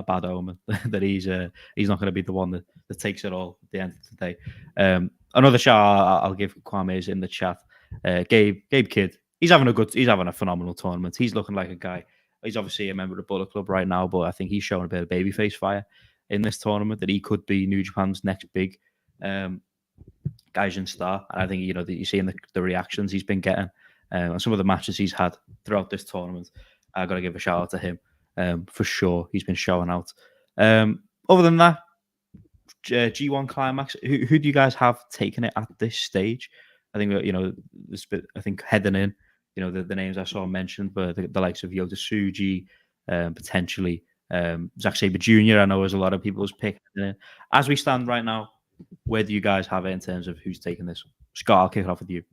bad omen that he's not going to be the one that takes it all at the end of the day. Another shout I'll give Kwame is in the chat. Gabe Kidd. He's having a phenomenal tournament. He's looking like a guy. He's obviously a member of the Bullet Club right now, but I think he's showing a bit of babyface fire in this tournament that he could be New Japan's next big Gaijin star. And I think that you see in the reactions he's been getting and some of the matches he's had throughout this tournament. I got to give a shout out to him for sure. He's been showing out. Other than that, G1 Climax. Who do you guys have taking it at this stage? I think this bit. I think heading in, the names I saw mentioned, but the likes of Yota Tsuji, potentially Zack Sabre Jr. I know there's a lot of people's pick. As we stand right now, where do you guys have it in terms of who's taking this? Scott, I'll kick it off with you.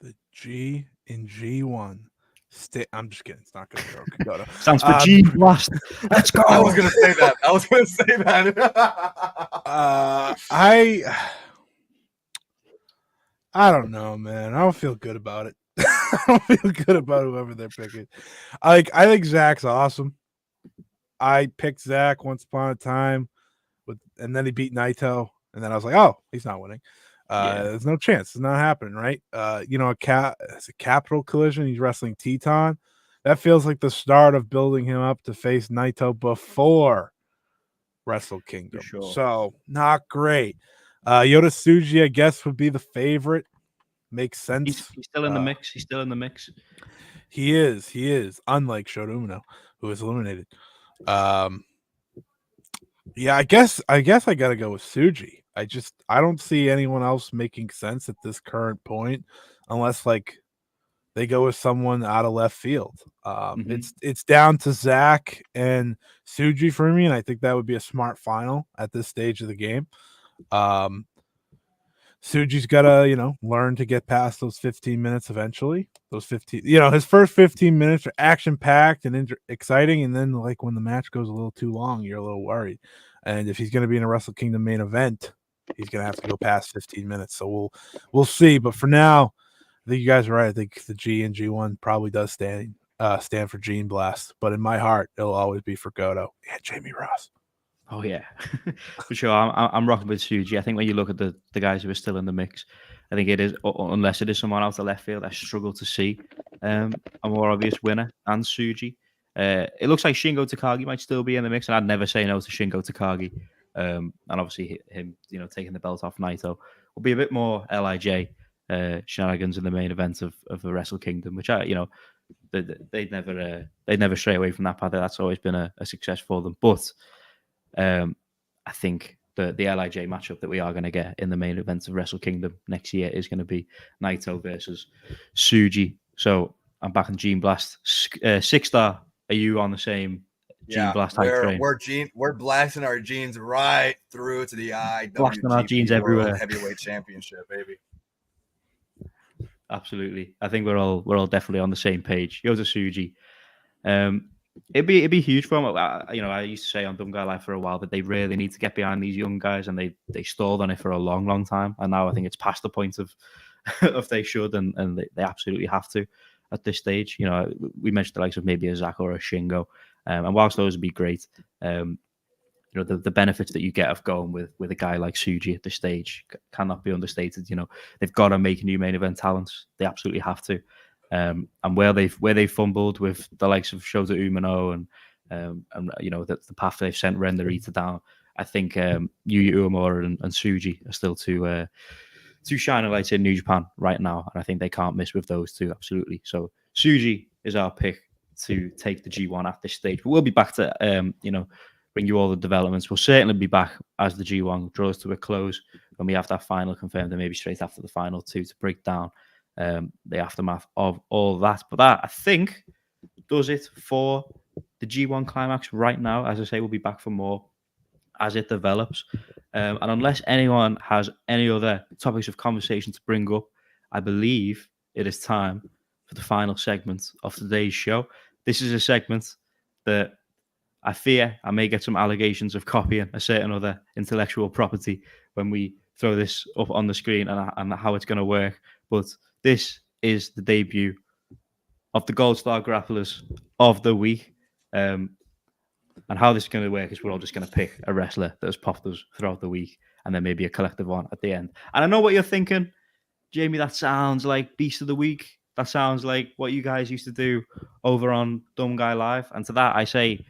The G in G1. I'm just kidding. It's not going to go. Stands for G Blast. Let's go. I was going to say that. I don't know, man. I don't feel good about it. I don't feel good about whoever they're picking. I think Zach's awesome. I picked Zach once upon a time, and then he beat Naito, and then I was like, oh, he's not winning. There's no chance. It's not happening, right? It's a Capital Collision. He's wrestling Teton. That feels like the start of building him up to face Naito before Wrestle Kingdom. Sure. So not great. Yota Tsuji, I guess, would be the favorite. Makes sense. He's still in the mix. He's still in the mix. He is. Unlike Shota Umino, who was eliminated. Yeah, I guess I gotta go with Tsuji. I don't see anyone else making sense at this current point, unless they go with someone out of left field. It's down to Zach and Tsuji for me, and I think that would be a smart final at this stage of the game. Tsuji's gotta, learn to get past those 15 minutes eventually. Those 15, his first 15 minutes are action packed and exciting, and then when the match goes a little too long, you're a little worried. And if he's going to be in a Wrestle Kingdom main event, he's going to have to go past 15 minutes. So we'll see. But for now, I think you guys are right. I think the G and G1 probably does stand for Gene Blast. But in my heart, it'll always be for Goto and Jamie Ross. Oh yeah, for sure. I'm rocking with Tsuji. I think when you look at the guys who are still in the mix, I think it is, unless it is someone out of left field, I struggle to see a more obvious winner than Tsuji. It looks like Shingo Takagi might still be in the mix, and I'd never say no to Shingo Takagi. And obviously him, taking the belt off Naito will be a bit more LIJ shenanigans in the main event of the Wrestle Kingdom, which they'd never stray away from that path. That's always been a success for them. But I think the LIJ matchup that we are going to get in the main event of Wrestle Kingdom next year is going to be Naito versus Tsuji. So I'm back in Gene Blast. 6-star. Are you on the same Gene Blast hype train? We're blasting our genes right through to the IWGP blasting our genes everywhere. Heavyweight Championship, baby. Absolutely. I think we're all definitely on the same page. Yota Tsuji. It'd be huge for him. I used to say on Dumb Guy Life for a while that they really need to get behind these young guys, and they stalled on it for a long, long time. And now I think it's past the point of they should, and they absolutely have to at this stage. We mentioned the likes of maybe a Zach or a Shingo, and whilst those would be great, the benefits that you get of going with a guy like Tsuji at this stage cannot be understated. They've got to make new main event talents. They absolutely have to. And where they've fumbled with the likes of Shota Umino and the path they've sent Ren Narita down, I think Yuya Uemura and Tsuji are still two shining lights in New Japan right now, and I think they can't miss with those two, absolutely. So Tsuji is our pick to take the G1 at this stage. But we'll be back to bring you all the developments. We'll certainly be back as the G1 draws to a close when we have that final confirmed, and maybe straight after the final two to break down the aftermath of all that. But that, I think, does it for the G1 Climax right now. As I say, we'll be back for more as it develops. And unless anyone has any other topics of conversation to bring up, I believe it is time for the final segment of today's show. This is a segment that I fear I may get some allegations of copying a certain other intellectual property when we throw this up on the screen and how it's going to work. But this is the debut of the Gold Star Grapplers of the week. And how this is going to work is we're all just going to pick a wrestler that has popped us throughout the week and then maybe a collective one at the end. And I know what you're thinking, Jamie, that sounds like Beast of the Week. That sounds like what you guys used to do over on Dumb Guy Live. And to that, I say,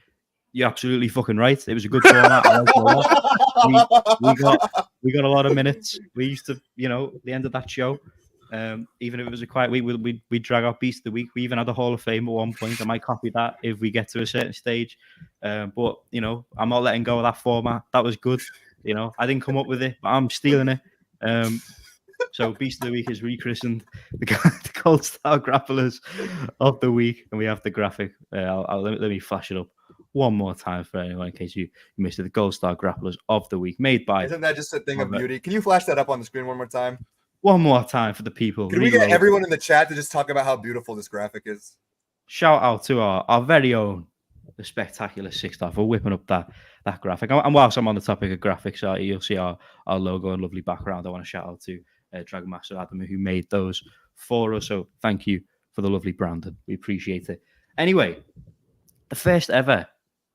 you're absolutely fucking right. It was a good format. I liked it a lot. We got a lot of minutes. We used to, the end of that show, even if it was a quiet week, we'd drag out Beast of the Week. We even had a Hall of Fame at one point. I might copy that if we get to a certain stage. But, I'm not letting go of that format. That was good. I didn't come up with it, but I'm stealing it. So Beast of the Week is rechristened the Gold Star Grapplers of the week. And we have the graphic. Let me flash it up one more time for anyone in case you missed it. The Gold Star Grapplers of the week, made by... Isn't that just a thing of beauty? Can you flash that up on the screen one more time? One more time for the people. Can we get everyone in the chat to just talk about how beautiful this graphic is? Shout out to our very own, the spectacular 6-star for whipping up that graphic. And whilst I'm on the topic of graphics, you'll see our logo and lovely background. I want to shout out to Dragon Master Adam, who made those for us. So thank you for the lovely branding. We appreciate it. Anyway, the first ever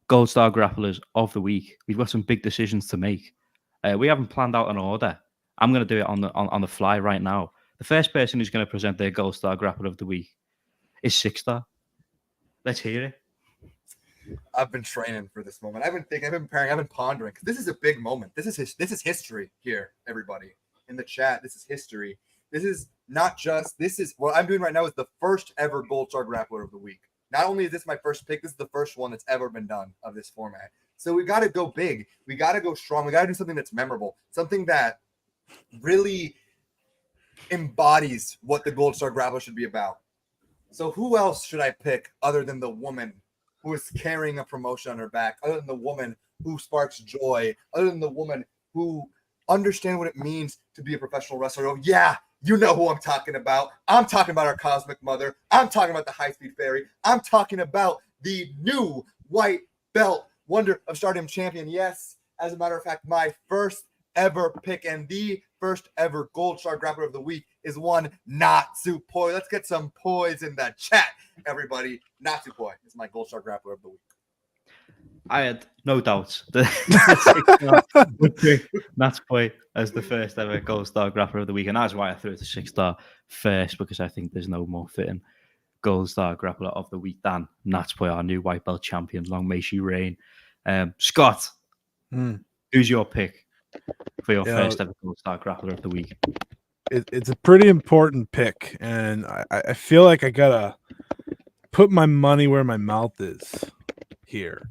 Gold Star Grapplers of the week. We've got some big decisions to make. We haven't planned out an order. I'm going to do it on the fly right now. The first person who's going to present their Gold Star Grappler of the week is 6-star. Let's hear it. I've been training for this moment. I've been thinking, I've been preparing, I've been pondering, because this is a big moment. This is history here, everybody. In the chat, this is history. This is what I'm doing right now is the first ever Gold Star Grappler of the week. Not only is this my first pick, this is the first one that's ever been done of this format. So we got to go big. We got to go strong. We got to do something that's memorable, something that really embodies what the Gold Star Grappler should be about. So who else should I pick other than the woman who is carrying a promotion on her back, other than the woman who sparks joy, other than the woman who understands what it means to be a professional wrestler? Oh, yeah, you know who I'm talking about. I'm talking about our Cosmic Mother. I'm talking about the High-Speed Fairy. I'm talking about the new white belt Wonder of Stardom champion. Yes, as a matter of fact, my first ever pick and the first ever Gold Star Grappler of the week is one Natsupoi. Let's get some poise in the chat, everybody. Natsupoi is my Gold Star Grappler of the week. I had no doubts that Natsupoi as the first ever Gold Star Grappler of the week, and that's why I threw it to 6-star first, because I think there's no more fitting Gold Star Grappler of the week than Natsupoi, our new white belt champion. Long may she reign. Scott, who's your pick for your first ever Gold Star Grappler of the week? It's a pretty important pick, and I feel like I gotta put my money where my mouth is here.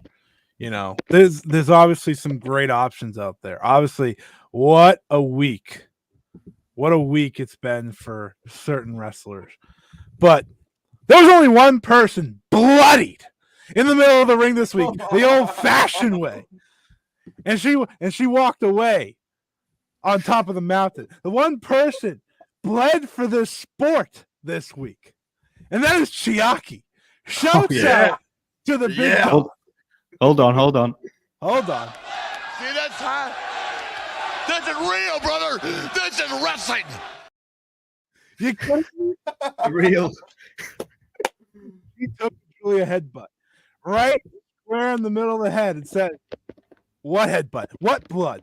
There's obviously some great options out there. Obviously, what a week it's been for certain wrestlers. But there was only one person bloodied in the middle of the ring this week, the old-fashioned way. And she walked away on top of the mountain. The one person bled for this sport this week. And that is Chiaki. Shouts out to the big dog. Hold on. See, that's hot. This is real, brother. This is wrestling. You couldn't Real. He took Julia headbutt right square in the middle of the head and said, "What headbutt? What blood?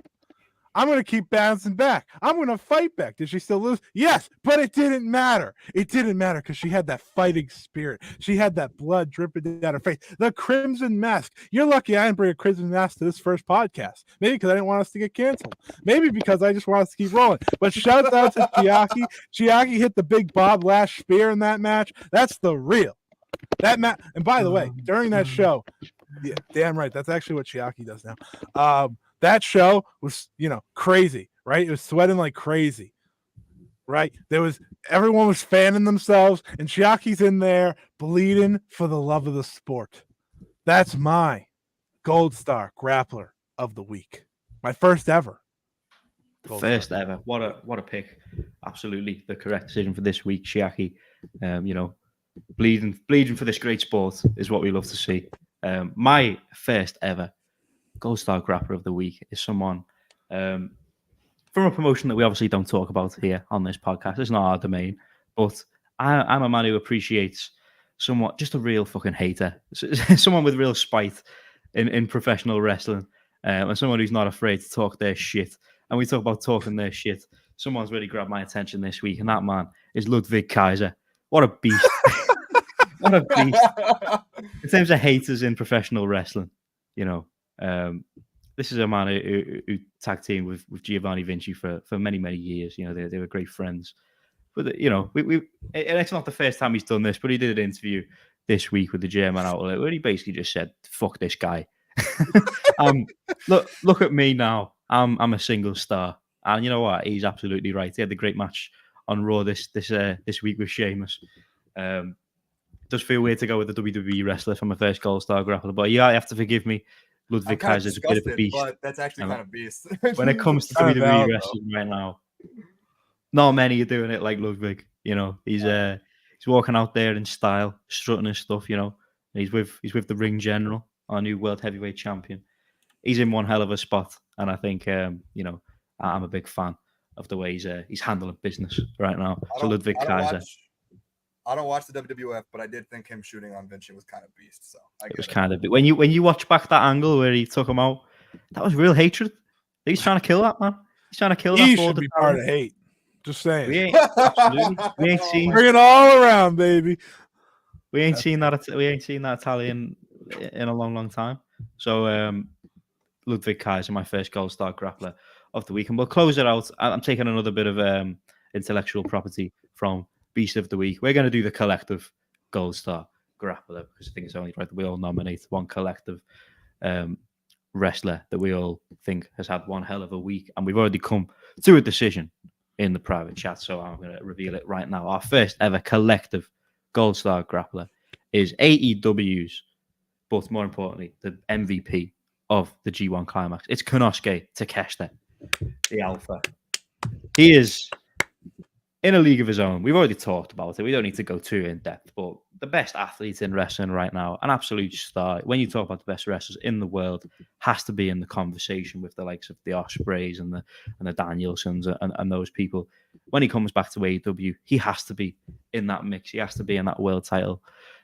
I'm going to keep bouncing back. I'm going to fight back." Did she still lose? Yes, but it didn't matter. It didn't matter because she had that fighting spirit. She had that blood dripping down her face. The Crimson Mask. You're lucky I didn't bring a Crimson Mask to this first podcast. Maybe because I didn't want us to get canceled. Maybe because I just want us to keep rolling. But shout out to Chiaki. Chiaki hit the big Bob Lash spear in that match. That's the real. And by the way, during that show, yeah, damn right. That's actually what Chiaki does now. That show was, crazy, right? It was sweating like crazy, right? Everyone was fanning themselves, and Chiaki's in there bleeding for the love of the sport. That's my Gold Star Grappler of the week. My first ever. First ever. What a pick. Absolutely the correct decision for this week, Chiaki. Bleeding for this great sport is what we love to see. My first ever Gold Star Grappler of the Week is someone from a promotion that we obviously don't talk about here on this podcast. It's not our domain, but I'm a man who appreciates somewhat just a real fucking hater, someone with real spite in professional wrestling, and someone who's not afraid to talk their shit. And we talk about talking their shit. Someone's really grabbed my attention this week, and that man is Ludwig Kaiser. What a beast. What a beast. In terms of haters in professional wrestling, you know, this is a man who tag teamed with Giovanni Vinci for many, many years. You know, they were great friends. But, you know, and it's not the first time he's done this, but he did an interview this week with the German outlet where he basically just said, fuck this guy. Look at me now. I'm a single star. And you know what? He's absolutely right. He had the great match on Raw this week with Sheamus. It does feel weird to go with the WWE wrestler from my first Gold Star Grappler, but yeah, you have to forgive me. Ludwig Kaiser's a bit of a beast. But that's actually kind of beast. When it comes to WWE wrestling right now, not many are doing it like Ludwig. You know, he's walking out there in style, strutting his stuff. You know, he's with the Ring General, our new world heavyweight champion. He's in one hell of a spot, and I think you know, I'm a big fan of the way he's handling business right now. So Ludwig Kaiser. I don't watch the WWF, but I did think him shooting on Vinci was kind of beast. So it was kind of when you watch back that angle where he took him out, that was real hatred. He's trying to kill that man. He's trying to kill that. He should be part of hate. Just saying. We ain't seen. Bring it all around, baby. We ain't seen that Italian in a long, long time. So Ludwig Kaiser, my first Gold Star Grappler of the week, and we'll close it out. I'm taking another bit of intellectual property from Beast of the Week. We're going to do the collective Gold Star Grappler because I think it's only right that we all nominate one collective wrestler that we all think has had one hell of a week, and we've already come to a decision in the private chat, so I'm going to reveal it right now. Our first ever collective Gold Star Grappler is AEW's, but more importantly, the MVP of the G1 Climax. It's Konosuke Takeshita, the Alpha. He is in a league of his own. We've already talked about it. We don't need to go too in depth, but the best athlete in wrestling right now, an absolute star. When you talk about the best wrestlers in the world, has to be in the conversation with the likes of the Ospreys and the Danielsons and those people. When he comes back to AEW, he has to be in that mix. He has to be in that world title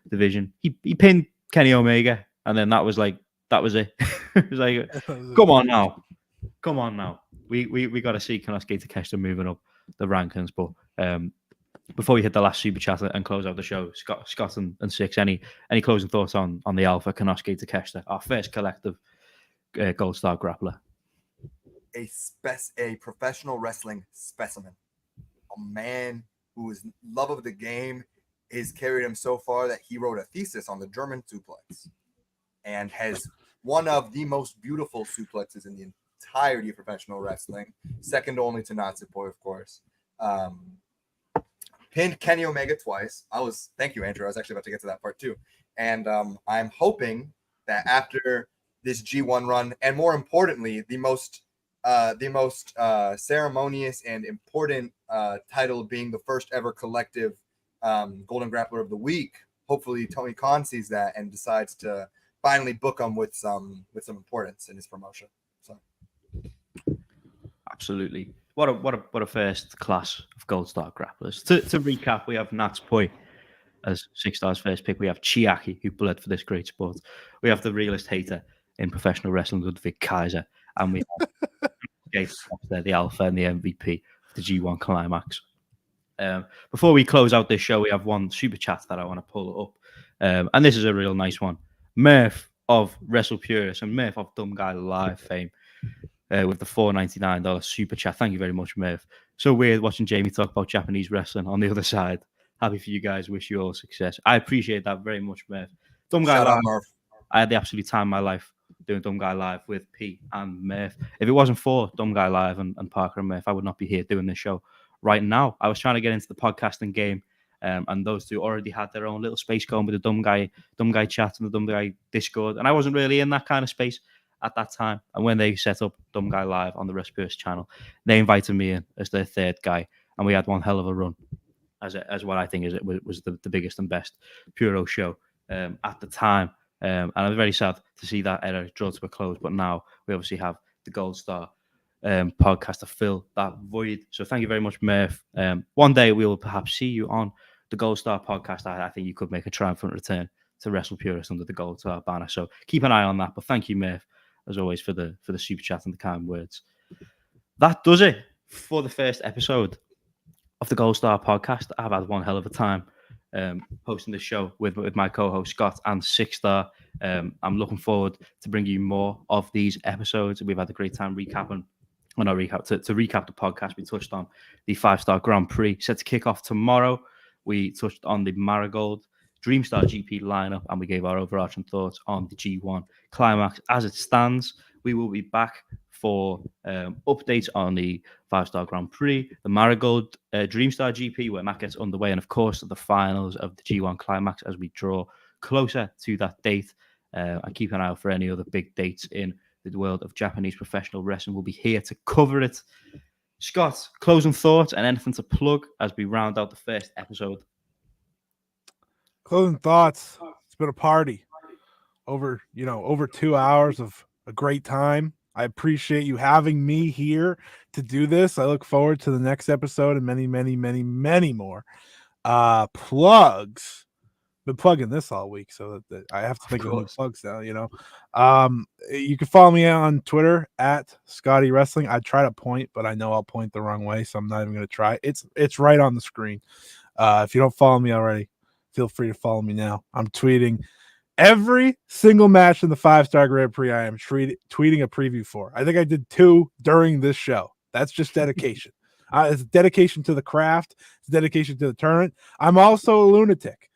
division. He pinned Kenny Omega, and then that was it. It was like, come on now. We got to see Konosuke Takeshita moving up the rankings, but before we hit the last super chat and close out the show, Scott and Six, any closing thoughts on the Alpha Konosuke Takeshita, our first collective Gold Star Grappler? A professional wrestling specimen, a man whose love of the game has carried him so far that he wrote a thesis on the German suplex and has one of the most beautiful suplexes in the entirety of professional wrestling, second only to Natsupoi, of course. Pinned Kenny Omega twice. Thank you, Andrew. I was actually about to get to that part too. And I'm hoping that after this G1 run, and more importantly, the most ceremonious and important title being the first ever collective Golden Grappler of the Week, hopefully Tony Khan sees that and decides to finally book him with some importance in his promotion. So absolutely. What a first class of Gold Star grapplers. To recap, we have Natsupoi as 6 stars first pick. We have Chiaki, who bled for this great sport. We have the realist hater in professional wrestling, Ludwig Kaiser, and we have the Alpha and the MVP of the G1 Climax. Before we close out this show, we have one super chat that I want to pull up, and this is a real nice one. Murph of Wrestle Purist and Murph of Dumb Guy Live fame. With the $4.99 super chat. Thank you very much, Merv. So weird watching Jamie talk about Japanese wrestling on the other side. Happy for you guys. Wish you all success. I appreciate that very much, Merv. Dumb Guy Live. I had the absolute time of my life doing Dumb Guy Live with P and Merv. If it wasn't for Dumb Guy Live and Parker and Merv, I would not be here doing this show right now. I was trying to get into the podcasting game, and those two already had their own little space going with the Dumb Guy chat and the Dumb Guy Discord, and I wasn't really in that kind of space at that time. And when they set up Dumb Guy Live on the Respirous channel, they invited me in as their third guy, and we had one hell of a run as what I think was the biggest and best Puro show at the time. And I'm very sad to see that era draw to a close. But now we obviously have the Gold Star podcast to fill that void. So thank you very much, Murph. One day we will perhaps see you on the Gold Star podcast. I think you could make a triumphant return to Wrestle Purist under the Gold Star banner. So keep an eye on that. But thank you, Murph, as always, for the super chat and the kind words. That does it for the first episode of the Gold Star podcast. I've had one hell of a time hosting the show with my co-host Scott and 6STAR. I'm looking forward to bringing you more of these episodes. We've had a great time recapping. To recap the podcast, we touched on the 5-star Grand Prix set to kick off tomorrow. We touched on the Marigold DreamStar GP lineup, and we gave our overarching thoughts on the G1 Climax as it stands. We will be back for updates on the 5-star Grand Prix, the Marigold DreamStar GP, when that gets underway, and of course the finals of the G1 Climax as we draw closer to that date. And keep an eye out for any other big dates in the world of Japanese professional wrestling. We'll be here to cover it. Scott, closing thoughts and anything to plug as we round out the first episode? Closing thoughts. It's been a party over 2 hours of a great time. I appreciate you having me here to do this. I look forward to the next episode and many, many, many, many more. Plugs. Been plugging this all week, so that I have to think of new plugs now. You can follow me on Twitter at Scotty Wrestling. I try to point, but I know I'll point the wrong way, so I'm not even going to try. It's right on the screen. If you don't follow me already, feel free to follow me now. I'm tweeting every single match in the 5-star Grand Prix. I am tweeting a preview for. I think I did 2 during this show. That's just dedication. It's dedication to the craft. It's dedication to the tournament. I'm also a lunatic.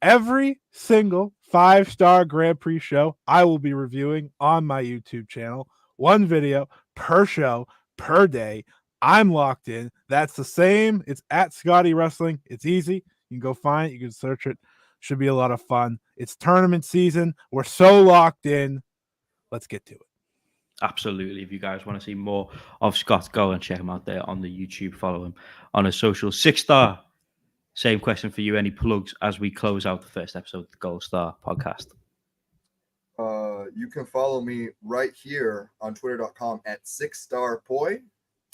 Every single 5-star Grand Prix show I will be reviewing on my YouTube channel. 1 video per show per day. I'm locked in. That's the same. It's at Scotty Wrestling. It's easy. You can go find it. You can search it. Should be a lot of fun. It's tournament season. We're so locked in. Let's get to it. Absolutely. If you guys want to see more of Scott, go and check him out there on the YouTube. Follow him on his social. 6-star. Same question for you. Any plugs as we close out the first episode of the Gold Star podcast? You can follow me right here on twitter.com at 6starpoi.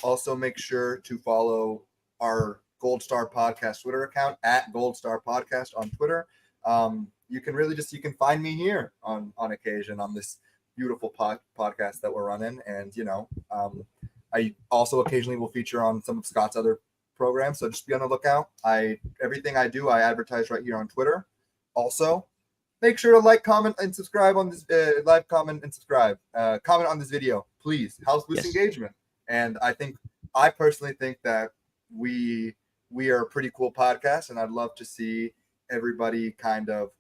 Also, make sure to follow our Gold Star Podcast Twitter account at Gold Star Podcast on Twitter. You can find me here on occasion on this beautiful podcast that we're running. And, I also occasionally will feature on some of Scott's other programs. So just be on the lookout. Everything I do, I advertise right here on Twitter. Also, make sure to like, comment, and subscribe on this comment on this video, please. Helps boost engagement. And I personally think that we are a pretty cool podcast, and I'd love to see everybody kind of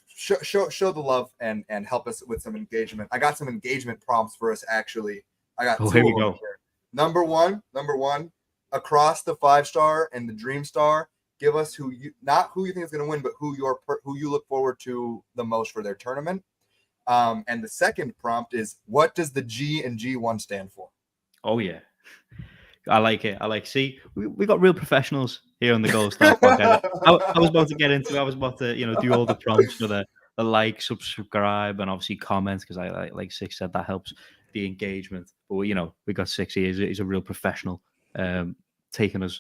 show the love and help us with some engagement. I got some engagement prompts for us, actually. I got 2 of them here. Number one, across the 5-star and the DreamStar, give us not who you think is going to win, but who you look forward to the most for their tournament. And the second prompt is, what does the G and G1 stand for? Oh yeah, I like it. See, we got real professionals here on the Gold Star podcast. I was about to get into. I was about to do all the prompts for the like, subscribe, and obviously comments, because I like 6 said that helps the engagement. But we got 6 here. He's a real professional. Taking us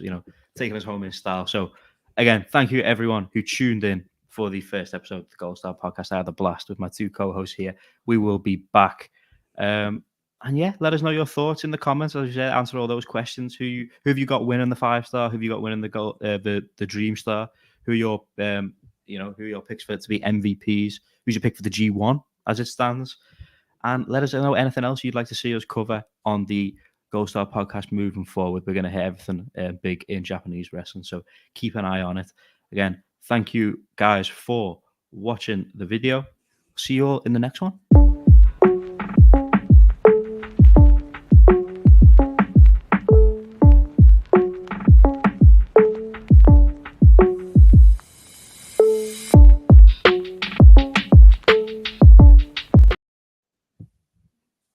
home in style. So again, thank you everyone who tuned in for the first episode of the Gold Star podcast. I had a blast with my 2 co-hosts here. We will be back. And yeah, let us know your thoughts in the comments. As you said, answer all those questions. Who have you got winning the 5-star? Who have you got winning the DreamStar? Who are your who are your picks for it to be MVPs? Who's your pick for the G1 as it stands? And let us know anything else you'd like to see us cover on the Gold Star podcast moving forward. We're going to hit everything big in Japanese wrestling, so keep an eye on it. Again, thank you guys for watching the video. See you all in the next one.